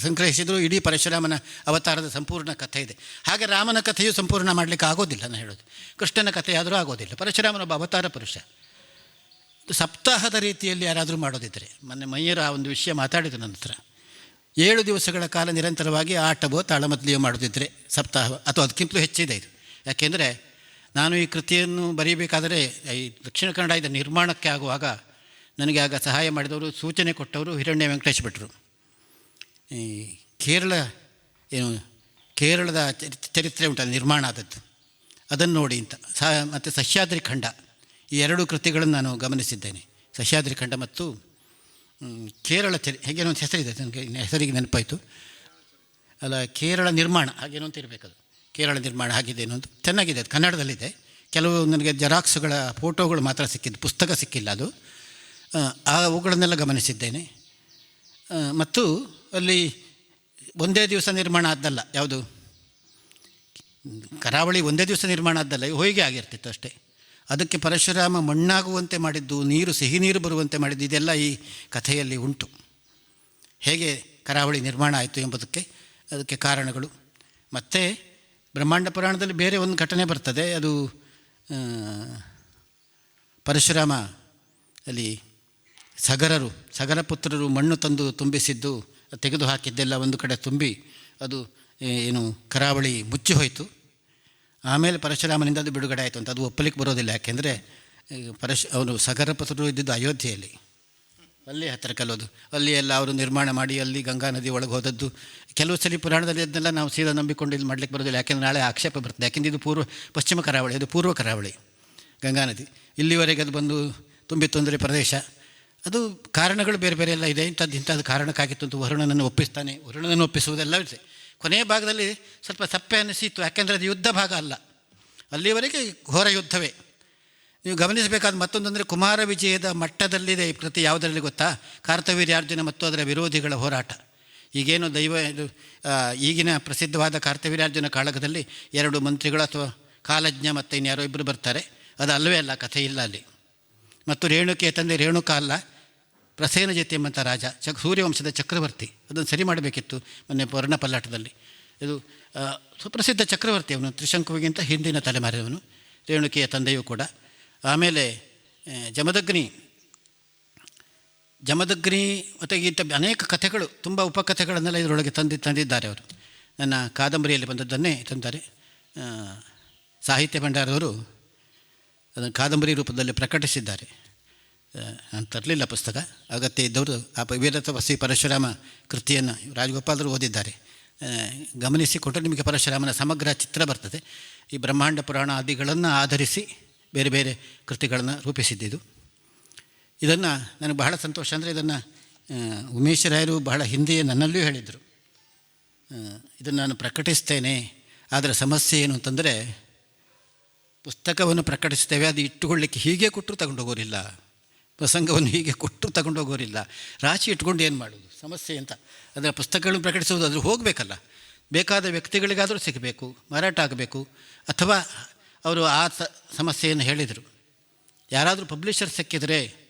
ಸಂಗ್ರಹಿಸಿದರೂ ಇಡೀ ಪರಶುರಾಮನ ಅವತಾರದ ಸಂಪೂರ್ಣ ಕಥೆ ಇದೆ. ಹಾಗೆ ರಾಮನ ಕಥೆಯು ಸಂಪೂರ್ಣ ಮಾಡಲಿಕ್ಕೆ ಆಗೋದಿಲ್ಲ ನಾನು ಹೇಳೋದು. ಕೃಷ್ಣನ ಕಥೆಯಾದರೂ ಆಗೋದಿಲ್ಲ. ಪರಶುರಾಮನೊಬ್ಬ ಅವತಾರ ಪುರುಷ. ಸಪ್ತಾಹದ ರೀತಿಯಲ್ಲಿ ಯಾರಾದರೂ ಮಾಡೋದಿದ್ದರೆ, ಮೊನ್ನೆ ಮಯ್ಯರ ಒಂದು ವಿಷಯ ಮಾತಾಡಿದ ನಂತರ 7 ದಿವಸಗಳ ಕಾಲ ನಿರಂತರವಾಗಿ ಆಟವೋ ತಾಳಮದ್ಲಿಯೋ ಮಾಡೋದಿದ್ದರೆ ಸಪ್ತಾಹ ಅಥವಾ ಅದಕ್ಕಿಂತಲೂ ಹೆಚ್ಚಿದೆ ಇದು. ಯಾಕೆಂದರೆ ನಾನು ಈ ಕೃತಿಯನ್ನು ಬರೀಬೇಕಾದರೆ ಈ ದಕ್ಷಿಣ ಕನ್ನಡ ಇದರ ನಿರ್ಮಾಣಕ್ಕೆ ಆಗುವಾಗ ನನಗೆ ಆಗ ಸಹಾಯ ಮಾಡಿದವರು, ಸೂಚನೆ ಕೊಟ್ಟವರು ಹಿರಣ್ಯ ವೆಂಕಟೇಶ್ ಭಟ್ರು. ಈ ಕೇರಳದ ಚರಿತ್ರೆ ಉಂಟು ನಿರ್ಮಾಣ ಆದದ್ದು, ಅದನ್ನು ನೋಡಿ ಅಂತ ಮತ್ತು ಸಹ್ಯಾದ್ರಿ ಖಂಡ, ಈ 2 ಕೃತಿಗಳನ್ನು ನಾನು ಗಮನಿಸಿದ್ದೇನೆ. ಸಹ್ಯಾದ್ರಿ ಖಂಡ ಮತ್ತು ಕೇರಳ ಹೇಗೇನೋ ಒಂದು ಹೆಸರಿದೆ, ನನಗೆ ಹೆಸರಿಗೆ ನೆನಪಾಯಿತು ಅಲ್ಲ, ಕೇರಳ ನಿರ್ಮಾಣ ಹಾಗೇನೋ ಅಂತ ಇರಬೇಕದು. ಕೇರಳ ನಿರ್ಮಾಣ ಆಗಿದೆ ಅನ್ನೋದು ಚೆನ್ನಾಗಿದೆ, ಅದು ಕನ್ನಡದಲ್ಲಿದೆ. ಕೆಲವು ನನಗೆ ಜೆರಾಕ್ಸ್ಗಳ ಫೋಟೋಗಳು ಮಾತ್ರ ಸಿಕ್ಕಿದ್ದು, ಪುಸ್ತಕ ಸಿಕ್ಕಿಲ್ಲ. ಅದು ಅವುಗಳನ್ನೆಲ್ಲ ಗಮನಿಸಿದ್ದೇನೆ. ಮತ್ತು ಅಲ್ಲಿ ಒಂದೇ ದಿವಸ ನಿರ್ಮಾಣ ಆದ್ದಲ್ಲ, ಯಾವುದು ಕರಾವಳಿ ಒಂದೇ ದಿವಸ ನಿರ್ಮಾಣ ಆದ್ದಲ್ಲ, ಹೊಯ್ಗೆ ಆಗಿರ್ತಿತ್ತು ಅಷ್ಟೇ. ಅದಕ್ಕೆ ಪರಶುರಾಮ ಮಣ್ಣಾಗುವಂತೆ ಮಾಡಿದ್ದು, ನೀರು ಸಿಹಿ ನೀರು ಬರುವಂತೆ ಮಾಡಿದ್ದು, ಇದೆಲ್ಲ ಈ ಕಥೆಯಲ್ಲಿ ಉಂಟು. ಹೇಗೆ ಕರಾವಳಿ ನಿರ್ಮಾಣ ಆಯಿತು ಎಂಬುದಕ್ಕೆ ಅದಕ್ಕೆ ಕಾರಣಗಳು. ಮತ್ತು ಬ್ರಹ್ಮಾಂಡ ಪುರಾಣದಲ್ಲಿ ಬೇರೆ ಒಂದು ಘಟನೆ ಬರ್ತದೆ. ಅದು ಪರಶುರಾಮ ಅಲ್ಲಿ ಸಗರ ಪುತ್ರರು ಮಣ್ಣು ತಂದು ತುಂಬಿಸಿದ್ದು, ತೆಗೆದು ಹಾಕಿದ್ದೆಲ್ಲ ಒಂದು ಕಡೆ ತುಂಬಿ ಅದು ಏನು ಕರಾವಳಿ ಮುಚ್ಚಿ ಹೋಯಿತು. ಆಮೇಲೆ ಪರಶುರಾಮನಿಂದ ಅದು ಬಿಡುಗಡೆ ಆಯಿತು ಅಂತ. ಅದು ಒಪ್ಪಲಿಕ್ಕೆ ಬರೋದಿಲ್ಲ, ಯಾಕೆಂದರೆ ಅವನು ಸಗರ ಪುತ್ರರು ಇದ್ದಿದ್ದು ಅಯೋಧ್ಯೆಯಲ್ಲಿ, ಅಲ್ಲಿ ಹತ್ತಿರ ಕಲೋದು, ಅಲ್ಲಿ ಎಲ್ಲ ಅವರು ನಿರ್ಮಾಣ ಮಾಡಿ ಅಲ್ಲಿ ಗಂಗಾ ನದಿ ಒಳಗೆ ಹೋದದ್ದು. ಕೆಲವು ಸಲ ಪುರಾಣದಲ್ಲಿ ಅದನ್ನೆಲ್ಲ ನಾವು ಸೀದಾ ನಂಬಿಕೊಂಡು ಇಲ್ಲಿ ಮಾಡಲಿಕ್ಕೆ ಬರೋದಿಲ್ಲ, ಯಾಕೆಂದರೆ ನಾಳೆ ಆಕ್ಷೇಪ ಬರ್ತದೆ. ಯಾಕೆಂದರೆ ಇದು ಪಶ್ಚಿಮ ಕರಾವಳಿ, ಅದು ಪೂರ್ವ ಕರಾವಳಿ ಗಂಗಾ ನದಿ. ಇಲ್ಲಿವರೆಗೆ ಅದು ಬಂದು ತುಂಬಿ ತೊಂದರೆ ಪ್ರದೇಶ. ಅದು ಕಾರಣಗಳು ಬೇರೆ ಬೇರೆ ಎಲ್ಲ ಇದೆ. ಇಂಥದ್ದು ಕಾರಣಕ್ಕಾಗಿತ್ತು ಅಂತ ವರುಣನನ್ನು ಒಪ್ಪಿಸ್ತಾನೆ. ವರುಣನನ್ನು ಒಪ್ಪಿಸುವುದೆಲ್ಲ ಇದೆ. ಕೊನೆಯ ಭಾಗದಲ್ಲಿ ಸ್ವಲ್ಪ ಸಪ್ಪೆ ಅನ್ನಿಸಿತ್ತು, ಯಾಕೆಂದರೆ ಅದು ಯುದ್ಧ ಭಾಗ ಅಲ್ಲ, ಅಲ್ಲಿವರೆಗೆ ಘೋರ ಯುದ್ಧವೇ. ನೀವು ಗಮನಿಸಬೇಕಾದ ಮತ್ತೊಂದಂದರೆ ಕುಮಾರ ವಿಜಯದ ಮಟ್ಟದಲ್ಲಿದೆ ಈ ಕೃತಿ. ಯಾವುದರಲ್ಲಿ ಗೊತ್ತಾ? ಕಾರ್ತವೀರ್ಯಾರ್ಜುನ ಮತ್ತು ಅದರ ವಿರೋಧಿಗಳ ಹೋರಾಟ. ಈಗೇನು ಈಗಿನ ಪ್ರಸಿದ್ಧವಾದ ಕಾರ್ತವೀರ್ಯಾರ್ಜುನ ಕಾಳಗದಲ್ಲಿ 2 ಮಂತ್ರಿಗಳು ಅಥವಾ ಕಾಲಜ್ಞ ಮತ್ತು ಇನ್ಯಾರೋ ಇಬ್ಬರು ಬರ್ತಾರೆ, ಅದು ಅಲ್ಲವೇ ಅಲ್ಲ, ಕಥೆ ಇಲ್ಲ ಅಲ್ಲಿ. ಮತ್ತು ರೇಣುಕೆಯ ತಂದೆ ರೇಣುಕ ಅಲ್ಲ, ಪ್ರಸೇನಜಿತ್ ಎಂಬಂಥ ರಾಜ, ಸೂರ್ಯವಂಶದ ಚಕ್ರವರ್ತಿ. ಅದನ್ನು ಸರಿ ಮಾಡಬೇಕಿತ್ತು ಮೊನ್ನೆ ವರ್ಣ ಪಲ್ಲಾಟದಲ್ಲಿ. ಇದು ಸುಪ್ರಸಿದ್ಧ ಚಕ್ರವರ್ತಿ, ಅವನು ತ್ರಿಶಂಕುವಿಗಿಂತ ಹಿಂದಿನ ತಲೆಮಾರಿನವನು, ರೇಣುಕೆಯ ತಂದೆಯೂ ಕೂಡ. ಆಮೇಲೆ ಜಮದಗ್ನಿ ಮತ್ತು ಇಂಥ ಅನೇಕ ಕಥೆಗಳು, ತುಂಬ ಉಪಕಥೆಗಳನ್ನೆಲ್ಲ ಇದರೊಳಗೆ ತಂದಿದ್ದಾರೆ ಅವರು. ನನ್ನ ಕಾದಂಬರಿಯಲ್ಲಿ ಬಂದದ್ದನ್ನೇ ತಂದ್ದಾರೆ. ಸಾಹಿತ್ಯ ಭಂಡಾರದವರು ಅದನ್ನು ಕಾದಂಬರಿ ರೂಪದಲ್ಲಿ ಪ್ರಕಟಿಸಿದ್ದಾರೆ. ನಾನು ತರಲಿಲ್ಲ ಪುಸ್ತಕ, ಅಗತ್ಯ ಇದ್ದವರು ಆ ವೀರತಪಸ್ವಿ ಪರಶುರಾಮ ಕೃತಿಯನ್ನು ರಾಜಗೋಪಾಲರು ಓದಿದ್ದಾರೆ. ಗಮನಿಸಿ ಕೊಟ್ಟರೆ ನಿಮಗೆ ಪರಶುರಾಮನ ಸಮಗ್ರ ಚಿತ್ರ ಬರ್ತದೆ. ಈ ಬ್ರಹ್ಮಾಂಡ ಪುರಾಣ ಆದಿಗಳನ್ನು ಆಧರಿಸಿ ಬೇರೆ ಬೇರೆ ಕೃತಿಗಳನ್ನು ರೂಪಿಸಿದ್ದಿದ್ದು. ಇದನ್ನು ನನಗೆ ಬಹಳ ಸಂತೋಷ ಅಂದರೆ, ಇದನ್ನು ಉಮೇಶ್ ರಾಯರು ಬಹಳ ಹಿಂದೆಯೇ ನನ್ನಲ್ಲಿಯೂ ಹೇಳಿದರು, ಇದನ್ನು ನಾನು ಪ್ರಕಟಿಸ್ತೇನೆ. ಆದರೆ ಸಮಸ್ಯೆ ಏನು ಅಂತಂದರೆ, ಪುಸ್ತಕವನ್ನು ಪ್ರಕಟಿಸ್ತೇವೆ, ಅದು ಇಟ್ಟುಕೊಳ್ಳಿಕ್ಕೆ ಹೀಗೆ ಕೊಟ್ಟರು ತಗೊಂಡೋಗೋರಿಲ್ಲ, ಪ್ರಸಂಗವನ್ನು ಹೀಗೆ ಕೊಟ್ಟರು ತಗೊಂಡೋಗೋರಿಲ್ಲ, ರಾಶಿ ಇಟ್ಕೊಂಡು ಏನು ಮಾಡೋದು ಸಮಸ್ಯೆ ಅಂತ. ಅದರ ಪುಸ್ತಕಗಳನ್ನು ಪ್ರಕಟಿಸುವುದು ಅದ್ರ ಹೋಗಬೇಕಲ್ಲ, ಬೇಕಾದ ವ್ಯಕ್ತಿಗಳಿಗಾದರೂ ಸಿಗಬೇಕು, ಮಾರಾಟ ಆಗಬೇಕು. ಅಥವಾ ಅವರು ಆ ಸಮಸ್ಯೆಯನ್ನು ಹೇಳಿದರು, ಯಾರಾದರೂ ಪಬ್ಲಿಷರ್ ಸಿಕ್ಕಿದರೆ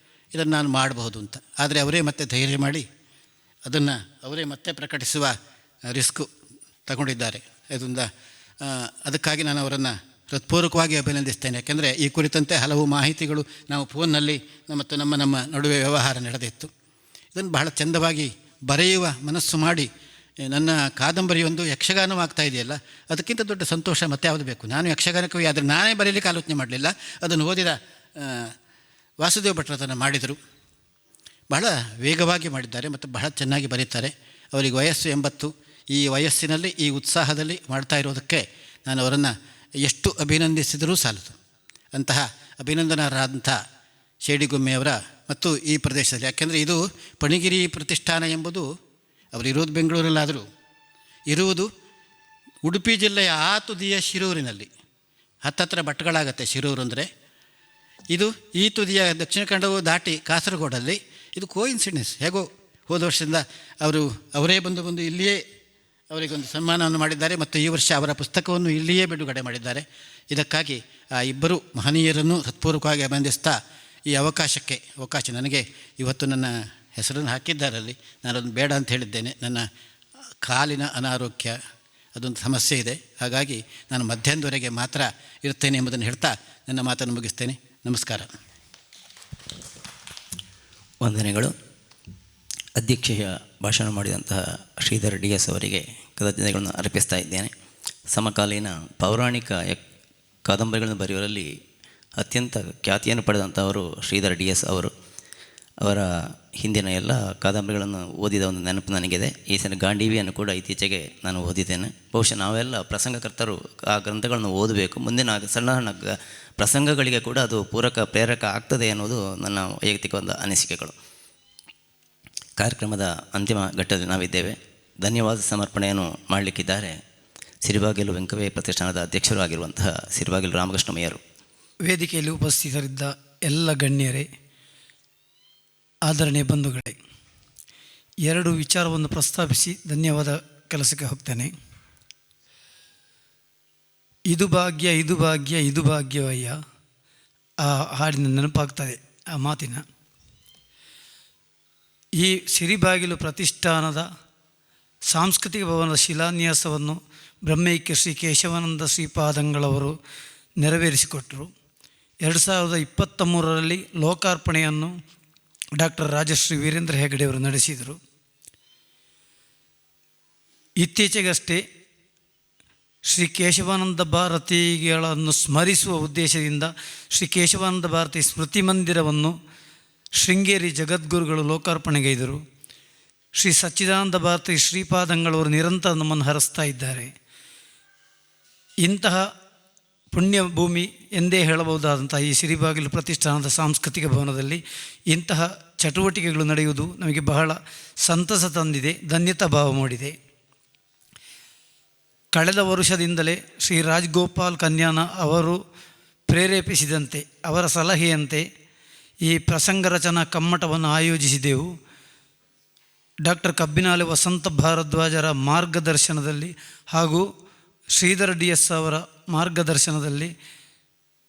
ಇದನ್ನು ನಾನು ಮಾಡಬಹುದು ಅಂತ. ಆದರೆ ಅವರೇ ಮತ್ತೆ ಧೈರ್ಯ ಮಾಡಿ ಅದನ್ನು ಅವರೇ ಮತ್ತೆ ಪ್ರಕಟಿಸುವ ರಿಸ್ಕು ತಗೊಂಡಿದ್ದಾರೆ. ಇದರಿಂದ ಅದಕ್ಕಾಗಿ ನಾನು ಅವರನ್ನು ಹೃತ್ಪೂರ್ವಕವಾಗಿ ಅಭಿನಂದಿಸ್ತೇನೆ. ಯಾಕೆಂದರೆ ಈ ಕುರಿತಂತೆ ಹಲವು ಮಾಹಿತಿಗಳು ನಾವು ಫೋನ್ನಲ್ಲಿ ಮತ್ತು ನಮ್ಮ ನಡುವೆ ವ್ಯವಹಾರ ನಡೆದಿತ್ತು. ಇದನ್ನು ಬಹಳ ಚೆಂದವಾಗಿ ಬರೆಯುವ ಮನಸ್ಸು ಮಾಡಿ ನನ್ನ ಕಾದಂಬರಿಯೊಂದು ಯಕ್ಷಗಾನವಾಗ್ತಾ ಇದೆಯಲ್ಲ, ಅದಕ್ಕಿಂತ ದೊಡ್ಡ ಸಂತೋಷ ಮತ್ತೆ ಯಾವುದು ಬೇಕು. ನಾನು ಯಕ್ಷಗಾನ ಕವಿ, ಆದರೆ ನಾನೇ ಬರೀಲಿಕ್ಕೆ ಆಲೋಚನೆ ಮಾಡಲಿಲ್ಲ. ಅದನ್ನು ಓದಿದ ವಾಸುದೇವ ಭಟ್ರು ಅದನ್ನು ಮಾಡಿದರು. ಬಹಳ ವೇಗವಾಗಿ ಮಾಡಿದ್ದಾರೆ ಮತ್ತು ಬಹಳ ಚೆನ್ನಾಗಿ ಬರೀತಾರೆ. ಅವರಿಗೆ ವಯಸ್ಸು 80. ಈ ವಯಸ್ಸಿನಲ್ಲಿ ಈ ಉತ್ಸಾಹದಲ್ಲಿ ಮಾಡ್ತಾ ಇರೋದಕ್ಕೆ ನಾನು ಅವರನ್ನು ಎಷ್ಟು ಅಭಿನಂದಿಸಿದರೂ ಸಾಲದು. ಅಂತಹ ಅಭಿನಂದನರಾದಂಥ ಶೇಡಿಗೊಮ್ಮೆಯವರ ಮತ್ತು ಈ ಪ್ರದೇಶದಲ್ಲಿ, ಯಾಕೆಂದರೆ ಇದು ಪಣಿಗಿರಿ ಪ್ರತಿಷ್ಠಾನ ಎಂಬುದು ಅವರು ಇರೋದು ಬೆಂಗಳೂರಲ್ಲಾದರೂ ಇರುವುದು ಉಡುಪಿ ಜಿಲ್ಲೆಯ ಆ ತುದಿಯ ಶಿರೂರಿನಲ್ಲಿ. ಹತ್ತತ್ರ ಭಟ್ಗಳಾಗತ್ತೆ ಶಿರೂರು ಅಂದರೆ. ಇದು ಈ ತುದಿಯ ದಕ್ಷಿಣ ಕನ್ನಡವು ದಾಟಿ ಕಾಸರಗೋಡಲ್ಲಿ. ಇದು ಕೋಇನ್ಸಿಡೆನ್ಸ್, ಹೇಗೋ ಹೋದ ವರ್ಷದಿಂದ ಅವರೇ ಬಂದು ಇಲ್ಲಿಯೇ ಅವರಿಗೊಂದು ಸನ್ಮಾನವನ್ನು ಮಾಡಿದ್ದಾರೆ ಮತ್ತು ಈ ವರ್ಷ ಅವರ ಪುಸ್ತಕವನ್ನು ಇಲ್ಲಿಯೇ ಬಿಡುಗಡೆ ಮಾಡಿದ್ದಾರೆ. ಇದಕ್ಕಾಗಿ ಆ ಇಬ್ಬರು ಮಹನೀಯರನ್ನು ಹೃತ್ಪೂರ್ವಕವಾಗಿ ಅಭಿನಂದಿಸ್ತಾ, ಈ ಅವಕಾಶ ನನಗೆ ಇವತ್ತು ನನ್ನ ಹೆಸರನ್ನು ಹಾಕಿದ್ದಾರಲ್ಲಿ, ನಾನು ಅದನ್ನು ಬೇಡ ಅಂತ ಹೇಳಿದ್ದೇನೆ. ನನ್ನ ಕಾಲಿನ ಅನಾರೋಗ್ಯ ಅದೊಂದು ಸಮಸ್ಯೆ ಇದೆ, ಹಾಗಾಗಿ ನಾನು ಮಧ್ಯಾಹ್ನದವರೆಗೆ ಮಾತ್ರ ಇರ್ತೇನೆ ಎಂಬುದನ್ನು ಹೇಳ್ತಾ ನನ್ನ ಮಾತನ್ನು ಮುಗಿಸ್ತೇನೆ. ನಮಸ್ಕಾರ. ವಂದನೆಗಳು. ಅಧ್ಯಕ್ಷೀಯ ಭಾಷಣ ಮಾಡಿದಂತಹ ಶ್ರೀಧರ್ DS ಅವರಿಗೆ ಕೃತಜ್ಞತೆಗಳನ್ನು ಅರ್ಪಿಸ್ತಾ ಇದ್ದೇನೆ. ಸಮಕಾಲೀನ ಪೌರಾಣಿಕ ಕಾದಂಬರಿಗಳನ್ನು ಬರೆಯುವರಲ್ಲಿ ಅತ್ಯಂತ ಖ್ಯಾತಿಯನ್ನು ಪಡೆದಂಥವರು ಶ್ರೀಧರ್ DS ಅವರು. ಅವರ ಹಿಂದಿನ ಎಲ್ಲ ಕಾದಂಬರಿಗಳನ್ನು ಓದಿದ ಒಂದು ನೆನಪು ನನಗಿದೆ. ಈ ಸಲ ಗಾಂಡೀವಿಯನ್ನು ಕೂಡ ಇತ್ತೀಚೆಗೆ ನಾನು ಓದಿದ್ದೇನೆ. ಬಹುಶಃ ನಾವೆಲ್ಲ ಪ್ರಸಂಗಕರ್ತರು ಆ ಗ್ರಂಥಗಳನ್ನು ಓದಬೇಕು. ಮುಂದಿನ ಸಣ್ಣ ಸಣ್ಣ ಪ್ರಸಂಗಗಳಿಗೆ ಕೂಡ ಅದು ಪ್ರೇರಕ ಆಗ್ತದೆ ಅನ್ನೋದು ನನ್ನ ವೈಯಕ್ತಿಕ ಒಂದು ಅನಿಸಿಕೆಗಳು. ಕಾರ್ಯಕ್ರಮದ ಅಂತಿಮ ಘಟ್ಟದಲ್ಲಿ ನಾವಿದ್ದೇವೆ. ಧನ್ಯವಾದ ಸಮರ್ಪಣೆಯನ್ನು ಮಾಡಲಿಕ್ಕಿದ್ದಾರೆ ಸಿರಿಬಾಗಿಲು ವೆಂಕವೇ ಪ್ರತಿಷ್ಠಾನದ ಅಧ್ಯಕ್ಷರು ಆಗಿರುವಂತಹ ಸಿರಿಬಾಗಿಲು ರಾಮಕೃಷ್ಣಮಯ್ಯರು. ವೇದಿಕೆಯಲ್ಲಿ ಉಪಸ್ಥಿತರಿದ್ದ ಎಲ್ಲ ಗಣ್ಯರೇ, ಆದರಣೀಯ ಬಂಧುಗಳೇ, 2 ವಿಚಾರವನ್ನು ಪ್ರಸ್ತಾಪಿಸಿ ಧನ್ಯವಾದ ಕೆಲಸಕ್ಕೆ ಹೋಗ್ತೇನೆ. ಇದು ಭಾಗ್ಯ ಇದು ಭಾಗ್ಯ ಇದು ಭಾಗ್ಯವಯ್ಯ, ಆ ಹಾಡಿನ ನೆನಪಾಗ್ತದೆ, ಆ ಮಾತಿನ. ಈ ಸಿರಿಬಾಗಿಲು ಪ್ರತಿಷ್ಠಾನದ ಸಾಂಸ್ಕೃತಿಕ ಭವನದ ಶಿಲಾನ್ಯಾಸವನ್ನು ಬ್ರಹ್ಮೈಕ್ಯ ಶ್ರೀ ಕೇಶವಾನಂದ ಶ್ರೀಪಾದಂಗಳವರು ನೆರವೇರಿಸಿಕೊಟ್ಟರು. 2023ರಲ್ಲಿ ಲೋಕಾರ್ಪಣೆಯನ್ನು ಡಾಕ್ಟರ್ ರಾಜಶ್ರೀ ವೀರೇಂದ್ರ ಹೆಗಡೆಯವರು ನಡೆಸಿದರು. ಇತ್ತೀಚೆಗಷ್ಟೇ ಶ್ರೀ ಕೇಶವಾನಂದ ಭಾರತಿಗಳನ್ನು ಸ್ಮರಿಸುವ ಉದ್ದೇಶದಿಂದ ಶ್ರೀ ಕೇಶವಾನಂದ ಭಾರತಿ ಸ್ಮೃತಿ ಮಂದಿರವನ್ನು ಶೃಂಗೇರಿ ಜಗದ್ಗುರುಗಳು ಲೋಕಾರ್ಪಣೆಗೈದರು. ಶ್ರೀ ಸಚ್ಚಿದಾನಂದ ಭಾರತಿ ಶ್ರೀಪಾದಂಗಳವರು ನಿರಂತರ ನಮ್ಮನ್ನು ಹರಿಸ್ತಾ ಇದ್ದಾರೆ. ಇಂತಹ ಪುಣ್ಯ ಭೂಮಿ ಎಂದೇ ಹೇಳಬಹುದಾದಂಥ ಈ ಸಿರಿಬಾಗಿಲು ಪ್ರತಿಷ್ಠಾನದ ಸಾಂಸ್ಕೃತಿಕ ಭವನದಲ್ಲಿ ಇಂತಹ ಚಟುವಟಿಕೆಗಳು ನಡೆಯುವುದು ನಮಗೆ ಬಹಳ ಸಂತಸ ತಂದಿದೆ, ಧನ್ಯತಾ ಭಾವ ಮೂಡಿದೆ. ಕಳೆದ ವರ್ಷದಿಂದಲೇ ಶ್ರೀ ರಾಜಗೋಪಾಲ್ ಕನ್ಯಾನ ಅವರು ಪ್ರೇರೇಪಿಸಿದಂತೆ, ಅವರ ಸಲಹೆಯಂತೆ ಈ ಪ್ರಸಂಗ ರಚನಾ ಕಮ್ಮಟವನ್ನು ಆಯೋಜಿಸಿದೆವು. ಡಾಕ್ಟರ್ ಕಬ್ಬಿನಾಲೆ ವಸಂತ ಭಾರದ್ವಾಜರ ಮಾರ್ಗದರ್ಶನದಲ್ಲಿ ಹಾಗೂ ಶ್ರೀಧರ್ DS ಅವರ ಮಾರ್ಗದರ್ಶನದಲ್ಲಿ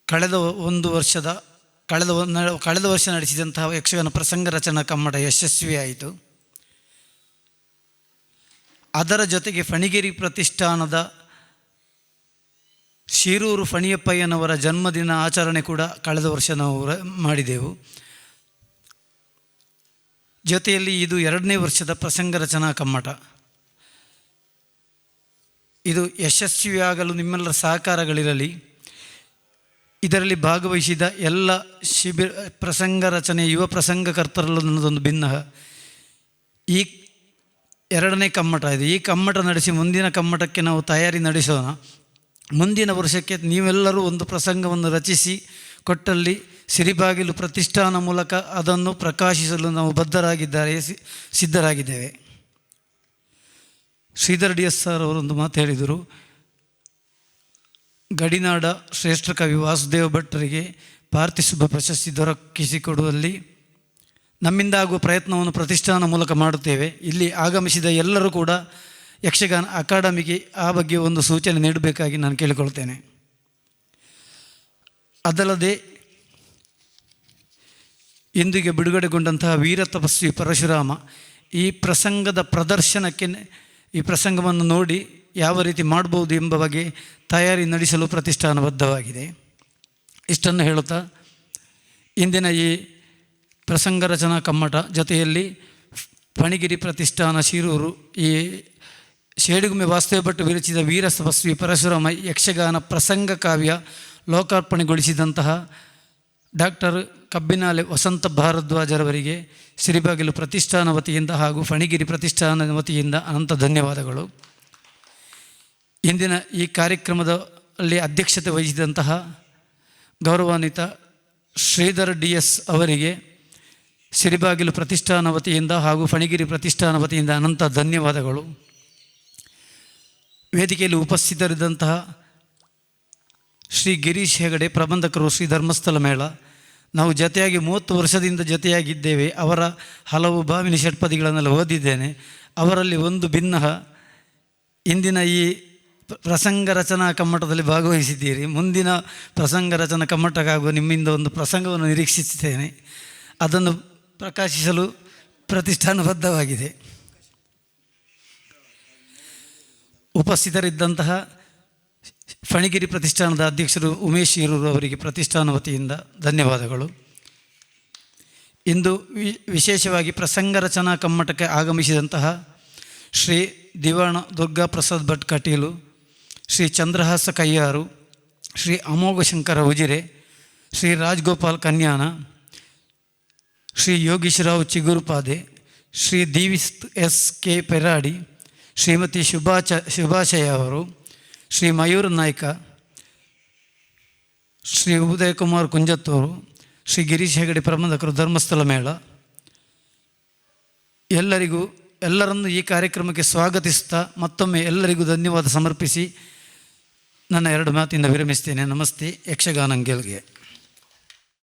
ಕಳೆದ ವರ್ಷ ನಡೆಸಿದಂತಹ ಯಕ್ಷಗಾನ ಪ್ರಸಂಗ ರಚನಾ ಕಮ್ಮಟ ಯಶಸ್ವಿಯಾಯಿತು. ಅದರ ಜೊತೆಗೆ ಫಣಿಗೇರಿ ಪ್ರತಿಷ್ಠಾನದ ಶಿರೂರು ಫಣಿಯಪ್ಪಯ್ಯನವರ ಜನ್ಮದಿನ ಆಚರಣೆ ಕೂಡ ಕಳೆದ ವರ್ಷ ನಾವು ಮಾಡಿದೆವು. ಜೊತೆಯಲ್ಲಿ ಇದು 2ನೇ ವರ್ಷದ ಪ್ರಸಂಗ ರಚನಾ ಕಮ್ಮಟ. ಇದು ಯಶಸ್ವಿಯಾಗಲು ನಿಮ್ಮೆಲ್ಲರ ಸಹಕಾರಗಳಿರಲಿ. ಇದರಲ್ಲಿ ಭಾಗವಹಿಸಿದ ಎಲ್ಲ ಪ್ರಸಂಗ ರಚನೆ ಯುವ ಪ್ರಸಂಗಕರ್ತರಲ್ಲೂ ನನ್ನದೊಂದು ಭಿನ್ನ. ಈ 2ನೇ ಕಮ್ಮಟ ಇದೆ. ಈ ಕಮ್ಮಟ ನಡೆಸಿ ಮುಂದಿನ ಕಮ್ಮಟಕ್ಕೆ ನಾವು ತಯಾರಿ ನಡೆಸೋಣ. ಮುಂದಿನ ವರ್ಷಕ್ಕೆ ನೀವೆಲ್ಲರೂ ಒಂದು ಪ್ರಸಂಗವನ್ನು ರಚಿಸಿ ಕೊಟ್ಟಲ್ಲಿ ಸಿರಿಬಾಗಿಲು ಪ್ರತಿಷ್ಠಾನ ಮೂಲಕ ಅದನ್ನು ಪ್ರಕಾಶಿಸಲು ನಾವು ಸಿದ್ಧರಾಗಿದ್ದೇವೆ. ಶ್ರೀಧರ್ DS ಅವರೊಂದು ಮಾತು ಹೇಳಿದರು. ಗಡಿನಾಡ ಶ್ರೇಷ್ಠ ಕವಿ ವಾಸುದೇವ ಭಟ್ಟರಿಗೆ ಪಾರ್ಥಿಸುಬ್ಬ ಪ್ರಶಸ್ತಿ ದೊರಕಿಸಿಕೊಡುವಲ್ಲಿ ನಮ್ಮಿಂದ ಆಗುವ ಪ್ರಯತ್ನವನ್ನು ಪ್ರತಿಷ್ಠಾನ ಮೂಲಕ ಮಾಡುತ್ತೇವೆ. ಇಲ್ಲಿ ಆಗಮಿಸಿದ ಎಲ್ಲರೂ ಕೂಡ ಯಕ್ಷಗಾನ ಅಕಾಡೆಮಿಗೆ ಆ ಬಗ್ಗೆ ಒಂದು ಸೂಚನೆ ನೀಡಬೇಕಾಗಿ ನಾನು ಕೇಳಿಕೊಳ್ತೇನೆ. ಅದಲ್ಲದೆ ಇಂದಿಗೆ ಬಿಡುಗಡೆಗೊಂಡಂತಹ ವೀರ ತಪಸ್ವಿ ಪರಶುರಾಮ ಈ ಪ್ರಸಂಗದ ಪ್ರದರ್ಶನಕ್ಕೆ ಈ ಪ್ರಸಂಗವನ್ನು ನೋಡಿ ಯಾವ ರೀತಿ ಮಾಡ್ಬೋದು ಎಂಬ ಬಗ್ಗೆ ತಯಾರಿ ನಡೆಸಲು ಪ್ರತಿಷ್ಠಾನಬದ್ಧವಾಗಿದೆ. ಇಷ್ಟನ್ನು ಹೇಳುತ್ತಾ ಇಂದಿನ ಈ ಪ್ರಸಂಗ ರಚನಾ ಕಮ್ಮಟ ಜೊತೆಯಲ್ಲಿ ಫಣಿಗಿರಿ ಪ್ರತಿಷ್ಠಾನ ಶಿರೂರು ಈ ಶೇಡುಗುಮ್ಮೆ ವಾಸ್ತವ ಭಟ್ ವಿರಚಿತ ವೀರ ತಪಸ್ವಿ ಪರಶುರಾಮ ಯಕ್ಷಗಾನ ಪ್ರಸಂಗ ಕಾವ್ಯ ಲೋಕಾರ್ಪಣೆಗೊಳಿಸಿದಂತಹ ಡಾಕ್ಟರ್ ಕಬ್ಬಿನಾಲೆ ವಸಂತ ಭಾರದ್ವಾಜರವರಿಗೆ ಸಿರಿಬಾಗಿಲು ಪ್ರತಿಷ್ಠಾನ ವತಿಯಿಂದ ಹಾಗೂ ಫಣಿಗಿರಿ ಪ್ರತಿಷ್ಠಾನದ ವತಿಯಿಂದ ಅನಂತ ಧನ್ಯವಾದಗಳು. ಇಂದಿನ ಈ ಕಾರ್ಯಕ್ರಮದಲ್ಲಿ ಅಧ್ಯಕ್ಷತೆ ವಹಿಸಿದಂತಹ ಗೌರವಾನ್ವಿತ ಶ್ರೀಧರ್ DS ಅವರಿಗೆ ಸಿರಿಬಾಗಿಲು ಪ್ರತಿಷ್ಠಾನ ವತಿಯಿಂದ ಹಾಗೂ ಫಣಿಗಿರಿ ಪ್ರತಿಷ್ಠಾನ ವತಿಯಿಂದ ಅನಂತ ಧನ್ಯವಾದಗಳು. ವೇದಿಕೆಯಲ್ಲಿ ಉಪಸ್ಥಿತರಿದ್ದಂತಹ ಶ್ರೀ ಗಿರೀಶ್ ಹೆಗಡೆ ಪ್ರಬಂಧಕರು, ಶ್ರೀ ಧರ್ಮಸ್ಥಳ ಮೇಳ, ನಾವು ಜೊತೆಯಾಗಿ 30 ವರ್ಷದಿಂದ ಜೊತೆಯಾಗಿದ್ದೇವೆ. ಅವರ ಹಲವು ಭಾವಿನಿ ಷಟ್ಪದಿಗಳನ್ನೆಲ್ಲ ಓದಿದ್ದೇನೆ. ಅವರಲ್ಲಿ ಒಂದು ಭಿನ್ನ, ಇಂದಿನ ಈ ಪ್ರಸಂಗ ರಚನಾ ಕಮ್ಮಟದಲ್ಲಿ ಭಾಗವಹಿಸಿದ್ದೀರಿ. ಮುಂದಿನ ಪ್ರಸಂಗ ರಚನಾ ಕಮ್ಮಟಕ್ಕಾಗುವ ನಿಮ್ಮಿಂದ ಒಂದು ಪ್ರಸಂಗವನ್ನು ನಿರೀಕ್ಷಿಸುತ್ತೇನೆ. ಅದನ್ನು ಪ್ರಕಾಶಿಸಲು ಪ್ರತಿಷ್ಠಾನಬದ್ಧವಾಗಿದೆ. ಉಪಸ್ಥಿತರಿದ್ದಂತಹ ಫಣಿಗಿರಿ ಪ್ರತಿಷ್ಠಾನದ ಅಧ್ಯಕ್ಷರು ಉಮೇಶ್ ಶಿರೂರು ಅವರಿಗೆ ಪ್ರತಿಷ್ಠಾನ ವತಿಯಿಂದ ಧನ್ಯವಾದಗಳು. ಇಂದು ವಿಶೇಷವಾಗಿ ಪ್ರಸಂಗ ರಚನಾ ಕಮ್ಮಟಕ್ಕೆ ಆಗಮಿಸಿದಂತಹ ಶ್ರೀ ದಿವಾಣ ದುರ್ಗಾ ಪ್ರಸಾದ್ ಭಟ್ ಕಟೀಲು, ಶ್ರೀ ಚಂದ್ರಹಾಸ ಕಯ್ಯಾರು, ಶ್ರೀ ಅಮೋಘ ಶಂಕರ ಉಜಿರೆ, ಶ್ರೀ ರಾಜಗೋಪಾಲ್ ಕನ್ಯಾನ, ಶ್ರೀ ಯೋಗೀಶ್ರಾವ್ ಚಿಗುರುಪಾದೆ, ಶ್ರೀ DVS ಪೆರಾಡಿ, ಶ್ರೀಮತಿ ಶುಭಾಶಯ ಅವರು, ಶ್ರೀ ಮಯೂರ್ ನಾಯ್ಕ, ಶ್ರೀ ಉದಯಕುಮಾರ್ ಕುಂಜತ್ತೂರು, ಶ್ರೀ ಗಿರೀಶ್ ಹೆಗಡೆ ಪ್ರಬಂಧಕರು ಧರ್ಮಸ್ಥಳ ಮೇಳ, ಎಲ್ಲರನ್ನು ಈ ಕಾರ್ಯಕ್ರಮಕ್ಕೆ ಸ್ವಾಗತಿಸುತ್ತಾ ಮತ್ತೊಮ್ಮೆ ಎಲ್ಲರಿಗೂ ಧನ್ಯವಾದ ಸಮರ್ಪಿಸಿ ನನ್ನ 2 ಮಾತಿಂದ ವಿರಮಿಸ್ತೇನೆ. ನಮಸ್ತೆ. ಯಕ್ಷಗಾನಂಗೆಲ್ಗೆ.